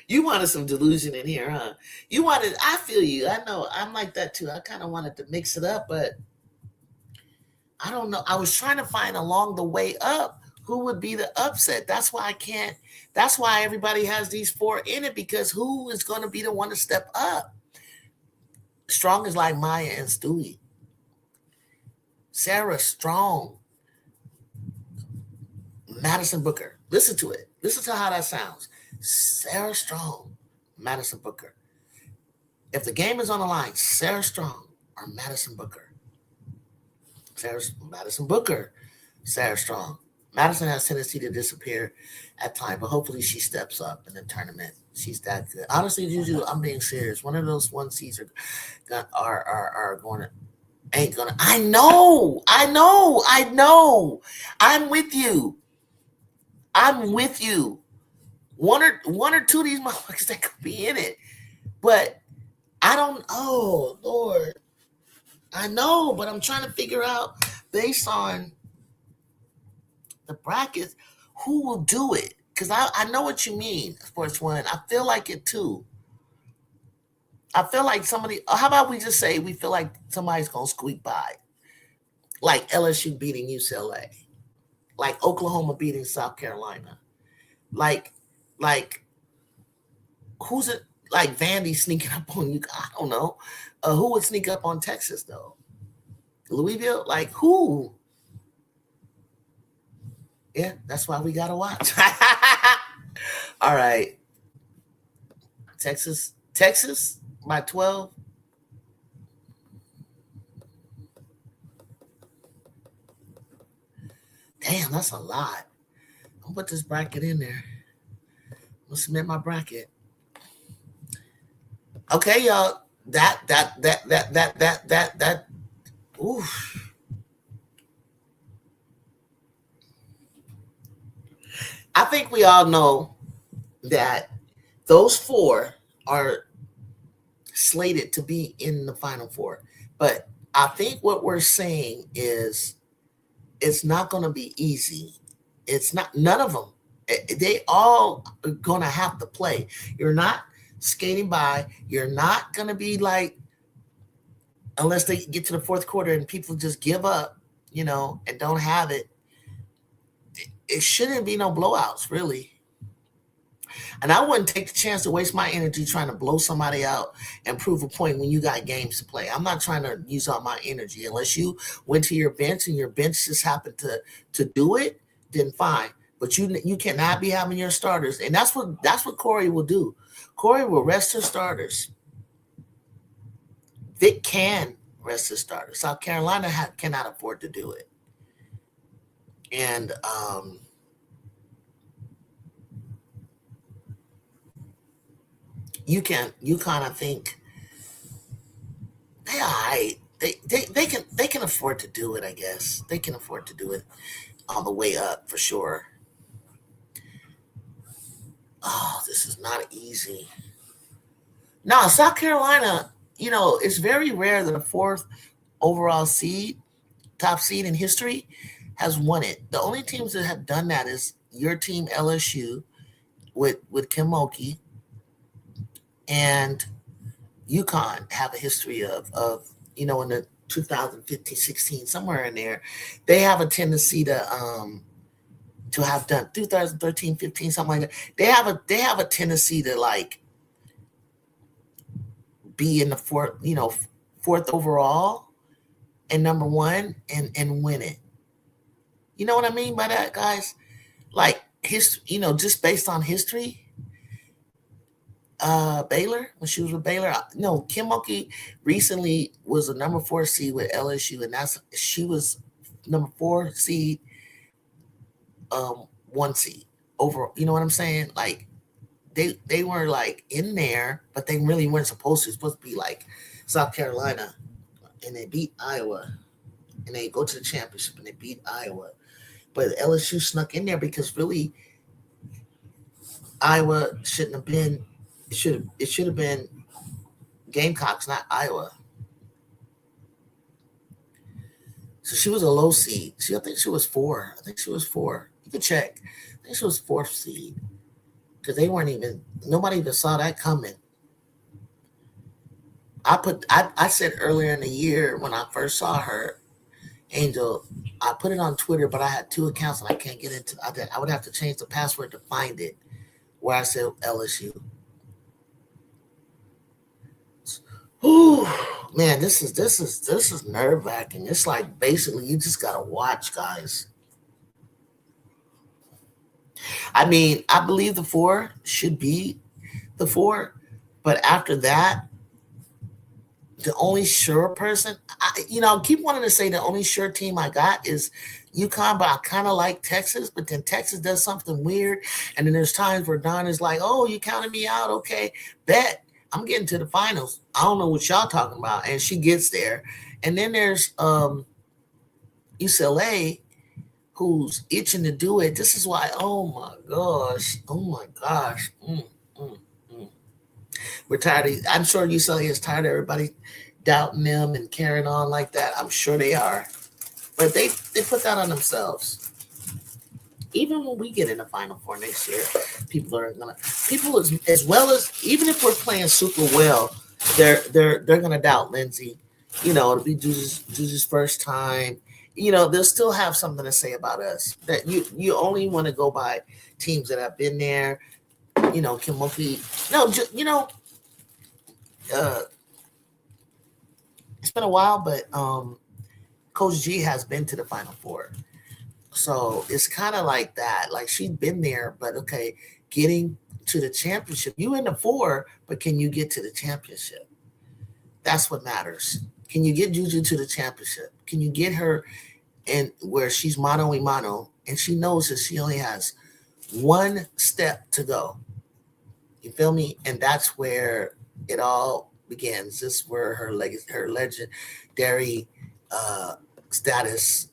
You wanted some delusion in here, huh? I feel you. I know. I'm like that too. I kind of wanted to mix it up, but I don't know. I was trying to find along the way up who would be the upset. That's why I can't. That's why everybody has these four in it, because who is going to be the one to step up? Strong is like Maya and Stewie. Sarah Strong. Madison Booker. Listen to it. Listen to how that sounds. Sarah Strong, Madison Booker. If the game is on the line, Sarah Strong or Madison Booker. Madison Booker, Sarah Strong. Madison has a tendency to disappear at times, but hopefully she steps up in the tournament. She's that good. Honestly, Juju, I'm being serious. One of those 1 seeds are going to ain't gonna. I know. I'm with you. one or two of these motherfuckers that could be in it. But I don't. Oh Lord, I know, but I'm trying to figure out based on the brackets who will do it. Because I know what you mean, Sports One. I feel like it too. I feel like somebody. How about we just say we feel like somebody's gonna squeak by, like LSU beating UCLA, like Oklahoma beating South Carolina, like like who's it? Like Vandy sneaking up on you. I don't know. Who would sneak up on Texas though? Louisville? Like who? Yeah, that's why we gotta watch. All right, Texas by 12. Damn, that's a lot. I'm gonna put this bracket in there. I'm gonna submit my bracket. Okay, y'all. That. Oof. I think we all know that those four are slated to be in the Final Four. But I think what we're saying is it's not going to be easy. It's not, none of them. They all are going to have to play. You're not skating by. You're not going to be like, unless they get to the fourth quarter and people just give up, and don't have it. It shouldn't be no blowouts, really. And I wouldn't take the chance to waste my energy trying to blow somebody out and prove a point when you got games to play. I'm not trying to use all my energy. Unless you went to your bench and your bench just happened to do it, then fine. But you cannot be having your starters. And that's what Corey will do. Corey will rest his starters. Vic can rest his starters. South Carolina cannot afford to do it. And you kind of think they all right. They can afford to do it, I guess. They can afford to do it on the way up for sure. Oh, this is not easy. No, South Carolina, it's very rare that a fourth overall seed, top seed in history, has won it. The only teams that have done that is your team LSU with Kim Mulkey and UConn have a history of in the 2015-16, somewhere in there. They have a tendency to have done 2013-15, something like that. They have a tendency to like be in the fourth overall and number one and win it. You know what I mean by that, guys? Like just based on history. Baylor, when she was with Baylor, Kim Mulkey recently was a number 4 seed with LSU, and she was number 4 seed, 1 seed over. You know what I'm saying? Like they were like in there, but they really weren't supposed to. It's supposed to be like South Carolina, and they beat Iowa, and they go to the championship and they beat Iowa, but LSU snuck in there because really Iowa shouldn't have been. It should have been Gamecocks, not Iowa. So she was a low seed. I think she was 4. You can check. I think she was 4th seed because nobody even saw that coming. I said earlier in the year when I first saw her, Angel, I put it on Twitter, but I had 2 accounts and I can't get into. I would have to change the password to find it, where I said LSU. Ooh, man, this is nerve wracking. It's like basically you just gotta watch, guys. I mean, I believe the 4 should be the 4, but after that, the only sure person, I keep wanting to say the only sure team I got is UConn, but I kind of like Texas. But then Texas does something weird, and then there's times where Don is like, "Oh, you counted me out, okay, bet." I'm getting to the finals. I don't know what y'all talking about. And she gets there. And then there's UCLA, who's itching to do it. This is why, oh my gosh. We're tired of, I'm sure UCLA is tired of everybody doubting them and carrying on like that. I'm sure they are. But they put that on themselves. Even when we get in the Final Four next year, people as well as, even if we're playing super well, they're gonna doubt Lindsay. It'll be Juju's first time. They'll still have something to say about us. That you only want to go by teams that have been there. Kim Mulkey. No, it's been a while, but Coach G has been to the Final Four. So it's kind of like that. Like, she's been there, but okay, getting to the championship. You in the 4, but can you get to the championship? That's what matters. Can you get Juju to the championship? Can you get her in where she's mano a mano, and she knows that she only has one step to go? You feel me? And that's where it all begins. This is where her legendary status.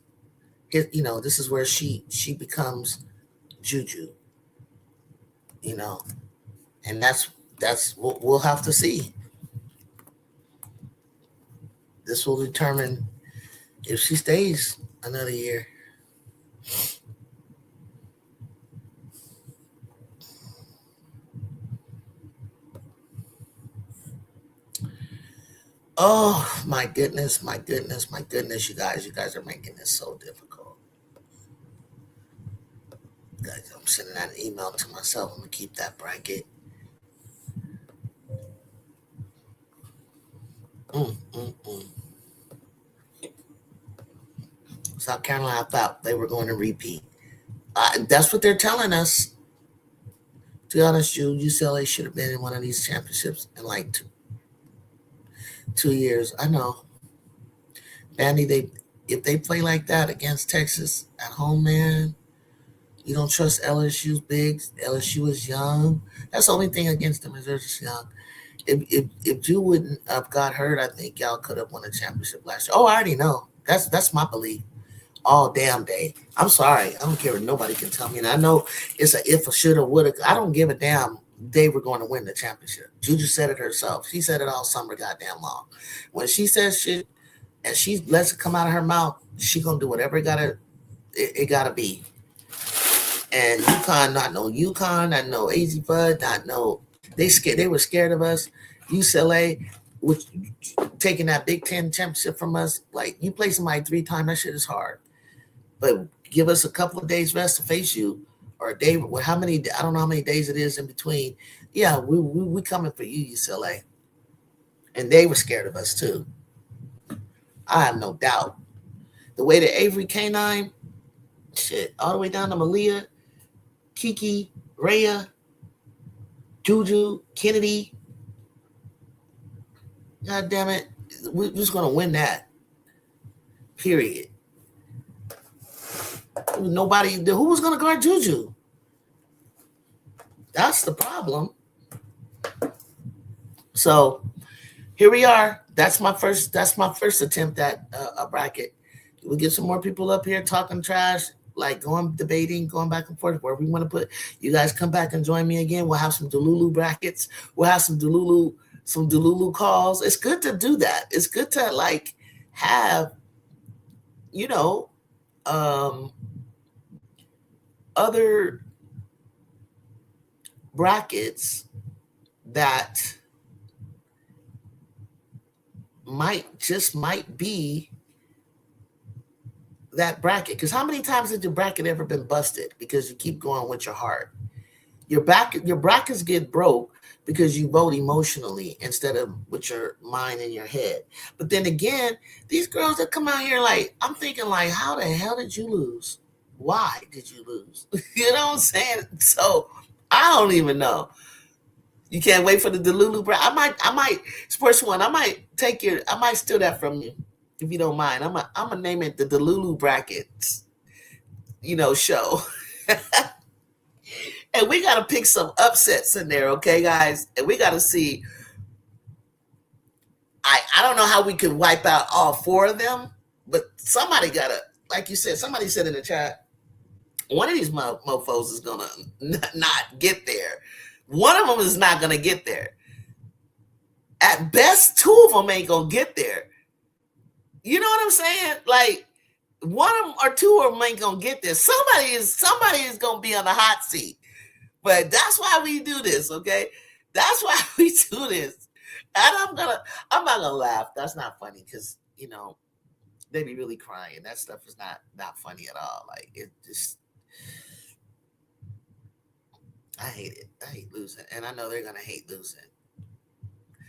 This is where she becomes Juju. And that's what we'll have to see. This will determine if she stays another year. Oh my goodness, you guys are making this so difficult. Guys, I'm sending out an email to myself. I'm gonna keep that bracket. South Carolina, I thought they were going to repeat. That's what they're telling us. To be honest, UCLA should have been in one of these championships in like 2 years. I know. Vandy, if they play like that against Texas at home, man, you don't trust LSU's bigs. LSU is young. That's the only thing against them, is they're just young. If Drew wouldn't have got hurt, I think y'all could have won a championship last year. Oh, I already know. That's my belief. All damn day. I'm sorry. I don't care what nobody can tell me. And I know it's a if, a shoulda, woulda. I don't give a damn. They were going to win the championship. Juju said it herself. She said it all summer goddamn long. When she says shit and she lets it come out of her mouth, she gonna do whatever it gotta be. And UConn, not no AZ Bud, not no. They were scared of us. UCLA, which taking that Big Ten championship from us, like, you play somebody 3 times, that shit is hard. But give us a couple of days rest to face you, or a day. How many? I don't know how many days it is in between. Yeah, we coming for you, UCLA. And they were scared of us too. I have no doubt. The way that Avery K9, shit, all the way down to Malia, Kiki, Rhea, Juju, Kennedy. God damn it. We're just going to win that. Period. Nobody, who was going to guard Juju? That's the problem. So here we are. That's my first attempt at a bracket. We'll get some more people up here talking trash, like debating, going back and forth, where we want to put. You guys come back and join me again. We'll have some Delulu brackets. We'll have some Delulu calls. It's good to do that. It's good to like have, other brackets that might be that bracket. Because how many times has your bracket ever been busted because you keep going with your heart? Your brackets get broke because you vote emotionally instead of with your mind and your head. But then again, these girls that come out here, like, I'm thinking, like, how the hell did you lose? Why did you lose? You know what I'm saying? So I don't even know. You can't wait for the Delulu bracket. I might Sports One. I might steal that from you if you don't mind. I'm gonna name it the Delulu brackets, show. And we got to pick some upsets in there, okay, guys? And we got to see. I don't know how we could wipe out all 4 of them, but somebody got to, like you said, somebody said in the chat, One of these mofos is gonna not get there. One of them is not gonna get there. At best, two of them ain't gonna get there. You know what I'm saying? Like one of them or two of them ain't gonna get there. Somebody is gonna be on the hot seat. But that's why we do this, okay? That's why we do this. And I'm not gonna laugh. That's not funny because they be really crying. That stuff is not funny at all. Like it just, I hate it. I hate losing, and I know they're gonna hate losing.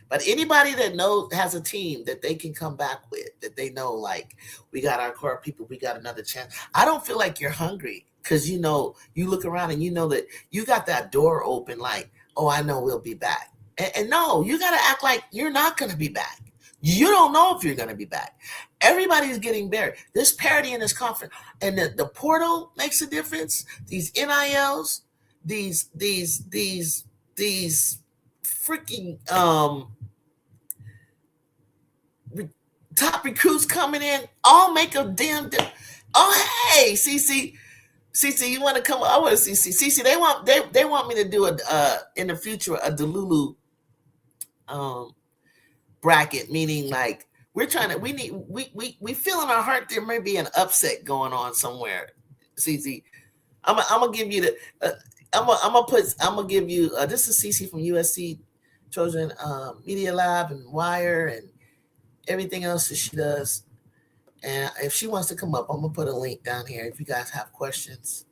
But anybody that has a team that they can come back with, that they know, like, we got our core people, we got another chance. I don't feel like you're hungry because you look around and you know that you got that door open, like, oh, I know we'll be back. And no, you got to act like you're not going to be back. You don't know if you're going to be back. Everybody's getting buried. There's parity in this conference. And the portal makes a difference. These NILs, these freaking top recruits coming in, all make a damn oh, hey, CC, you want to come? I want to see CC. They want me to do in the future a Delulu bracket, meaning like we feel in our heart there may be an upset going on somewhere. CC, I'm gonna give you the I'm gonna give you this is CC from USC Trojan Media Lab and Wire and everything else that she does. And if she wants to come up, I'm gonna put a link down here if you guys have questions.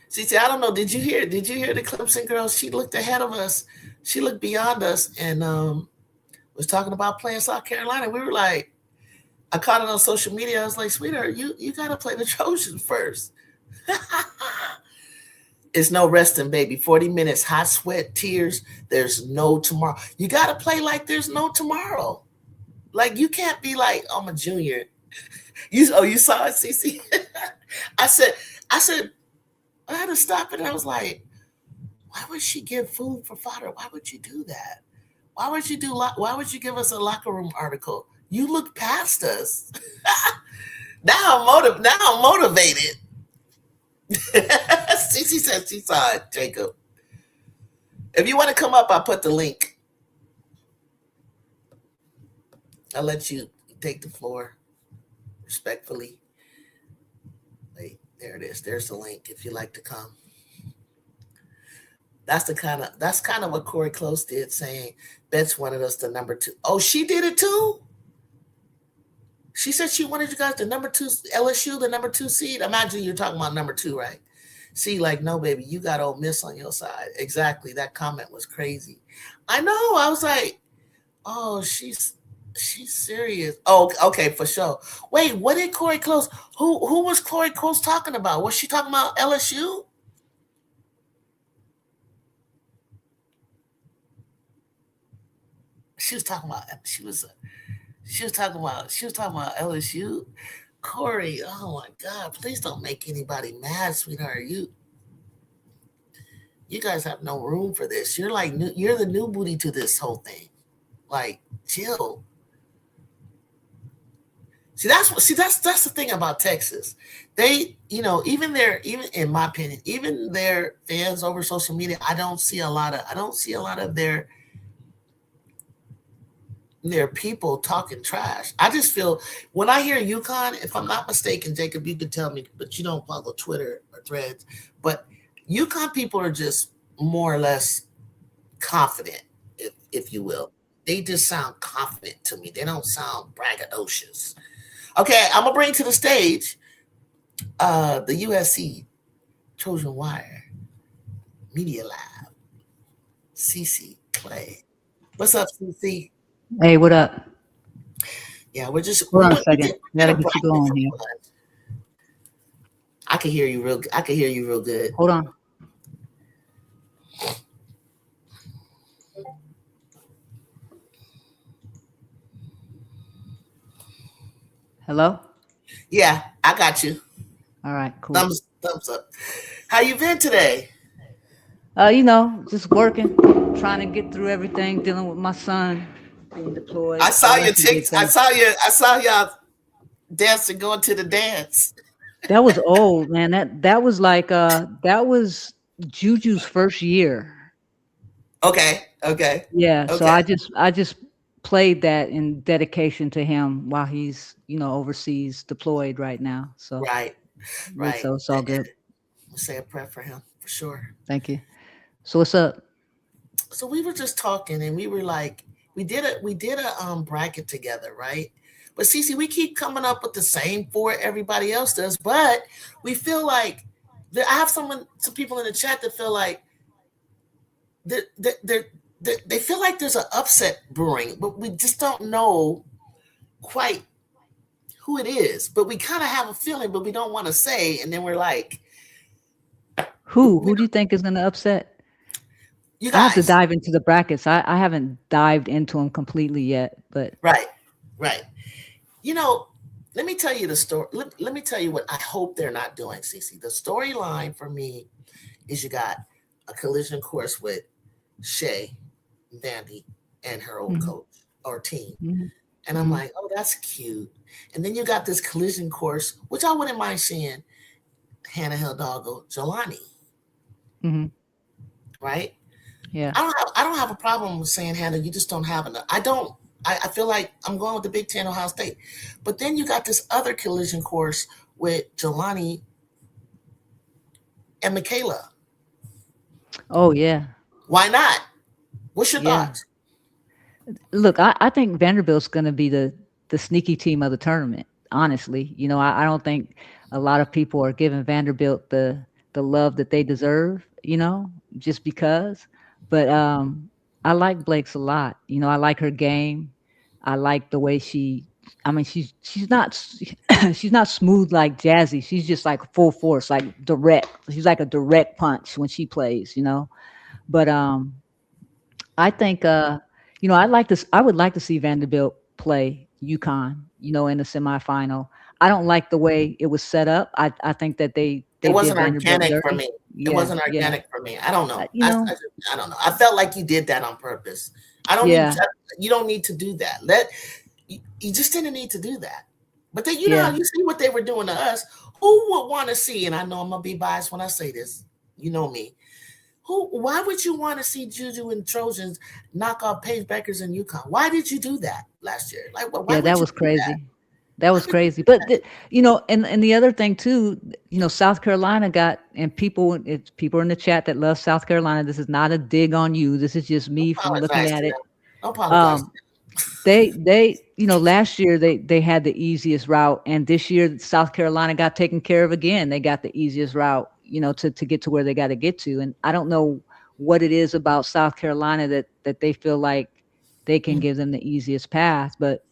CC, I don't know. Did you hear the Clemson girl? She looked ahead of us. She looked beyond us and was talking about playing South Carolina. We were like, I caught it on social media. I was like, sweetheart, you gotta play the Trojans first. It's no resting, baby. 40 minutes, hot sweat, tears. There's no tomorrow. You got to play like there's no tomorrow. Like you can't be like, I'm a junior. You saw it, CC? I said, I had to stop it. And I was like, why would she give food for fodder? Why would you do that? Why would you give us a locker room article? You look past us. Now I'm motivated. Cece said she saw it, Jacob. If you want to come up, I'll put the link. I'll let you take the floor respectfully. Wait, there it is. There's the link if you'd like to come. That's kind of what Corey Close did, saying Betts wanted us the number 2. Oh, she did it too? She said she wanted you guys the number 2, LSU, the number 2 seed. Imagine you're talking about number 2, right? See, like, no, baby, you got Ole Miss on your side. Exactly. That comment was crazy. I know. I was like, oh, she's serious. Oh, okay, for sure. Wait, what did Corey Close? Who was Corey Close talking about? Was she talking about LSU? She was talking about LSU. Corey, oh my God, please don't make anybody mad, sweetheart. You guys have no room for this. You're the new booty to this whole thing. Like, chill. See, that's the thing about Texas. They, even in my opinion, even their fans over social media, I don't see a lot of their people talking trash. I just feel when I hear UConn, if I'm not mistaken, Jacob, you can tell me, but you don't follow Twitter or Threads, but UConn people are just more or less confident, if you will. They just sound confident to me. They don't sound braggadocious. Okay, I'm gonna bring to the stage the USC Trojan Wire Media Lab, CC Clay. What's up, CC? Hey, what up? Yeah, we're just hold on a second. Gotta get you going here. I can hear you real good. Hold on. Hello? Yeah, I got you. All right, cool. Thumbs up. How you been today? Just working, trying to get through everything, dealing with my son being deployed. I saw your TikTok. I saw y'all dancing, going to the dance. That was old, man. That was like that was Juju's first year. Okay, okay, Yeah, so okay. I just played that in dedication to him while he's, overseas deployed right now. So Right, yeah, right. so it's all good. We'll say a prayer for him for sure. Thank you. So what's up? So we were just talking, and we were like, we did a bracket together, right? But Cece, we keep coming up with the same four everybody else does, but we feel like I have some people in the chat that feel like they feel like there's an upset brewing, but we just don't know quite who it is. But we kind of have a feeling, but we don't want to say, and then we're like, Who we, who do you think is going to upset? you I have to guys, dive into the brackets. I haven't dived into them completely yet, but right, right. You know, let me tell you the story. Let me tell you what I hope they're not doing, Cece. The storyline for me is you got a collision course with Shay, Vandy, and her old mhm, coach or team. mhm, And I'm mhm, like, oh, that's cute. And then you got this collision course, which I wouldn't mind seeing Hannah Hidalgo, Jelani, mhm. right? Yeah. I don't have a problem with saying Hannah, you just don't have enough. I feel like I'm going with the Big Ten Ohio State. But then you got this other collision course with Jelani and Michaela. Oh yeah. Why not? What's your Yeah. thoughts? Look, I think Vanderbilt's going to be the sneaky team of the tournament. Honestly, I don't think a lot of people are giving Vanderbilt the love that they deserve. Just because. But I like Blake's a lot. I like her game. I like the way she. I mean, she's not she's not smooth like Jazzy. She's just like full force, like direct. She's like a direct punch when she plays. But I think I would like to see Vanderbilt play UConn, in the semifinal. I don't like the way it was set up. I think that It they did wasn't Vanderbilt organic for dirty. me. It Yeah, wasn't yeah. organic for me. I don't know. You know, I don't know. I felt like you did that on purpose. I don't need. yeah, You don't need to do that. You just didn't need to do that. But then you know how yeah. you see what they were doing to us. Who would want to see? And I know I'm gonna be biased when I say this. You know me. Who? Why would you want to see Juju and Trojans knock off Paige Beckers and UConn? Why did you do that last year? Like, why Yeah, would that you was do that? crazy. That Why was would you crazy. do But that? and the other thing too, South Carolina got and people in the chat that love South Carolina. This is not a dig on you. This is just Don't me from looking apologize at to it. them. Don't apologize. Um, last year they had the easiest route, and this year South Carolina got taken care of again. They got the easiest route, to get to where they got to get to. And I don't know what it is about South Carolina that they feel like they can Mm-hmm. give them the easiest path, but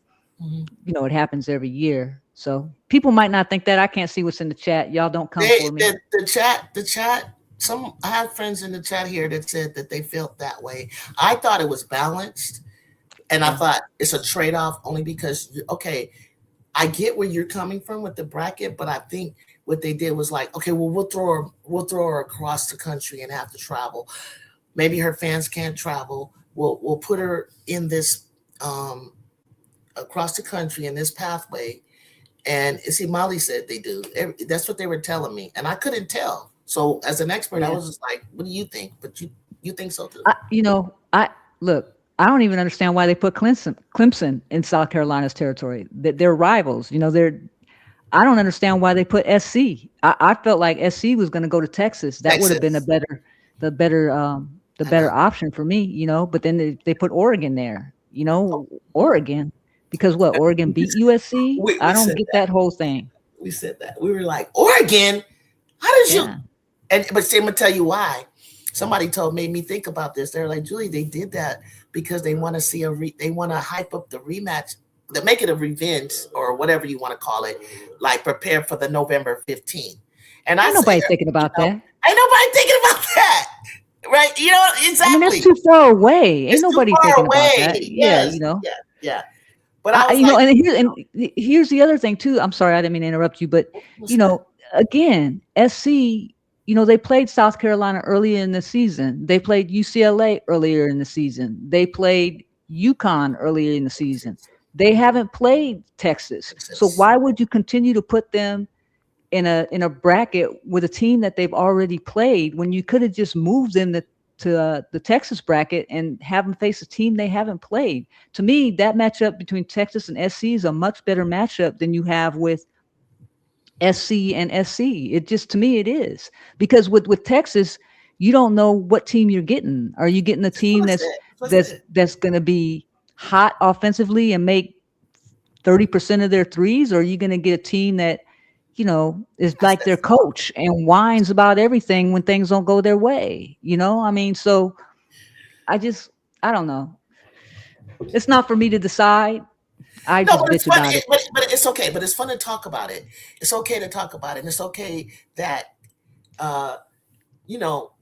Mm-hmm. it happens every year. So people might not think that. I can't see what's in the chat. Y'all don't come They for me. the chat. Some I have friends in the chat here that said that they felt that way. I thought it was balanced, and I Yeah. thought it's a trade off only because okay, I get where you're coming from with the bracket, but I think what they did was like, okay, well we'll throw her across the country and have to travel. Maybe her fans can't travel. We'll put her in this um, across the country in this pathway. And see, Molly said they do. That's what they were telling me, and I couldn't tell. So as an expert, I Yeah. was just like, "What do you think?" But you think so too? I look. I don't even understand why they put Clemson in South Carolina's territory. They're rivals. I don't understand why they put SC. I felt like SC was going to go to Texas. That would have been Texas. the I know. better option for me. But then they put Oregon there. Oregon, because what? Oregon beat USC. We I don't said get that. that whole thing. We said that. We were like, Oregon. How did you? Yeah. But see, I'm gonna tell you why. Somebody made me think about this. They're like, Julie, they did that because they want to see they want to hype up the rematch, they make it a revenge or whatever you want to call it, like prepare for the November 15th. And I Ain't say, nobody thinking about that. ain't nobody thinking about that, right? I mean, that's Exactly. too far away. Ain't It's too nobody far thinking about that. away. Yeah. Yes, yeah, yeah. But I was like, Here's the other thing too. I'm sorry, I didn't mean to interrupt you, but what's you that? know, again, SC, they played South Carolina earlier in the season. They played UCLA earlier in the season. They played UConn earlier in the season. They haven't played Texas. So Texas. why would you continue to put them in a bracket with a team that they've already played when you could have just moved them to the Texas bracket and have them face a team they haven't played. To me, that matchup between Texas and SC is a much better matchup than you have with SC and SC. It just, to me, it is, because with Texas, you don't know what team you're getting. Are you getting a team What's it? What's that's it? that's going to be hot offensively and make 30% of their threes, or are you going to get a team that, is like their coach and whines about everything when things don't go their way? I mean, so I just, I don't know. It's not for me to decide. I No, just but it's bitch fun. about it. But it's okay. But it's fun to talk about it. It's okay to talk about it, and it's okay that uh, you know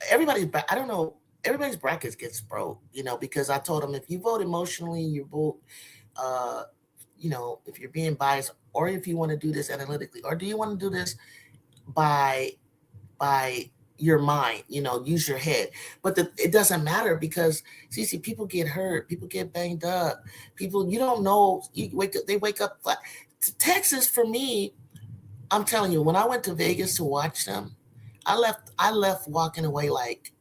everybody's. I don't know. Everybody's brackets gets broke. Because I told them if you vote emotionally, you vote. Uh, if you're being biased, or if you want to do this analytically, or do you want to do this by by your mind, use your head. But it doesn't matter because see, people get hurt, people get banged up, people you don't know. They wake up. Texas for me, I'm telling you, when I went to Vegas to watch them, I left walking away like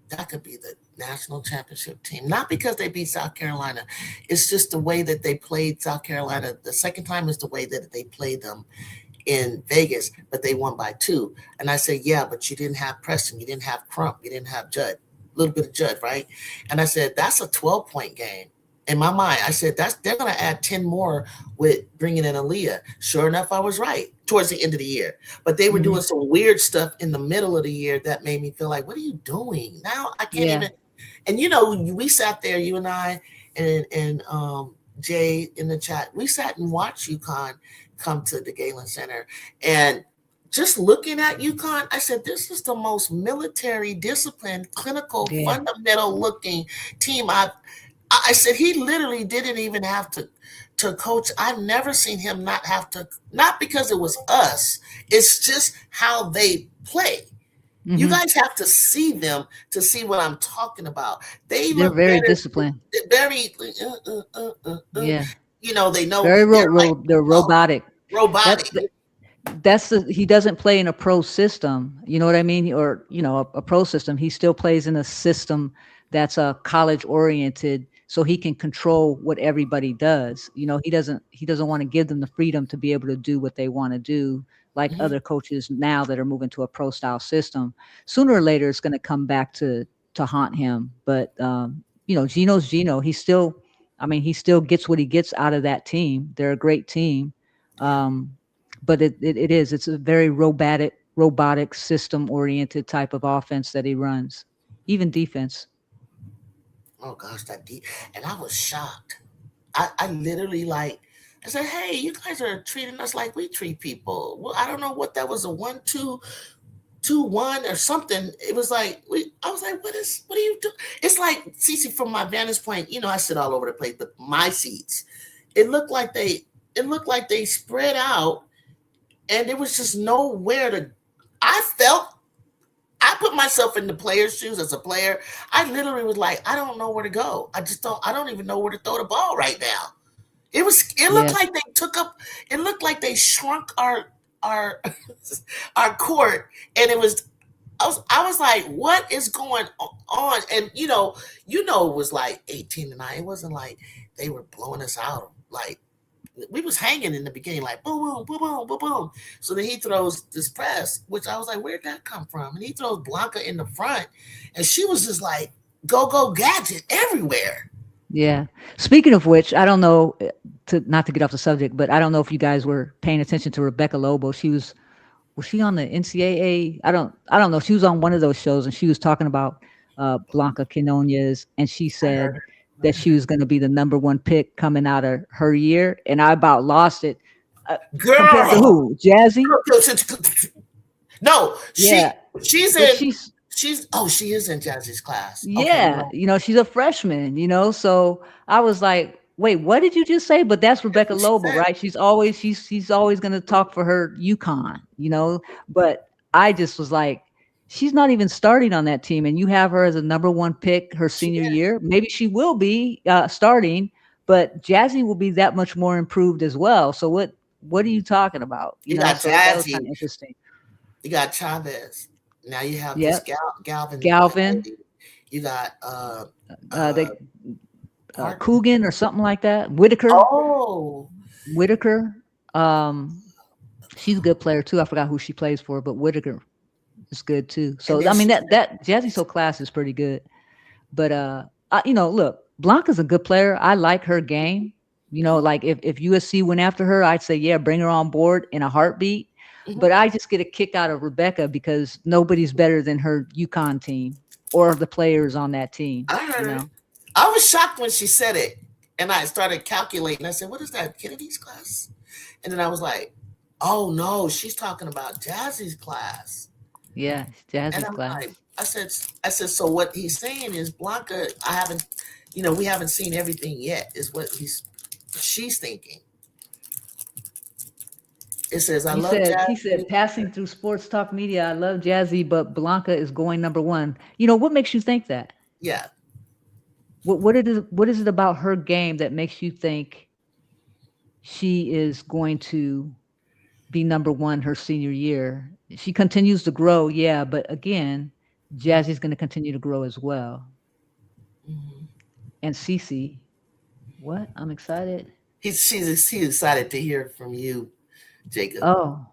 that could be the national championship team. Not because they beat South Carolina. It's just the way that they played South Carolina. The second time is the way that they played them in Vegas, but they won by 2. And I said, yeah, but you didn't have Preston, you didn't have Crump, you didn't have Judd, a little bit of Judd, right? And I said, that's a 12-point game. In my mind, I said, they're going to add 10 more with bringing in Aaliyah. Sure enough, I was right towards the end of the year. But they were doing some weird stuff in the middle of the year that made me feel like, what are you doing? Now I can't Yeah. even. And, we sat there, you and I, and Jay in the chat, we sat and watched UConn come to the Galen Center. And just looking at UConn, I said, this is the most military, disciplined, clinical, Yeah. fundamental looking team I said he literally didn't even have to coach. I've never seen him not have to, not because it was us. It's just how they play. You Hmm. guys have to see them to see what I'm talking about. They They're look very better, disciplined. very, Yeah. they know Very they're like, they're oh, robotic. That's robotic. he doesn't play in a pro system. You know what I mean? Or, a pro system. He still plays in a system that's a college oriented, so he can control what everybody does. He doesn't want to give them the freedom to be able to do what they want to do, like Mhm. other coaches now that are moving to a pro style system. Sooner or later it's going to come back to haunt him. But Gino's Gino. He still gets what he gets out of that team. They're a great team. But it's a very robotic system oriented type of offense that he runs, even defense. Oh gosh, and I was shocked. I literally I said, hey, you guys are treating us like we treat people. Well, I don't know what that was, a 1-2-2-1 or something. It was like I was like, what are you doing? It's like Cece, from my vantage point, I sit all over the place, but my seats, it looked like they spread out and there was just nowhere to. I felt I put myself in the player's shoes as a player. I literally was like, I don't know where to go. I don't even know where to throw the ball right now. It looked Yeah, like they took up it looked like they shrunk our our court, and I was like, what is going on? And it was like 18-9. It wasn't like they were blowing us out. Like we was hanging in the beginning, like boom, boom, boom, boom, boom, boom. So then he throws this press, which I was like, where'd that come from? And he throws Blanca in the front, and she was just like go gadget everywhere. yeah. Speaking of which, I don't know, to not to get off the subject, but I don't know if you guys were paying attention to Rebecca Lobo. Was she on the NCAA? I don't know. She was on one of those shows and she was talking about Blanca Quinones, and she I heard said her. that she was going to be the number one pick coming out of her year, and I about lost it. Uh, Compared to Girl, who? Jazzy? no, Yeah, she's but in she is in Jazzy's class. Okay, you're yeah, right. she's a freshman, so I was like, wait, what did you just say? But that's That's Rebecca what she Lobo, said. right? She's always going to talk for her UConn, but I just was like, she's not even starting on that team, and you have her as a number one pick her She senior is. year. Maybe she will be starting, but Jazzy will be that much more improved as well. So what? what are you talking about? You got So that was kind Jazzy. of interesting. You got Chavez. Now you have this Yep. Galvin young Galvin, lady. You got the pardon. Coogan or something like that. Whitaker, Oh, Whitaker. Um, she's a good player too. I forgot who she plays for, but Whitaker is good too. and So then I mean she that Jazzy So class is pretty good. But look, Blanca's a good player. I like her game. Like if USC went after her, I'd say yeah, bring her on board in a heartbeat. mhm. But I just get a kick out of Rebecca because nobody's better than her UConn team or the players on that team. I You heard it. know. I was shocked when she said it, and I started calculating. I said, "What is that, Kennedy's class?" And then I was like, "Oh no, she's talking about Jazzy's class." Yeah, And Jazzy's I'm class. like, I said, so what he's saying is Blanca. I haven't, we haven't seen everything yet. Is what she's thinking. It says, "I love He said, Jazzy." passing through sports talk media, I love Jazzy, but Blanca is going number one. What makes you think that? Yeah, What is it about her game that makes you think she is going to be number one her senior year? She continues to grow, yeah, but again, Jazzy's going to continue to grow as well. mhm. And Cece, what? I'm excited. He's excited to hear from you, Jacob. Oh,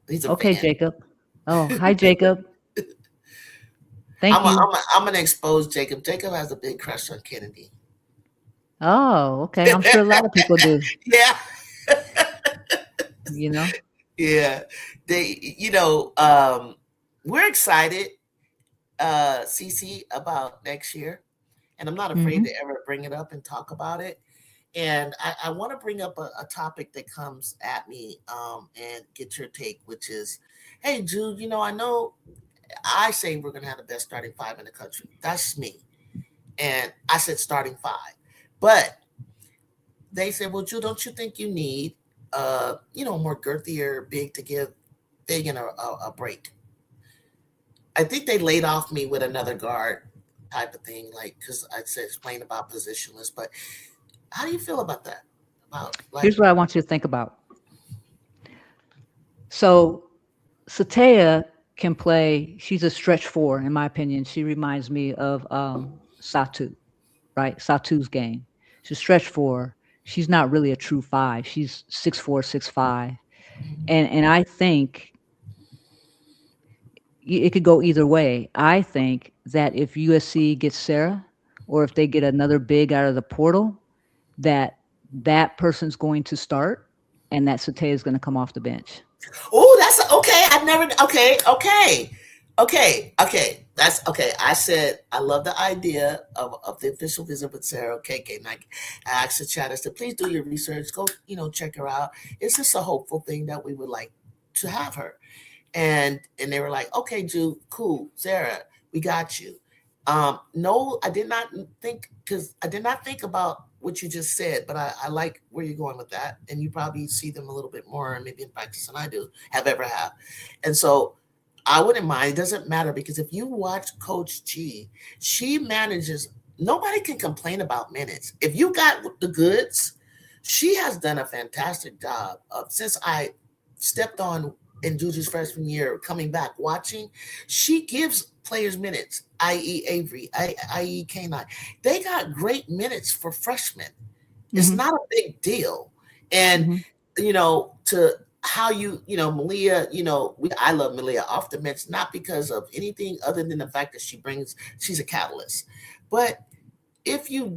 He's a okay, fan. Jacob. Oh, hi, Jacob. Thank you. I'm gonna expose Jacob. Jacob has a big crush on Kennedy. Oh, okay. I'm sure a lot of people do. Yeah, You know. yeah. We're excited, CC, about next year, and I'm not afraid to Hmm. ever bring it up and talk about it. And I want to bring up a topic that comes at me, and get your take, which is, hey, Jude, I know I say we're going to have the best starting five in the country. That's me. And I said starting five. But they said, well, Jude, don't you think you need, more girthier big to give Big and a break? I think they laid off me with another guard type of thing, like, because I said explain about positionless. But how do you feel about that? About like, Here's what I want you to think about. So Satea can play. She's a stretch four, in my opinion. She reminds me of Satu, right? Satu's game. She's stretch four. She's not really a true five. She's 6'4", 6'5", and I think it could go either way. I think that if USC gets Sarah, or if they get another big out of the portal, that that person's going to start, and that Satea is going to come off the bench. oh, that's okay. I've never, okay. That's okay. I said, I love the idea of the official visit with Sarah. Okay. And I asked the chat, I said, please do your research. Go, check her out. It's just a hopeful thing that we would like to have her. And they were like, okay, Jude, cool, Sarah, we got you. No, I did not think about what you just said, but I like where you're going with that, and you probably see them a little bit more, maybe in practice than I have. And so I wouldn't mind. It doesn't matter because if you watch Coach G, she manages. Nobody can complain about minutes. If you got the goods, she has done a fantastic job since I stepped on in Juju's freshman year, coming back, watching, she gives players minutes, i.e. Avery, i.e. K9. They got great minutes for freshmen. It's Hmm. not a big deal. And, Hmm. to how Malia, I love Malia off the bench, not because of anything other than the fact that she's a catalyst. But if you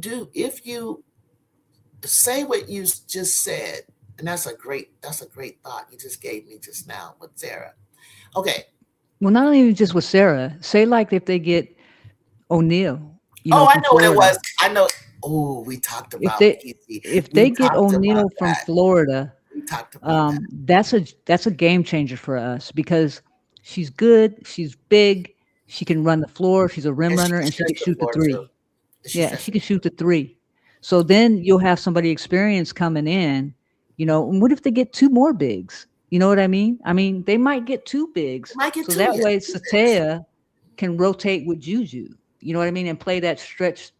say what you just said, and that's a great thought you just gave me just now with Sarah. Okay. Well, not even just with Sarah. Say like if they get O'Neal, Oh, I from know what it Florida. was. I know. Oh, we talked If about they Kizzy. if We they get talked about O'Neal from that. Florida, We talked about that. that's a game changer for us because she's good, she's big, she can run the floor, she's a rim And she runner, can and she stretch can the shoot the floor too. three. She Yeah, stretched she the can floor. shoot the three. So then you'll have somebody experienced coming in. And what if they get two more bigs? You know what I mean? I mean, they might get two You bigs. might get So two, that yeah, way two bigs. Satea can rotate with Juju. You know what I mean? And play that stretch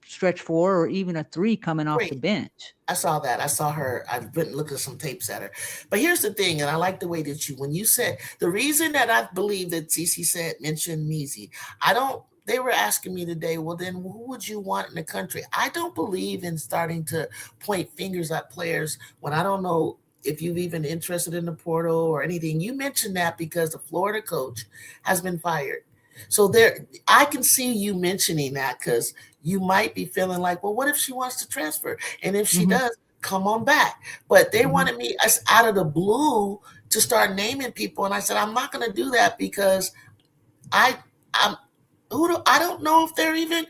four or even a three coming off the Great. bench. I saw that. I saw her. I've been looking at some tapes at her. But here's the thing, and I like the way that when you said, the reason that I believe that Cece said, mentioned Measy, I don't, they were asking me today, well, then who would you want in the country? I don't believe in starting to point fingers at players when I don't know if you've even interested in the portal or anything. You mentioned that because the Florida coach has been fired. So there, I can see you mentioning that because you might be feeling like, well, what if she wants to transfer? And if she Hmm. does, come on back. But they Hmm. wanted me us out of the blue to start naming people, and I said I'm not going to do that because I I'm I don't know if they're even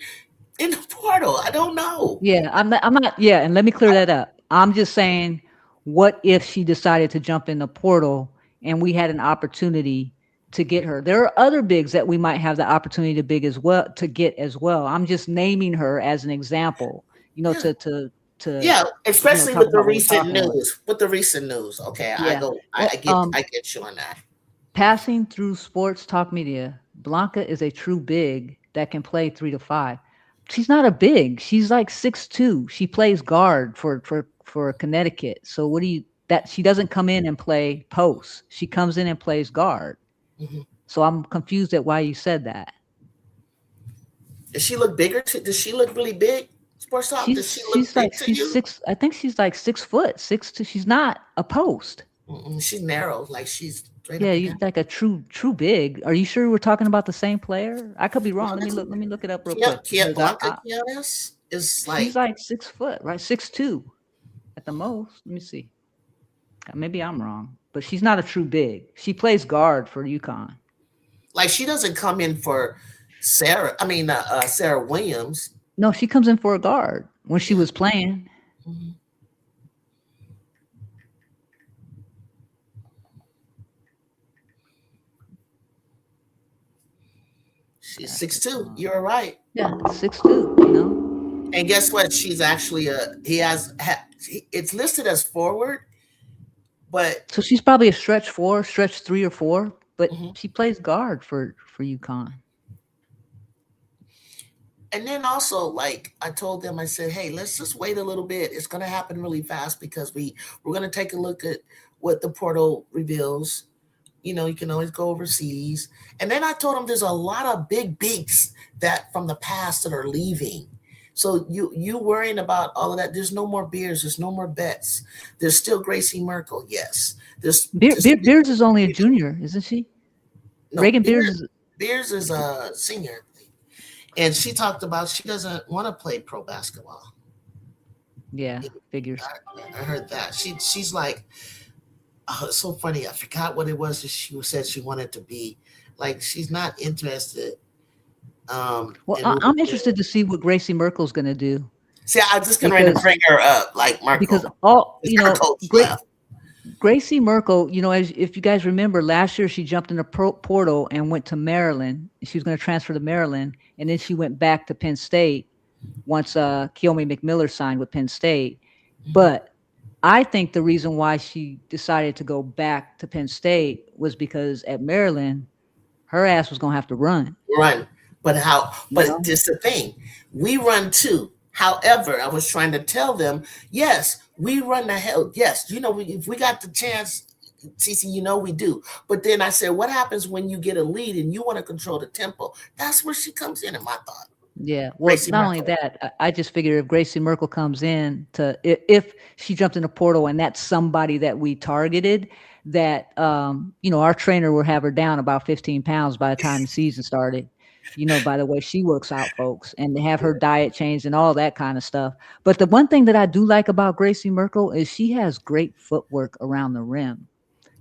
in the portal. I don't know. Yeah, I'm not. Yeah, and let me clear that up. I'm just saying, what if she decided to jump in the portal and we had an opportunity to get her? There are other bigs that we might have the opportunity to get as well. I'm just naming her as an example. You know, Yeah, to yeah, especially talk with the about what we're recent talking about. news. With the recent news, okay, I Yeah. go. Well, I get you on that. passing through sports talk media, Blanca is a true big that can play 3 to 5. She's not a big. She's like 6'2". She plays guard for Connecticut. So what do you that she doesn't come in and play post. She comes in and plays guard. Hmm. So I'm confused at why you said that. Does she look bigger? Does she look really big? Sports talk. Does she look big to She's you? 6. I think she's like 6 foot, 6'2". She's not a post. Mm-mm, she's narrow, like she's straight Yeah, up and you down. like a true big. Are you sure we're talking about the same player? I could be wrong. Let me look it up real quick because Blanca Quiñones is she's like, like 6 foot, right? 6'2" at the most. Let me see. Maybe I'm wrong, but she's not a true big. She plays guard for UConn. she doesn't come in for Sarah. I mean, Sarah Williams. No, she comes in for a guard when she Yeah. was playing. Hmm. She's 6'2". Basketball. You're right. Yeah, 6'2". You know. And guess what? She's actually a. He has. It's listed as forward, but So she's probably a stretch four, stretch 3 or 4, but mhm. she plays guard for UConn. And then also, like I told them, I said, "Hey, let's just wait a little bit. It's going to happen really fast because we're going to take a look at what the portal reveals. You can always go overseas." And then I told them there's a lot of big beats that from the past that are leaving. So you worrying about all of that? There's no more beers. There's no more bets. There's still Gracie Merkel. Yes. There's just Beers is only a junior, isn't she? no Reagan Beers beers. is. Beers is a senior, and she talked about she doesn't want to play pro basketball. Yeah, figures. I heard that she's like, oh, it's so funny. I forgot what it was that she said she wanted to be. Like she's not interested Well, in moving I'm forward. interested to see what Gracie Merkel's going to do See, I'm just getting ready to because bring her up, like because Merkel. all Because her coach great left. Gracie Merkel, as if you guys remember, last year she jumped in the portal and went to Maryland. She was going to transfer to Maryland, and then she went back to Penn State once Kiyomi McMillan signed with Penn State. But I think the reason why she decided to go back to Penn State was because at Maryland, her ass was going to have to run. Run. But how? You But know, this the thing. We run too. However, I was trying to tell them, yes, we run the hell. Yes, if we got the chance, Cece, we do. But then I said, what happens when you get a lead and you want to control the tempo? That's where she comes in my thought. yeah. Well, Gracie not only Merkel. that, I just figure if Gracie Merkel comes in if she jumped in the portal and that's somebody that we targeted, that our trainer will have her down about 15 pounds by the time the season started. By the way she works out, folks, and to have her diet changed and all that kind of stuff. But the one thing that I do like about Gracie Merkel is she has great footwork around the rim.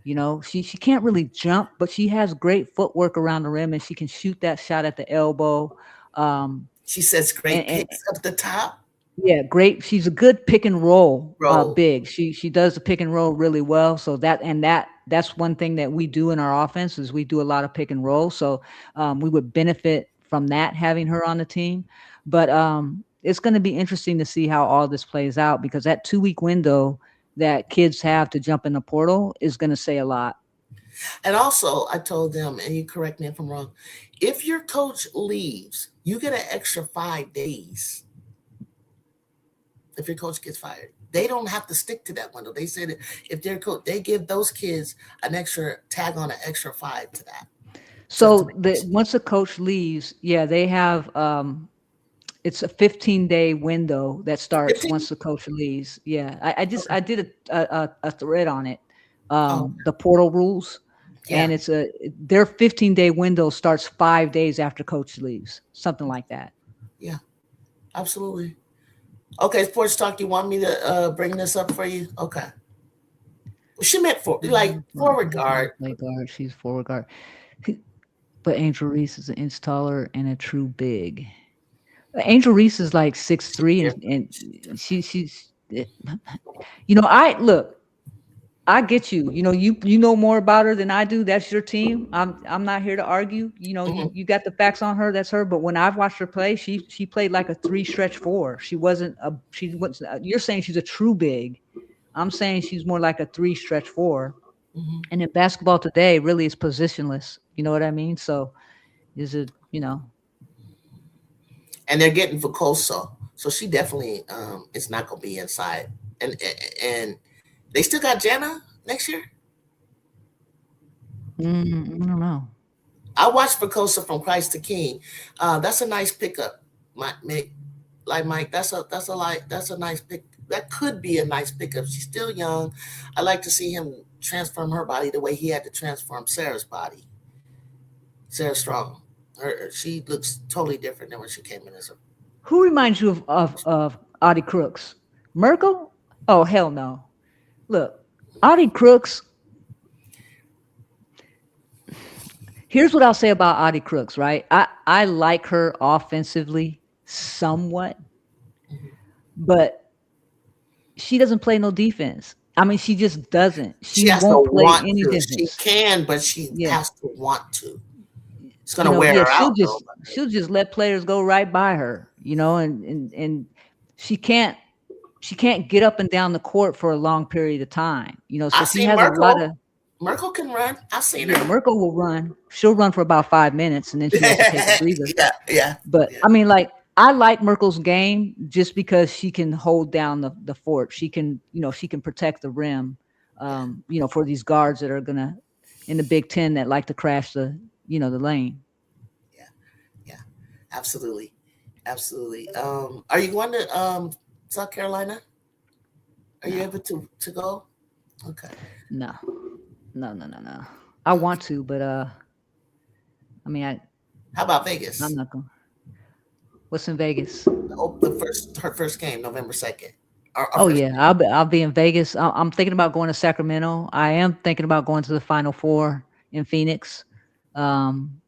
She can't really jump, but she has great footwork around the rim and she can shoot that shot at the elbow. Um, She sets great and picks up the top yeah, great. She's a good pick and roll roll. big. She does the pick and roll really well. So that's one thing that we do in our offense is we do a lot of pick and roll. So we would benefit from that having her on the team. But it's going to be interesting to see how all this plays out because that 2 week window that kids have to jump in the portal is going to say a lot. And also, I told them, and you correct me if I'm wrong, if your coach leaves you get an extra 5 days if your coach gets fired. They don't have to stick to that window. They said if their coach, they give those kids an extra tag on an extra 5 to that. So once a coach leaves, yeah, they have it's a 15-day window that starts 15? once the coach leaves. Yeah, I did a thread on it, Oh, the portal rules, yeah, and their 15-day window starts 5 days after coach leaves, something like that. yeah, absolutely. Okay, sports talk. You want me to bring this up for you? Okay. She meant forward guard. Play guard. She's forward guard. But Angel Reese is an inch taller and a true big. Angel Reese is like 6'3", and she's I look. I get you. You know more about her than I do. That's your team. I'm not here to argue. Mhm. You got the facts on her. That's her. But when I've watched her play, she played like a 3 stretch 4. She wasn't a she was. You're saying she's a true big. I'm saying she's more like a 3 stretch 4. Mhm. And in basketball today, really is positionless. You know what I mean? So is it And they're getting Vacoso, so she definitely is not going to be inside. And they still got Jenna next year. I don't know. I watched Vacosa from Christ the King. That's a nice pickup, Mike. Like Mike, that's a nice pick. That could be a nice pickup. She's still young. I like to see him transform her body the way he had to transform Sarah's body. Sarah Strong. She looks totally different than when she came in as a. Who reminds you of Audie Crooks? Merkel? Oh hell no! Look, Audie Crooks. Here's what I'll say about Audie Crooks. Right, I like her offensively somewhat, but she doesn't play no defense. I mean, she just doesn't. She She has to won't play want any to. She defense. can, but she Yeah, has to want to. It's gonna wear yeah. her out though. She'll just let players go right by her. And she can't get up and down the court for a long period of time. So I she see has a lot Merkel. of. Merkel can run. I've seen Yeah, her. Merkel will run. She'll run for about 5 minutes, and then she has to take a breather. Yeah, yeah, But yeah, I mean, like, I like Merkel's game just because she can hold down the fort. She can protect the rim. yeah, For these guards that are gonna in the Big Ten that like to crash the lane. yeah, yeah. Absolutely, absolutely. Are you going to South Carolina? Are you No, able to go? Okay. no, no. I want to, but I mean, How about I'm Vegas? not going. What's in Vegas? Oh, her first game, November 2nd. Our Oh first yeah, game. I'll be in Vegas. I'm thinking about going to Sacramento. I am thinking about going to the Final Four in Phoenix. Um,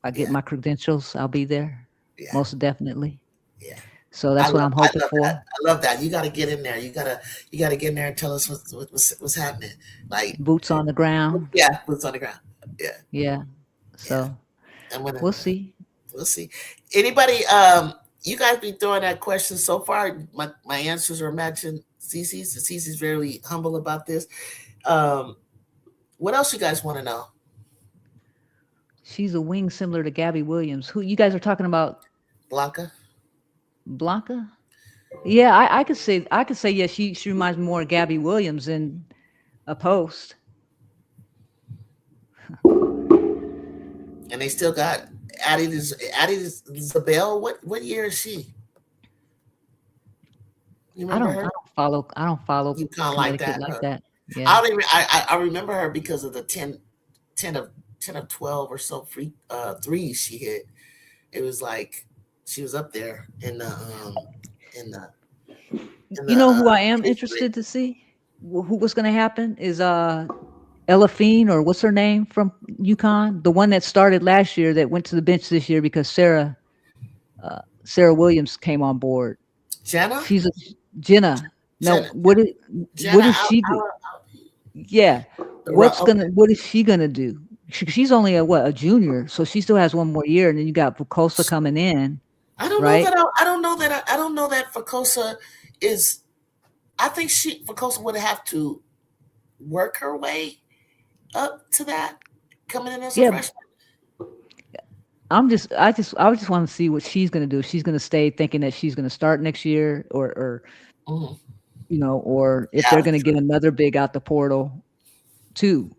I get Yeah, my credentials, I'll be there yeah, most definitely. yeah. So that's what I'm I hoping love that. for. I love that. You got to get in there. You gotta get in there and tell us what's happening. Like, Boots on the ground. yeah, boots on the ground. Yeah, Yeah. yeah. So I'm gonna we'll see. we'll see. Anybody, you guys be throwing that question so far. My answers are matching Cece's. Cece's very humble about this. Um, what else you guys want to know? She's a wing similar to Gabby Williams. Who you guys are talking about? Blanca? Blanca? Yeah, I could say yeah, she reminds me more of Gabby Williams than a post. And they still got Addie Zabel. What year is she? You I remember don't I her? don't follow I don't follow You kind of like Connecticut that, like huh? that. Yeah. I don't even. I remember her because of the 10 of 12 or so free threes she hit. It was like she was up there in the in You the know who I am history. interested to see? What's going to happen is Ella Fiend, or what's her name from UConn, the one that started last year that went to the bench this year because Sarah Williams came on board. Jenna, She's a Jenna. No, Jenna, what Jenna is she do? Yeah, what is she gonna do? She's only a junior, so she still has one more year, and then you got Vukosa coming in, I don't know right? that. I don't know that. I don't know that Facosa is. I think Facosa would have to work her way up to that coming in as a Yeah, freshman. I just want to see what she's going to do. She's going to stay thinking that she's going to start next year, or Mhm. or if Yeah, they're going to get another big out the portal too,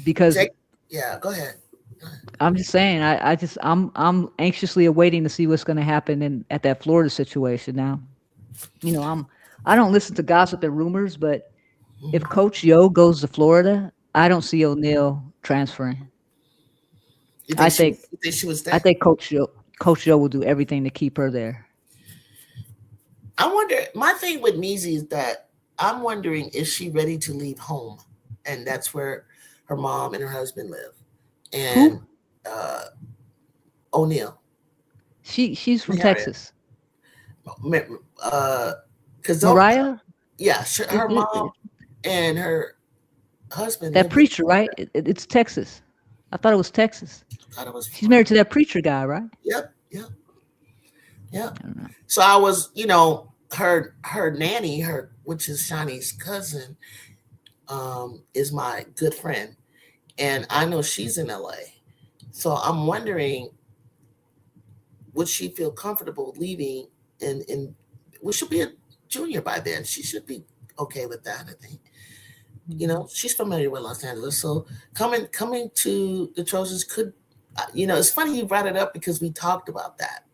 because Jake. Yeah, go ahead. I'm just saying, I'm anxiously awaiting to see what's going to happen in at that Florida situation now. I don't listen to gossip and rumors, but if Mhm. Coach Yo goes to Florida, I don't see O'Neal transferring. You I think she? think You think she would I stay? think Coach Yo will do everything to keep her there. I wonder. My thing with Measy is that I'm wondering, is she ready to leave home, and that's where her mom and her husband live, and Who? uh, O'Neal, She's from Harriet, Texas. because don't Mariah, yeah, it, her it, mom it, and her husband that live in preacher, right? It's Texas. I thought it was Texas. thought it was She's Florida. married to that preacher guy, right? Yep, yep, yep. I don't know. So I was, her nanny, her which is Shani's cousin, is my good friend, and I know she's in LA. So I'm wondering, would she feel comfortable leaving? And we should be a junior by then. She should be okay with that. I think. She's familiar with Los Angeles, so coming to the Trojans could, it's funny you brought it up because we talked about that.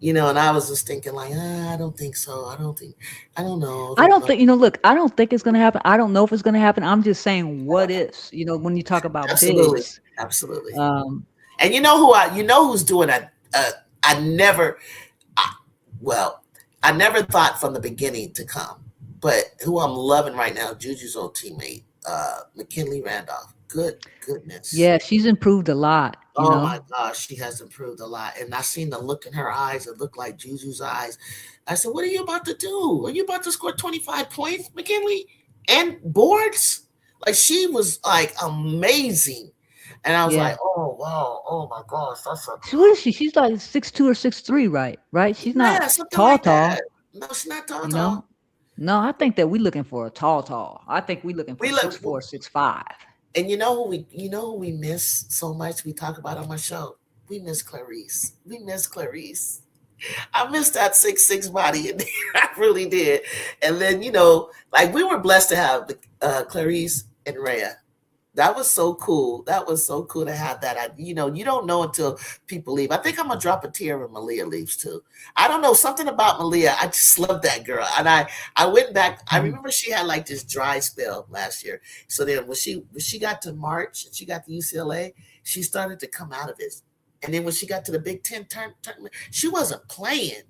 And I was just thinking like, I don't think so. I don't know. I Don't don't know. think, look, I don't think it's going to happen. I don't know if it's going to happen. I'm just saying what ifs, when you talk about Absolutely, bigs. absolutely. Um, And you know who's doing that? I never, I, well, I never thought from the beginning to come, but who I'm loving right now, Juju's old teammate, McKinley Randolph. Good goodness. yeah, she's improved a lot, Oh my gosh, she has improved a lot. And I seen the look in her eyes. It looked like Juju's eyes. I said, what are you about to do? Are you about to score 25 points, McKinley? And boards? Like she was like amazing. And I was like, Yeah. oh wow, oh my gosh, that's a What is she? She's like 6'2" or 6'3", right? Right? She's not yeah, something tall, like that. tall, No, she's not tall, you tall. know? No, I think that we're looking for a tall, tall. I think we're looking for We six look, four, 6'5". and you know who we miss so much. We talk about on my show. We miss Clarice. We miss Clarice. I missed that 6'6" body in there. I really did. And then, like we were blessed to have Clarice and Rhea. That was so cool. That was so cool to have that. You don't know until people leave. I think I'm gonna drop a tear when Malia leaves too. I don't know something about Malia. I just love that girl, and I went back. I Mhm. remember she had like this dry spell last year. So then when she got to March and she got to UCLA, she started to come out of it. And then when she got to the Big Ten tournament, she wasn't playing.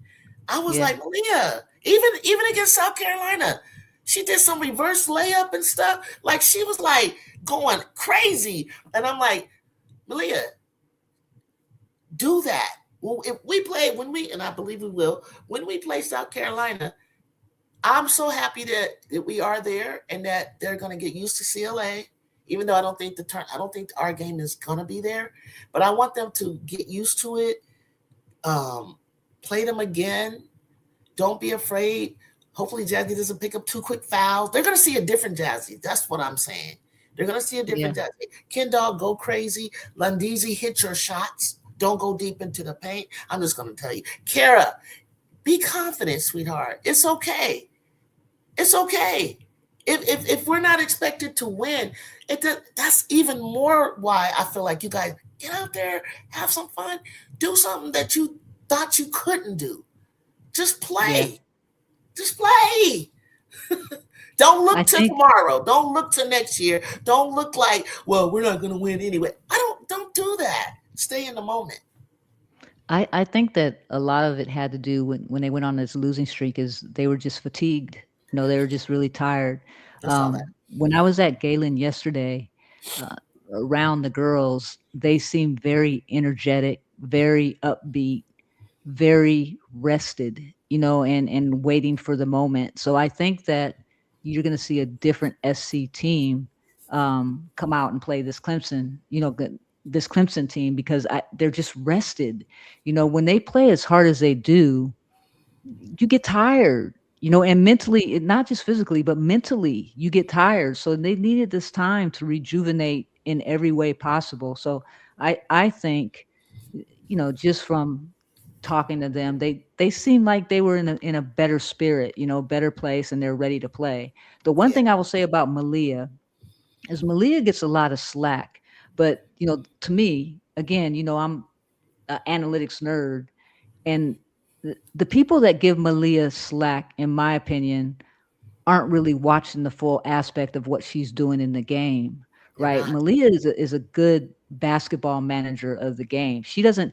I was Yeah. like, Malia, even against South Carolina, she did some reverse layup and stuff. Like she was like going crazy. And I'm like, Malia, do that. Well, if we play and I believe we will, when we play South Carolina, I'm so happy that we are there and that they're going to get used to CLA. Even though I don't think our game is going to be there, but I want them to get used to it. Play them again. Don't be afraid. Hopefully, Jazzy doesn't pick up two quick fouls. They're going to see a different Jazzy. That's what I'm saying. They're going to see a Yeah. different Jazzy. Kendall, go crazy. Lundizi, hit your shots. Don't go deep into the paint. I'm just going to tell you. Kara, be confident, sweetheart. It's okay. It's okay. If we're not expected to win, that's even more why I feel like you guys get out there, have some fun, do something that you thought you couldn't do. Just Yeah. play. Just play. Don't I look to think tomorrow. Don't look to next year. Don't look like, well, we're not going to win anyway. Don't do that. Stay in the moment. I think that a lot of it had to do when they went on this losing streak is they were just fatigued. They were just really tired. I saw that. When I was at Galen yesterday, uh, around the girls, they seemed very energetic, very upbeat, very rested, and waiting for the moment. So I think that you're going to see a different SC team come out and play this Clemson team because they're just rested. When they play as hard as they do, you get tired. And mentally, not just physically, but mentally, you get tired. So they needed this time to rejuvenate in every way possible. So I think, just from talking to them, they seem like they were in a better spirit, better place, and they're ready to play. The one Yeah. thing I will say about Malia is Malia gets a lot of slack, but to me, again, I'm an analytics nerd, and the people that give Malia slack, in my opinion, aren't really watching the full aspect of what she's doing in the game, They're right? not. Malia is a good basketball manager of the game. She doesn't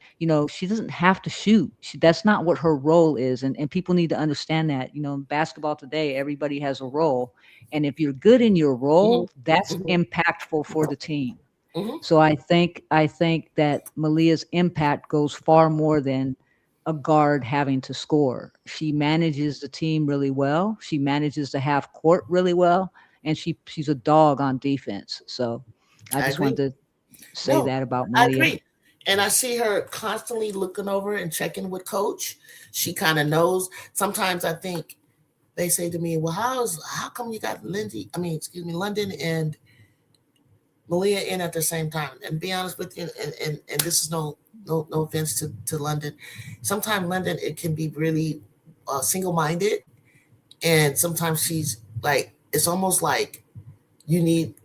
have to shoot. That's not what her role is. And people need to understand that. In basketball today, everybody has a role. And if you're good in your Hmm. role, that's Hmm. impactful for the team. Hmm. So I think that Malia's impact goes far more than a guard having to score. She manages the team really well. She manages the half court really well, and she's a dog on defense. So I I just agree. wanted to say No, that about I Malia. agree. And I see her constantly looking over and checking with coach. She kind of knows. Sometimes I think they say to me, "Well, how come you got Lindsay? I mean, excuse me, London and Malia in at the same time?" And be honest with you, and this is no offense to London. Sometimes London, it can be really single minded, and sometimes she's like, it's almost like you need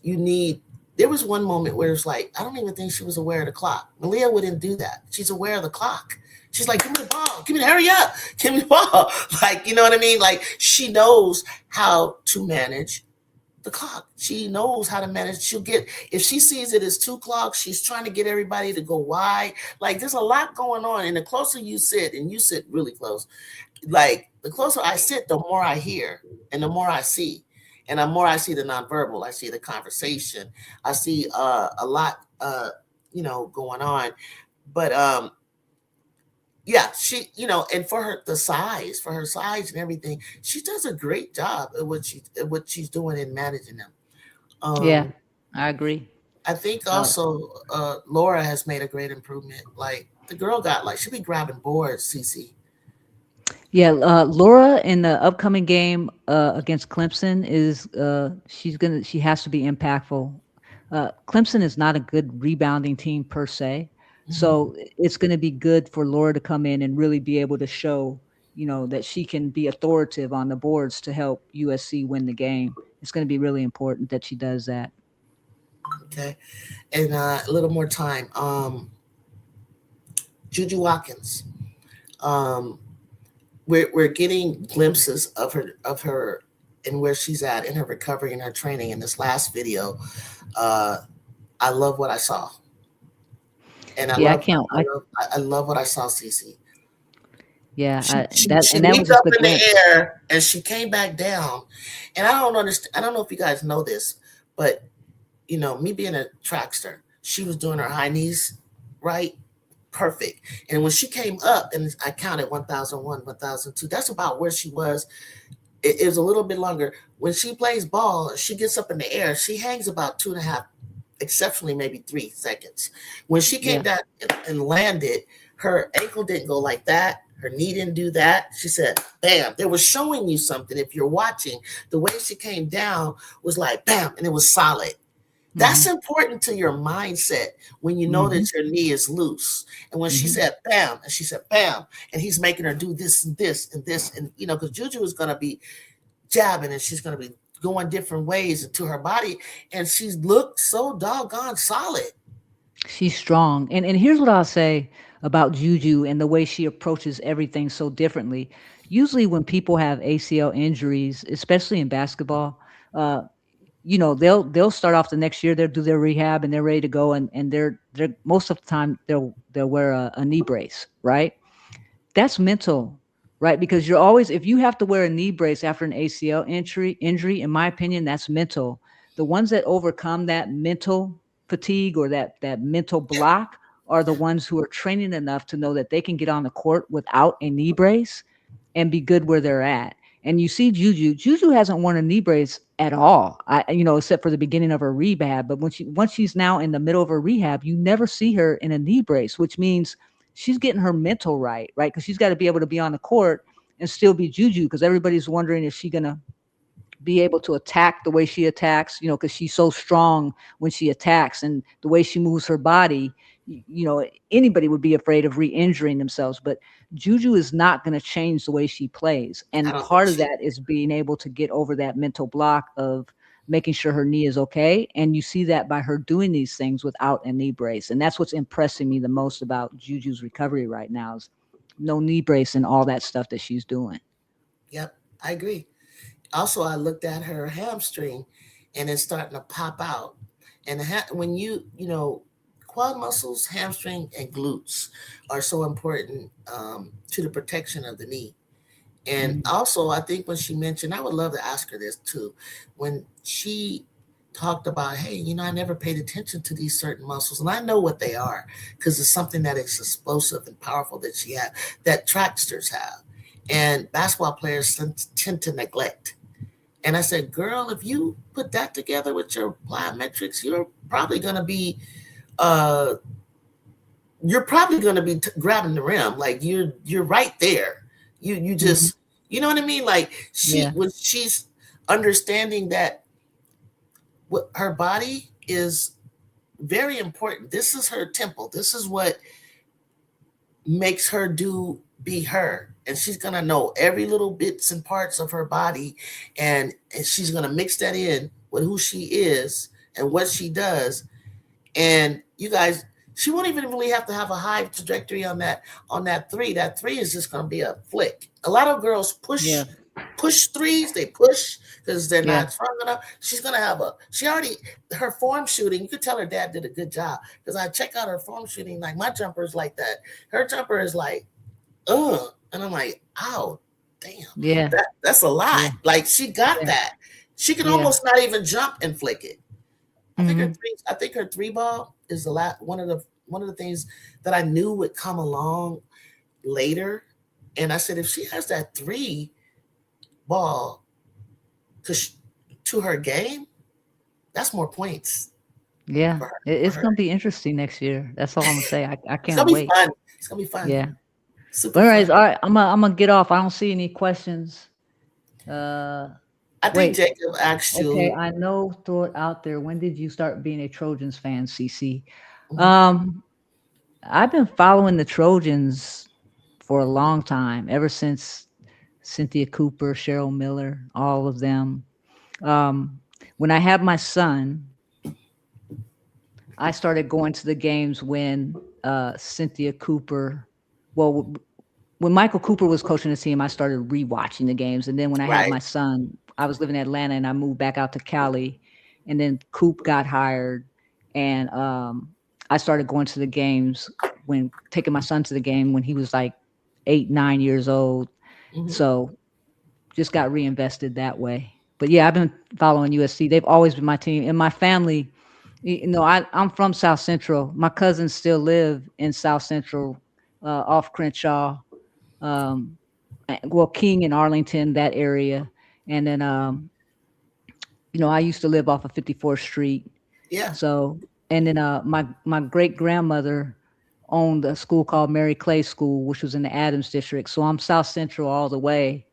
you need. There was one moment where it's like, I don't even think she was aware of the clock. Malia wouldn't do that. She's aware of the clock. She's like, give me the ball, give me the hurry up, give me the ball. Like, you know what I mean? Like, she knows how to manage the clock. She knows how to manage. She'll get, if she sees it as 2 clocks, she's trying to get everybody to go wide. Like, there's a lot going on. And the closer you sit, and you sit really close, like the closer I sit, the more I hear and the more I see. And the more I see the nonverbal, I see the conversation, I see a lot going on. But yeah, she, and for her size and everything, she does a great job at what she's doing in managing them. Yeah, Um I agree. I think Uh, also Laura has made a great improvement. Like the girl got like she'll be grabbing boards, CC. Yeah, Laura in the upcoming game against Clemson she has to be impactful. Clemson is not a good rebounding team per se, Hmm. so it's going to be good for Laura to come in and really be able to show, that she can be authoritative on the boards to help USC win the game. It's going to be really important that she does that. Okay. And a little more time. Juju Watkins. Um, we're getting glimpses of her and where she's at in her recovery and her training in this last video. Uh, I love what I saw, and Yeah, I can't. I love what I saw, Cece. Yeah, She that was leaped just up a in the glimpse. air and she came back down, and I don't understand. I don't know if you guys know this, but me being a trackster, she was doing her high knees, right? Perfect. And when she came up, and I counted 1001, 1002, that's about where she was. It was a little bit longer. When she plays ball, she gets up in the air, she hangs about 2.5, exceptionally maybe 3 seconds. When she came Yeah. down and landed, her ankle didn't go like that. Her knee didn't do that. She said, bam. They were showing you something. If you're watching, the way she came down was like, bam, and it was solid. That's Hmm. important to your mindset when you know Hmm. that your knee is loose. And when she Hmm. said bam, and she said bam, and he's making her do this and this and this, and because Juju is going to be jabbing and she's going to be going different ways into her body, and she's looked so doggone solid. She's strong. And here's what I'll say about Juju and the way she approaches everything so differently. Usually when people have ACL injuries, especially in basketball, uh, they'll start off the next year, they'll do their rehab and they're ready to go, and they're most of the time they'll wear a knee brace, right? That's mental, right? Because you're always, if you have to wear a knee brace after an ACL injury, in my opinion, that's mental. The ones that overcome that mental fatigue or that mental Yeah. block are the ones who are training enough to know that they can get on the court without a knee brace and be good where they're at. And you see Juju hasn't worn a knee brace at all. Except for the beginning of her rehab. But once she's now in the middle of her rehab, you never see her in a knee brace, which means she's getting her mental right? Because she's got to be able to be on the court and still be Juju. Because everybody's wondering, is she gonna be able to attack the way she attacks, because she's so strong when she attacks, and the way she moves her body, anybody would be afraid of re-injuring themselves. But Juju is not going to change the way she plays. I And don't think part of she. that is being able to get over that mental block of making sure her knee is okay. And you see that by her doing these things without a knee brace. And that's what's impressing me the most about Juju's recovery right now is no knee brace and all that stuff that she's doing. Yep, I agree. Also, I looked at her hamstring, and it's starting to pop out. And when quad muscles, hamstring, and glutes are so important to the protection of the knee. And Mhm. also, I think when she mentioned, I would love to ask her this too, when she talked about, hey, I never paid attention to these certain muscles, and I know what they are because it's something that is explosive and powerful that she had, that tracksters have, and basketball players tend to neglect. And I said, girl, if you put that together with your plyometrics, probably going to be uh, grabbing the rim, like you're right there. You Mhm. just, you know what I mean? Like Yeah. she's understanding that what her body is very important. This is her temple. This is what makes her be her, and she's gonna know every little bits and parts of her body, and she's gonna mix that in with who she is and what she does. And you guys, she won't even really have to have a high trajectory on that three. That three is just gonna be a flick. A lot of girls Yeah. push threes. They push because they're Yeah. not strong enough. She's gonna have she already, her form shooting. You could tell her dad did a good job because I check out her form shooting. Like my jumper is like that. Her jumper is like, and I'm like, oh, damn, Yeah. that's a lot. Yeah. Like she got Yeah. that. She can Yeah. almost not even jump and flick it. Mhm. I think her three ball is one of the things that I knew would come along later. And I said, if she has that three ball to to her game, that's more points Yeah. for her. For It's her. gonna be interesting next year. That's all I'm gonna say. I It's can't gonna be wait. fun. It's gonna be fun. Yeah. Super But fun. anyways, all right, I'm gonna get off. I don't see any questions. Uh I think Wait. Jacob asked Okay, you. I know, throw it out there. When did you start being a Trojans fan, CC? Mhm. Um, I've been following the Trojans for a long time, ever since Cynthia Cooper, Cheryl Miller, all of them. Um, when I had my son, I started going to the games when Cynthia Cooper, well, when Michael Cooper was coaching the team, I started rewatching the games. And then when I had Right. my son, I was living in Atlanta and I moved back out to Cali. And then Coop got hired. And I started going to the games when taking my son to the game when he was like 8, 9 years old. Hmm. So just got reinvested that way. But yeah, I've been following USC. They've always been my team. And my family, I'm from South Central. My cousins still live in South Central, off Crenshaw, um, well, King and Arlington, that area. And then, I used to live off of 54th Street. Yeah. So, and then my great grandmother owned a school called Mary Clay School, which was in the Adams District. So I'm South Central all the way.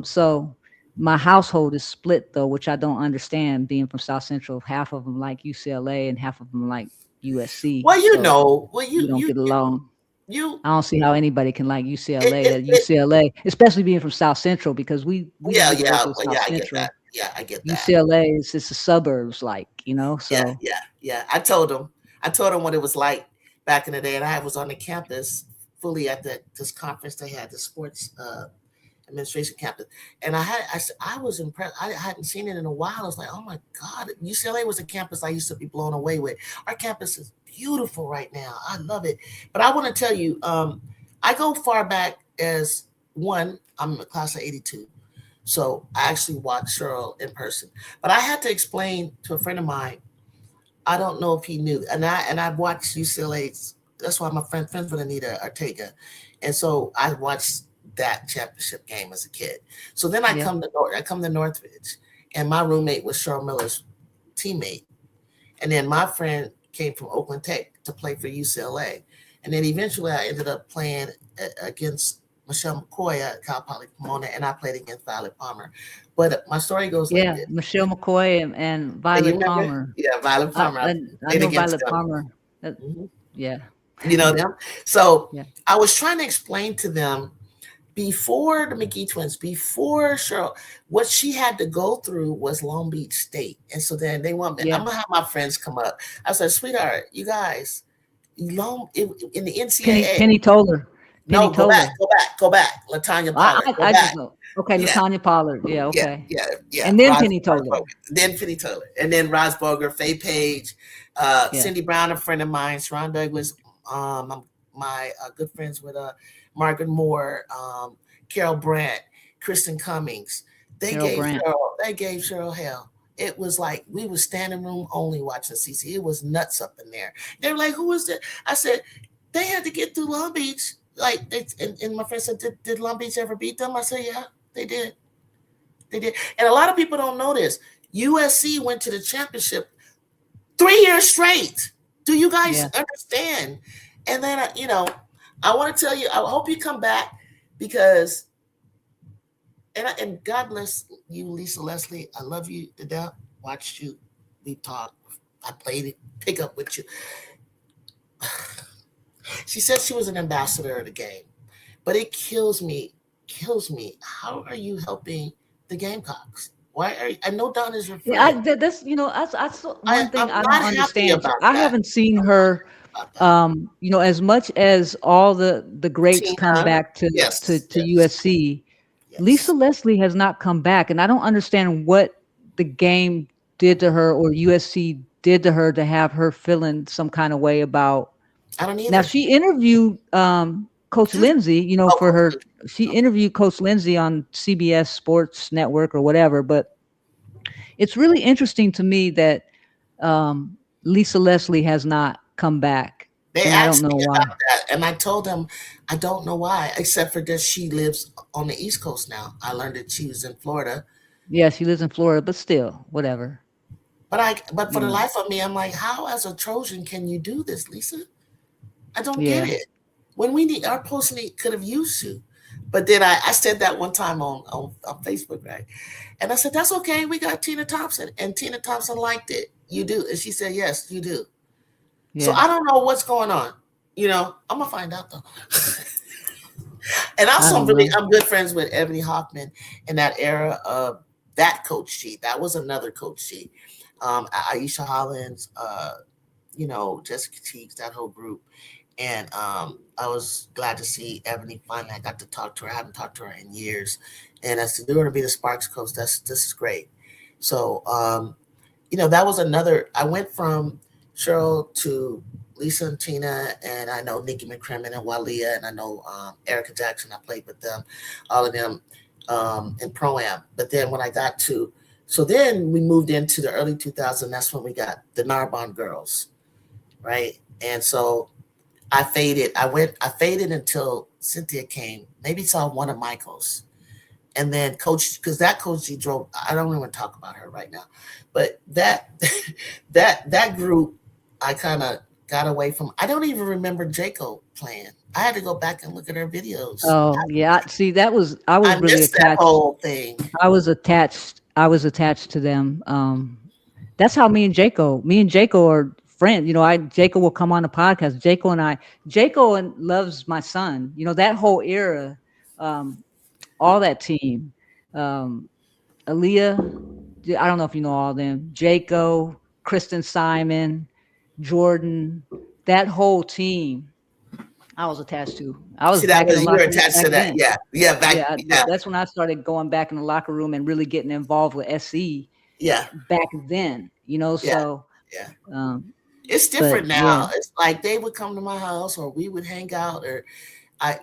So my household is split though, which I don't understand. Being from South Central, half of them like UCLA and half of them like USC. Well, So well, we don't get along. you, I don't see how anybody can like it, UCLA it, at it UCLA, especially being from South Central because we the yeah, yeah, University of well, South yeah, I get that. Central. Yeah, I get that. UCLA is just the suburbs, Yeah, so yeah, yeah. I told him what it was like back in the day, and I was on the campus fully at this conference they had, the sports administration campus, and I was impressed. I hadn't seen it in a while. I was like, oh my god, UCLA was a campus I used to be blown away with. Our campus is beautiful right now. I love it. But I want to tell you, I go far back as one. I'm a class of '82. So I actually watched Cheryl in person. But I had to explain to a friend of mine, I don't know if he knew. And I watched UCLA's, that's why I'm friends with Anita Ortega. And so I watched that championship game as a kid. So then yeah, I come to Northridge, and my roommate was Cheryl Miller's teammate. And then my friend came from Oakland Tech to play for UCLA. And then eventually I ended up playing against Michelle McCoy at Cal Poly Pomona, and I played against Violet Palmer. But my story goes like Yeah, this. Michelle McCoy and Hey, you Violet remember? Palmer. Yeah, Violet I, Palmer. I I I played know against Violet them. Palmer. Uh, Mhm. yeah, You know them? So yeah, I was trying to explain to them before the McGee twins, before Cheryl, what she had to go through was Long Beach State. And so then they want me, yeah. I'm gonna have my friends come up. I said, sweetheart, you guys, in the NCAA, Penny Toller. Penny no, go back, Toller. go back, go back. Latanya Pollard, go I back. just know. Okay, Yeah, Latanya Pollard. Yeah, yeah, okay. yeah, yeah. And then Roz Penny Toller. Boger, then Penny Taylor, and then Roz Boger, Faye Page, Yeah, Cindy Brown, a friend of mine. Sharon Douglas, my good friends with Margaret Moore, Carol Brandt, Kristen Cummings. Carol Brandt. They gave Cheryl hell. It was like we was standing room only watching CC. It was nuts up in there. They were like, "Who is that?" I said, "They had to get through Long Beach." Like, and my friend said, "Did Long Beach ever beat them?" I said, "Yeah, they did. They did." And a lot of people don't know this. USC went to the championship 3 years straight. Do you guys Yeah. understand? And then, I want to tell you, I hope you come back because, and God bless you, Lisa Leslie. I love you to death. Watched you. We talked. I played it. Pick up with you. She said she was an ambassador of the game, but it kills me. Kills me. How are you helping the Gamecocks? Why are you, I know Don is your Yeah, friend. that's one thing I'm I don't not happy understand. about I that. haven't seen her, About that. as much as all the greats come Tina, back yes, to yes, USC. Lisa yes. Leslie has not come back, and I don't understand what the game did to her or USC did to her to have her feeling some kind of way about. I don't Now either. she interviewed Coach Just Lindsay, oh, for her. completely. She interviewed Coach Lindsay on CBS Sports Network or whatever, but it's really interesting to me that Lisa Leslie has not come back, They and I don't asked know me why. about that, and I told them I don't know why, except for that she lives on the East Coast now. I learned that she was in Florida, Yeah, she lives in Florida, but still, whatever. but for You the know. life of me, I'm like, how as a Trojan can you do this, Lisa? I don't get Yeah, it. When we need our post need could have used you. But then I said that one time on Facebook, right? And I said, that's okay. We got Tina Thompson. And Tina Thompson liked it. You do. And she said, yes, you do. So yeah. I don't know what's going on. I'm gonna find out though. And I also don't know. I'm good friends with Ebony Hoffman in that era of that Coach G. That was another Coach G. Aisha Hollins, Jessica Teagues, that whole group. And I was glad to see Ebony finally. I got to talk to her. I haven't talked to her in years. And I said, "You're going to be the Sparks coach. This is great." So that was another. I went from Cheryl to Lisa and Tina, and I know Nikki McCrimmon and Walia, and I know Erica Jackson. I played with them, all of them in Pro Am. But then when I got to, so then we moved into the early 2000s. That's when we got the Narbonne girls, right? And so I faded until Cynthia came. Maybe saw one of Michael's. And then Coach, because that Coach G drove. I don't even want to talk about her right now, but that that group, I kind of got away from. I don't even remember Jaco playing. I had to go back and look at her videos. Oh, yeah. See, I I was really missed that attached. whole thing. I was attached to them. That's how me and Jaco are friends. Jaco will come on the podcast. Jaco and loves my son. That whole era, um, all that team. Um, Aaliyah, I don't know if you know all of them. Jaco, Kristen Simon, Jordan, that whole team. I was attached to. I was See, that back in the was you're locker room attached back to that. then. Yeah, yeah, back. Yeah, Yeah, that's when I started going back in the locker room and really getting involved with SC yeah, back then. yeah, So, yeah. um, It's but different yeah, now. It's like they would come to my house, or we would hang out, or I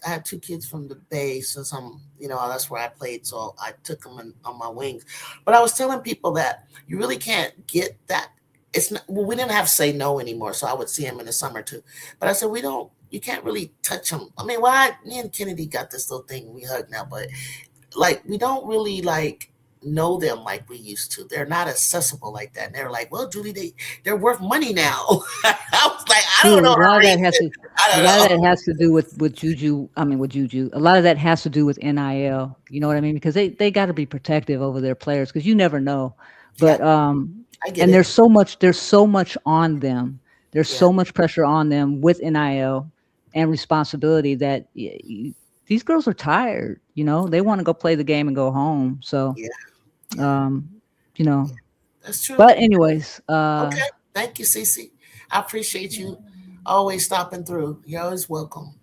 had two kids from the Bay since that's where I played, so I took them on my wings. But I was telling people that you really can't get that. It's not. Well, we didn't have to say no anymore, so I would see him in the summer too. But I said we don't. You can't really touch them. I mean, me and Kennedy got this little thing we hug now, but like we don't really like know them like we used to. They're not accessible like that. And they're like, well, Julie, they're worth money now. I was like, I don't True. know A lot of the that has reason. to. I A don't lot of know. that has to do with Juju. I mean, with Juju. A lot of that has to do with NIL. You know what I mean? Because they got to be protective over their players because you never know. Yeah, But I get and it. there's so much on them. There's Yeah, so much pressure on them with NIL and responsibility that these girls are tired. You know, they want to go play the game and go home. So, yeah, yeah. um, you know. That's true. But anyways, Okay. Thank you, Cece. I appreciate you always stopping through. You're always welcome.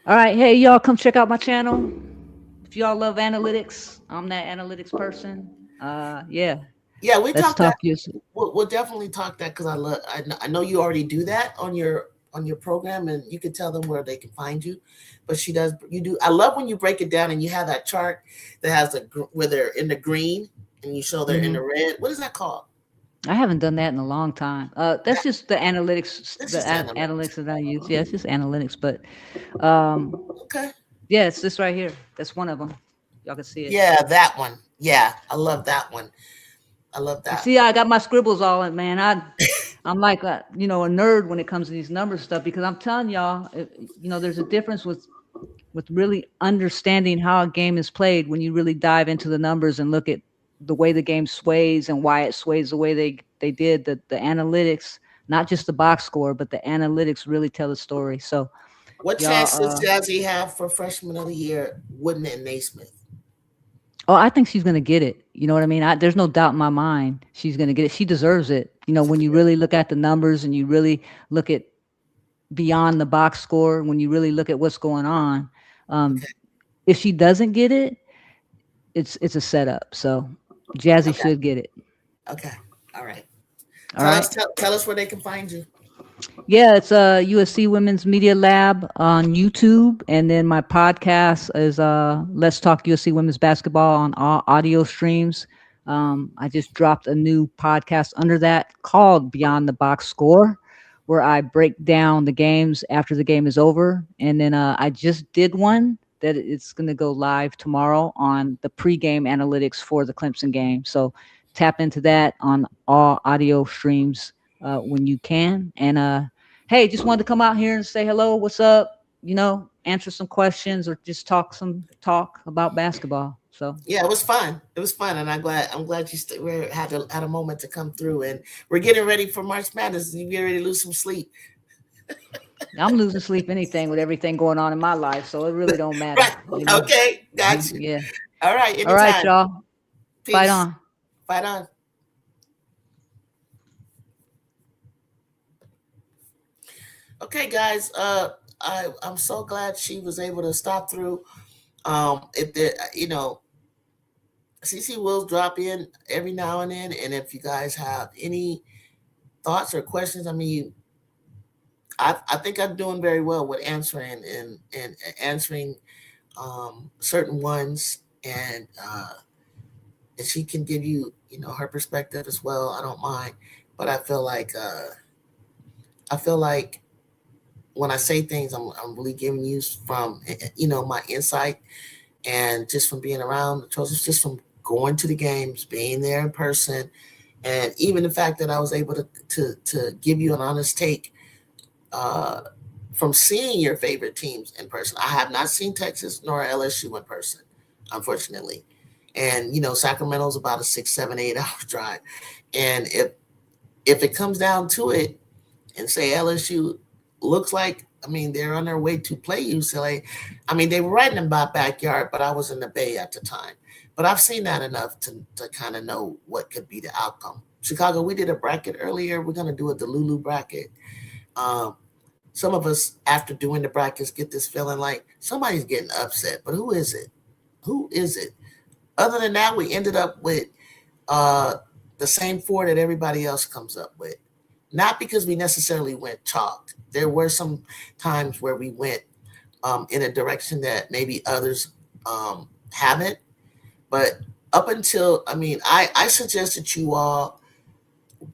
all right. Hey, y'all, come check out my channel. If y'all love analytics, I'm that analytics person. Yeah, Yeah, we let's talked that. talk you. We'll definitely talk that because I know you already do that on your program, and you can tell them where they can find you. But she does. You do. I love when you break it down and you have that chart that has where they're in the green and you show they're in Hmm. the red. What is that called? I haven't done that in a long time. That's That, just the analytics, that's just analytics. analytics that I use. Yeah, it's just analytics. But um, Okay. yeah, it's this right here. That's one of them. Y'all can see it. Yeah, that one. Yeah, I love that one. I love You that. see, I got my scribbles all in, man. I'm like a, a nerd when it comes to these numbers stuff because I'm telling y'all, there's a difference with really understanding how a game is played when you really dive into the numbers and look at the way the game sways and why it sways the way they did. The analytics, not just the box score, but the analytics really tell the story. So What chance does y'all, Jazzy have for freshman of the year? Wooden and Naismith. oh, I think she's gonna get it. You know what I mean? There's no doubt in my mind she's gonna get it. She deserves it. When you really look at the numbers and you really look at beyond the box score, when you really look at what's going on, um, Okay. if she doesn't get it, it's a setup. So Jazzy Okay. should get it. Okay. All right. All right. Tell us where they can find you. Yeah, it's USC Women's Media Lab on YouTube, and then my podcast is Let's Talk USC Women's Basketball on all audio streams. I just dropped a new podcast under that called Beyond the Box Score, where I break down the games after the game is over, and then I just did one that it's going to go live tomorrow on the pregame analytics for the Clemson game. So tap into that on all audio streams when you can, and hey, just wanted to come out here and say hello. What's up? Answer some questions or just talk about basketball. So Yeah, it was fun. It was fun, and I'm glad you had a moment to come through. And we're getting ready for March Madness. You get ready to lose some sleep, I'm losing sleep anything with everything going on in my life. So it really don't matter. right? Okay, got you. Yeah. All right, All right, anytime. y'all. Fight Peace. on. Fight on. Okay, guys. I'm so glad she was able to stop through. If there, CC will drop in every now and then, and if you guys have any thoughts or questions, I mean, I think I'm doing very well with answering and answering certain ones, and she can give you her perspective as well. I don't mind, but I feel like when I say things, I'm really giving you from my insight and just from being around the Trojans, just from going to the games, being there in person, and even the fact that I was able to give you an honest take from seeing your favorite teams in person. I have not seen Texas nor LSU in person, unfortunately. And Sacramento's about a 6, 7, 8 hour drive. And if it comes down to it, and say LSU looks like, I mean, they're on their way to play UCLA. I mean, they were right in my backyard, but I was in the Bay at the time. But I've seen that enough to kind of know what could be the outcome. Chicago, we did a bracket earlier. We're going to do a Delulu bracket. Some of us, after doing the brackets, get this feeling like somebody's getting upset. But who is it? Who is it? Other than that, we ended up with the same four that everybody else comes up with. Not because we necessarily went chalk. There were some times where we went in a direction that maybe others haven't. But up until, I suggest that you all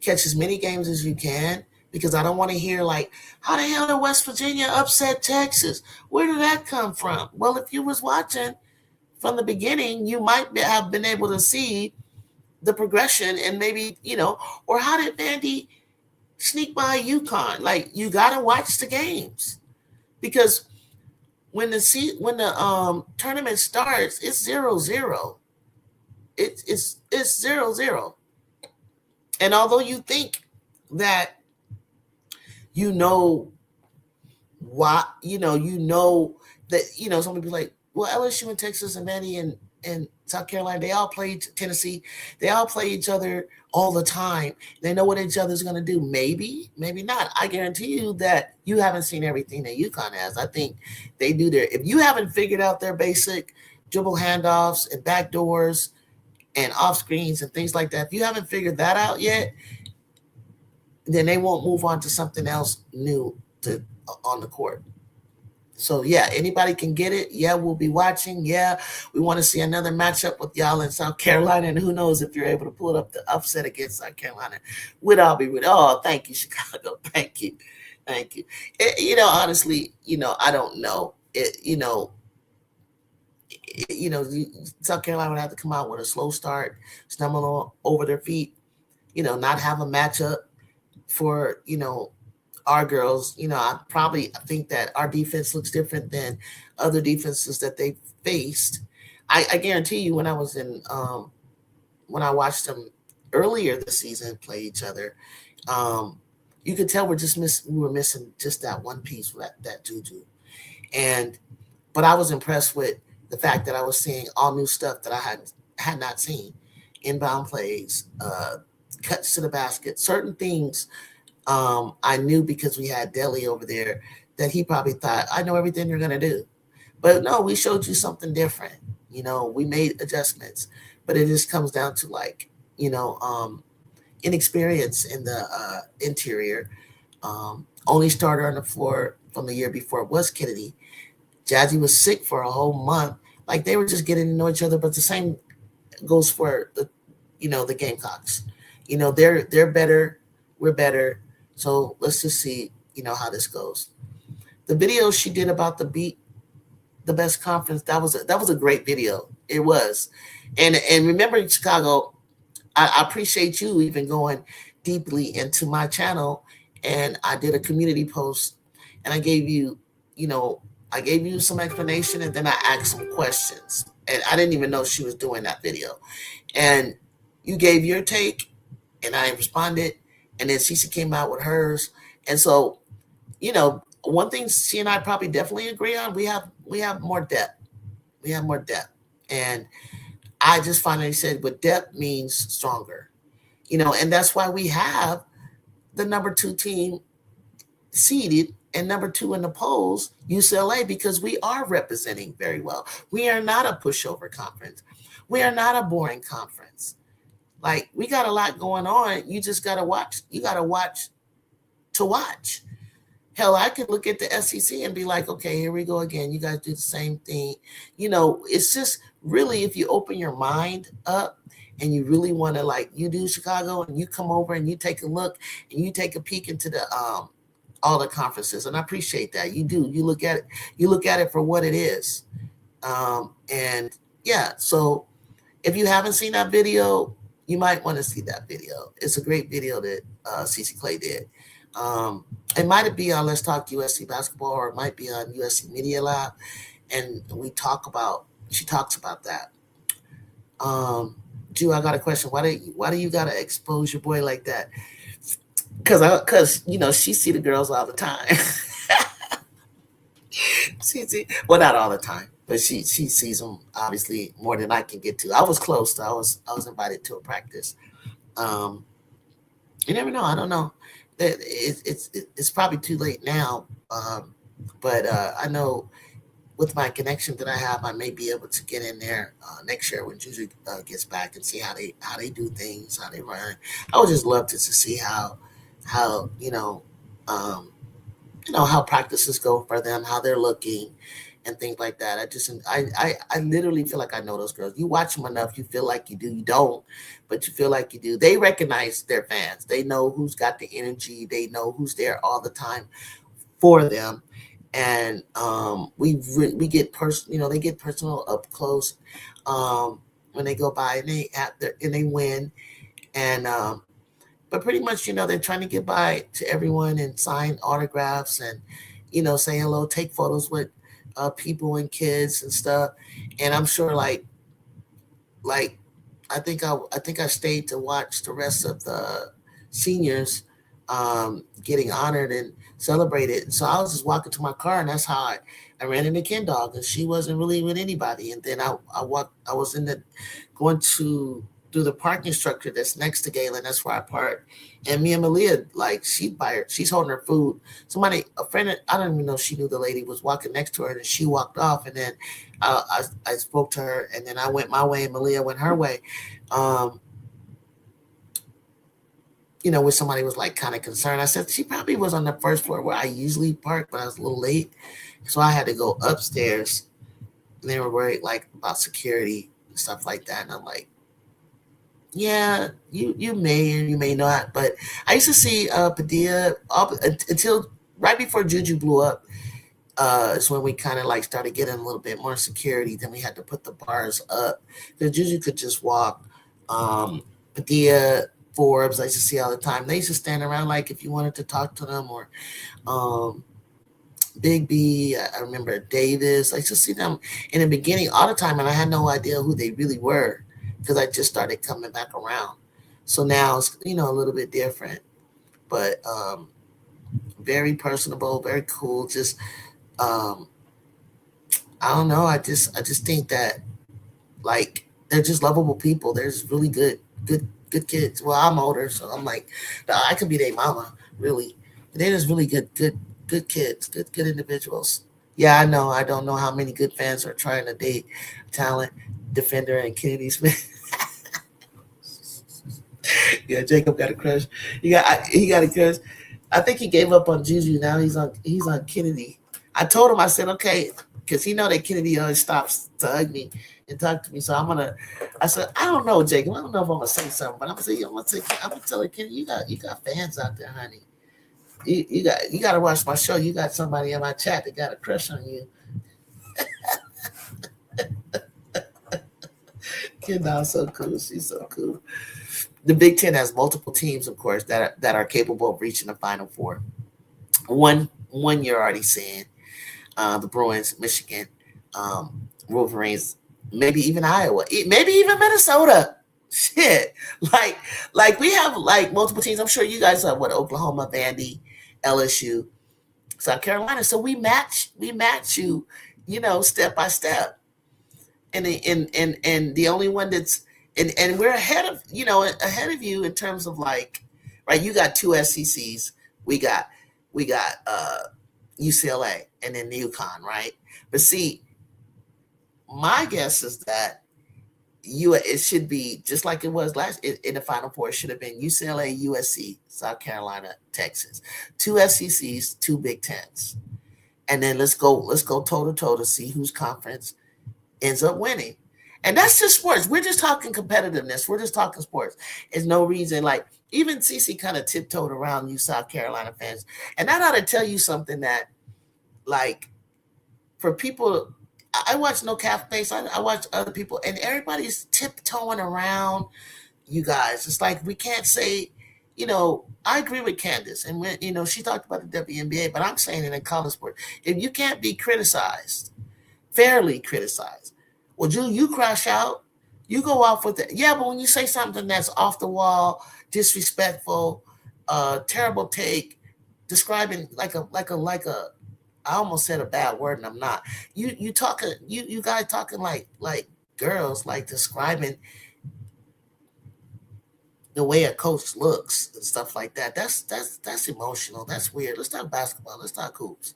catch as many games as you can, because I don't want to hear like, how the hell did West Virginia upset Texas? Where did that come from? Well, if you was watching, from the beginning, you might have been able to see the progression and maybe, or how did Vandy sneak by UConn? Like, you got to watch the games because when the tournament starts, it's 0-0. It's 0-0. And although you think that you know why, that, some people like, well, LSU and Texas and Vandy and South Carolina, they all play Tennessee. They all play each other all the time. They know what each other's going to do. Maybe, maybe not. I guarantee you that you haven't seen everything that UConn has. I think they do if you haven't figured out their basic dribble handoffs and backdoors and off screens and things like that, if you haven't figured that out yet, then they won't move on to something else new on the court. So yeah, anybody can get it. Yeah, we'll be watching. Yeah, we want to see another matchup with y'all in South Carolina, and who knows if you're able to pull up the upset against South Carolina. We'd all be with. Oh, thank you, Chicago. Thank you, thank you. Honestly, I don't know. South Carolina would have to come out with a slow start, stumble over their feet. Not have a matchup for our girls. I think that our defense looks different than other defenses that they faced. I guarantee you, when I watched them earlier this season play each other, you could tell we were missing just that one piece, that Juju. But I was impressed with the fact that I was seeing all new stuff that I had not seen. Inbound plays, cuts to the basket, certain things. I knew because we had Deli over there that he probably thought, I know everything you're going to do. But no, we showed you something different. We made adjustments. But it just comes down to inexperience in the interior. Only starter on the floor from the year before was Kennedy. Jazzy was sick for a whole month. Like, they were just getting to know each other. But the same goes for the Gamecocks. They're better. We're better. So let's just see, how this goes. The video she did about the best conference, that was a great video. It was. And remember, Chicago, I appreciate you even going deeply into my channel. And I did a community post and I gave you, some explanation, and then I asked some questions. And I didn't even know she was doing that video. And you gave your take and I responded. And then Cece came out with hers. And so, one thing she and I probably definitely agree on, we have more depth. We have more depth. And I just finally said, what depth means stronger. And that's why we have the number 2 team seeded and number 2 in the polls, UCLA, because we are representing very well. We are not a pushover conference. We are not a boring conference. Like, we got a lot going on. You just got to watch. You got to watch to watch. Hell, I could look at the SEC and be like, okay, here we go again. You guys do the same thing. It's just really, if you open your mind up and you really want to, like you do, Chicago, and you come over and you take a look and you take a peek into the all the conferences. And I appreciate that. You do. You look at it for what it is. And yeah, so if you haven't seen that video, you might want to see that video. It's a great video that Cece Clay did. It might be on Let's Talk USC Basketball, or it might be on USC Media Lab. And she talks about that. Drew, I got a question. Why do you got to expose your boy like that? Because she see the girls all the time. Well, not all the time, but she sees them obviously more than I can get to. I was close. So I was invited to a practice. You never know. I don't know. It's probably too late now. But I know with my connection that I have, I may be able to get in there next year when Juju gets back and see how they do things, how they run. I would just love to see how how practices go for them, how they're looking, and things like that. I literally feel like I know those girls. You watch them enough, you feel like you do. You don't, but you feel like you do. They recognize their fans. They know who's got the energy. They know who's there all the time for them. and we get they get personal up close when they go by, and they win, and but pretty much, they're trying to get by to everyone and sign autographs and, say hello, take photos with people and kids and stuff. And I'm sure, like I think I stayed to watch the rest of the seniors getting honored and celebrated. So I was just walking to my car, and that's how I ran into Ken Dog, and she wasn't really with anybody. And then I was in the going to through the parking structure that's next to Galen. That's where I parked. And me and Malia, like, she's holding her food. A friend, I don't even know if she knew the lady was walking next to her, and she walked off. And then I spoke to her, and then I went my way, and Malia went her way. Um, where somebody was like kind of concerned. I said she probably was on the first floor where I usually park, but I was a little late, so I had to go upstairs. And they were worried like about security and stuff like that. And I'm like, yeah, you may or you may not. But I used to see Padilla until right before Juju blew up. Is when we kind of like started getting a little bit more security. Then we had to put the bars up because Juju could just walk. Padilla, Forbes, I used to see all the time. They used to stand around like if you wanted to talk to them, or um, Big B. I remember Davis. I used to see them in the beginning all the time, and I had no idea who they really were because I just started coming back around. So now it's a little bit different, but very personable, very cool. Just um, I don't know. I just think that, like, they're just lovable people. They're just really good kids. Well, I'm older, so I'm like, nah, I could be their mama, really. They're just really good kids, good individuals. Yeah, I know. I don't know how many good fans are trying to date talent defender and Kennedy Smith. Yeah, Jacob got a crush. He got a crush. I think he gave up on Juju. Now he's on Kennedy. I told him, I said, okay, because he know that Kennedy always stops to hug me and talk to me. So I said, I don't know, Jacob. I don't know if I'm gonna say something, but I'm gonna tell her, Kennedy, you got fans out there, honey. You got to watch my show. You got somebody in my chat that got a crush on you. Kid Dog's so cool. She's so cool. The Big Ten has multiple teams, of course, that are capable of reaching the Final Four. One you're already seeing the Bruins, Michigan, Wolverines, maybe even Iowa, maybe even Minnesota. Shit, like we have like multiple teams. I'm sure you guys have Oklahoma, Vandy, LSU, South Carolina. So we match you, step by step. And the only one that's and we're ahead of you in terms of like, right, you got two SECs, we got UCLA and then UConn, right? But see, my guess is that it should be just like it was in the Final Four. It should have been UCLA, USC, South Carolina, Texas, two SECs, two Big Tens, and then let's go toe to toe to see whose conference ends up winning. And that's just sports. We're just talking competitiveness. We're just talking sports. There's no reason, like, even CC kind of tiptoed around you South Carolina fans. And that ought to tell you something that, like, for people, I watch No Cap Face, I watch other people, and everybody's tiptoeing around you guys. It's like we can't say, I agree with Candace. And when, she talked about the WNBA, but I'm saying it in college sport. If you can't be criticized, fairly criticized. Well, you crash out. You go off with it. Yeah, but when you say something that's off the wall, disrespectful, terrible take, describing like a I almost said a bad word and I'm not. You guys talking like girls, like describing the way a coach looks and stuff like that. That's emotional. That's weird. Let's talk basketball. Let's talk hoops.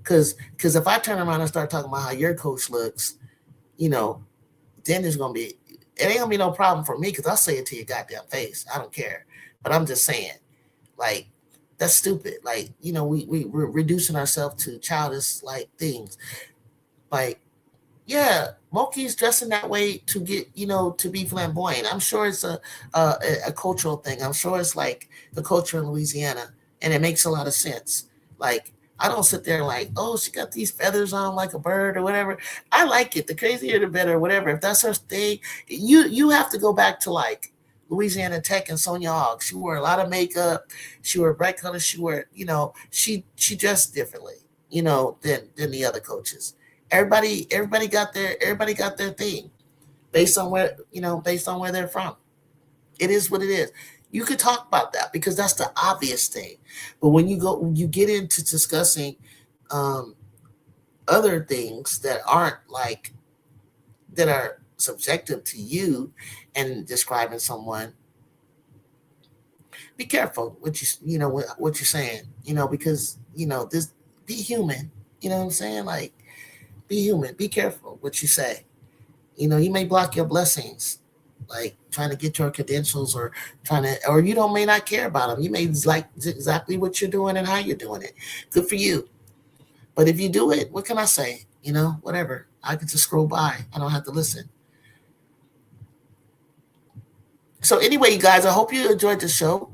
Because if I turn around and start talking about how your coach looks, then it ain't gonna be no problem for me because I'll say it to your goddamn face. I don't care. But I'm just saying, like, that's stupid. Like, we're reducing ourselves to childish like things. Like, yeah, Moki's dressing that way to get, to be flamboyant. I'm sure it's a cultural thing. I'm sure it's like the culture in Louisiana, and it makes a lot of sense. Like, I don't sit there like, oh, she got these feathers on like a bird or whatever. I like it. The crazier the better, or whatever. If that's her thing, you have to go back to like Louisiana Tech and Sonia Hogg. She wore a lot of makeup. She wore bright colors. She wore, she dressed differently, than the other coaches. Everybody got their thing based on where they're from. It is what it is. You could talk about that because that's the obvious thing. But when you get into discussing other things that are subjective to you and describing someone, be careful what what you're saying, because this, be human. You know what I'm saying? Like, be human. Be careful what you say. You may block your blessings, like trying to get your credentials or you may not care about them. You may like exactly what you're doing and how you're doing it. Good for you. But if you do it, what can I say? Whatever. I can just scroll by. I don't have to listen. So anyway, you guys, I hope you enjoyed the show.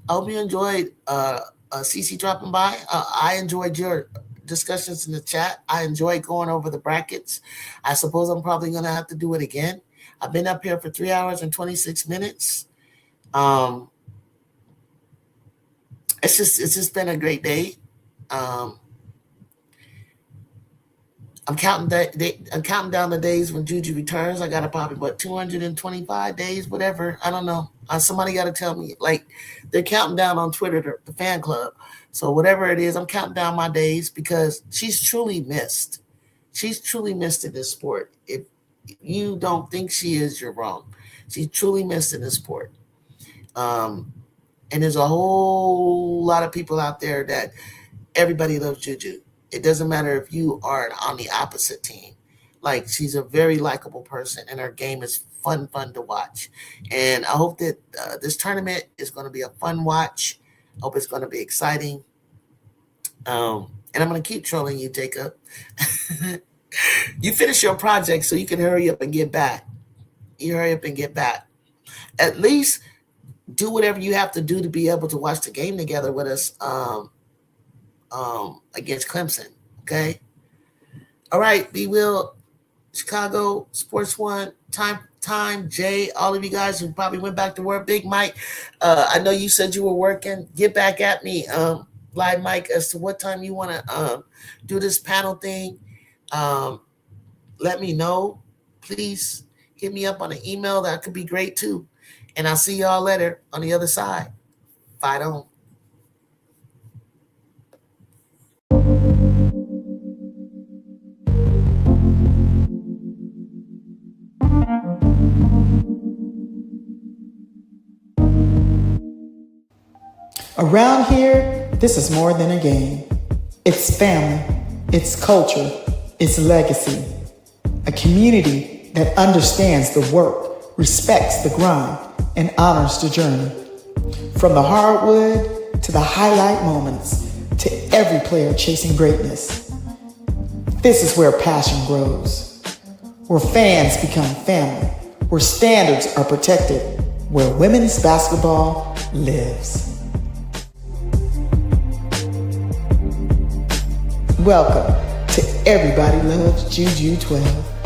I hope you enjoyed Cece dropping by. I enjoyed your discussions in the chat. I enjoyed going over the brackets. I suppose I'm probably going to have to do it again. I've been up here for 3 hours and 26 minutes. It's just been a great day. I'm counting down the days when Juju returns. I got to probably 225 days, whatever. I don't know. Somebody got to tell me. Like, they're counting down on Twitter, the fan club. So whatever it is, I'm counting down my days because she's truly missed. She's truly missed in this sport. If you don't think she is, you're wrong. She's truly missed in this sport. And there's a whole lot of people out there that everybody loves Juju. It doesn't matter if you are on the opposite team. Like, she's a very likable person, and her game is fun to watch. And I hope that this tournament is going to be a fun watch. I hope it's going to be exciting. And I'm going to keep trolling you, Jacob. You finish your project so you can hurry up and get back. You hurry up and get back. At least do whatever you have to do to be able to watch the game together with us against Clemson. Okay? All right, B. Will, Chicago, Sports One, Time, Jay, all of you guys who probably went back to work. Big Mike, I know you said you were working. Get back at me, Live Mike, as to what time you want to do this panel thing. Let me know. Please hit me up on an email. That could be great too. And I'll see y'all later on the other side. Fight on. Around here, this is more than a game. It's family, it's culture, it's legacy. A community that understands the work, respects the grind, and honors the journey. From the hardwood to the highlight moments, to every player chasing greatness. This is where passion grows, where fans become family, where standards are protected, where women's basketball lives. Welcome to Everybody Loves Juju 12.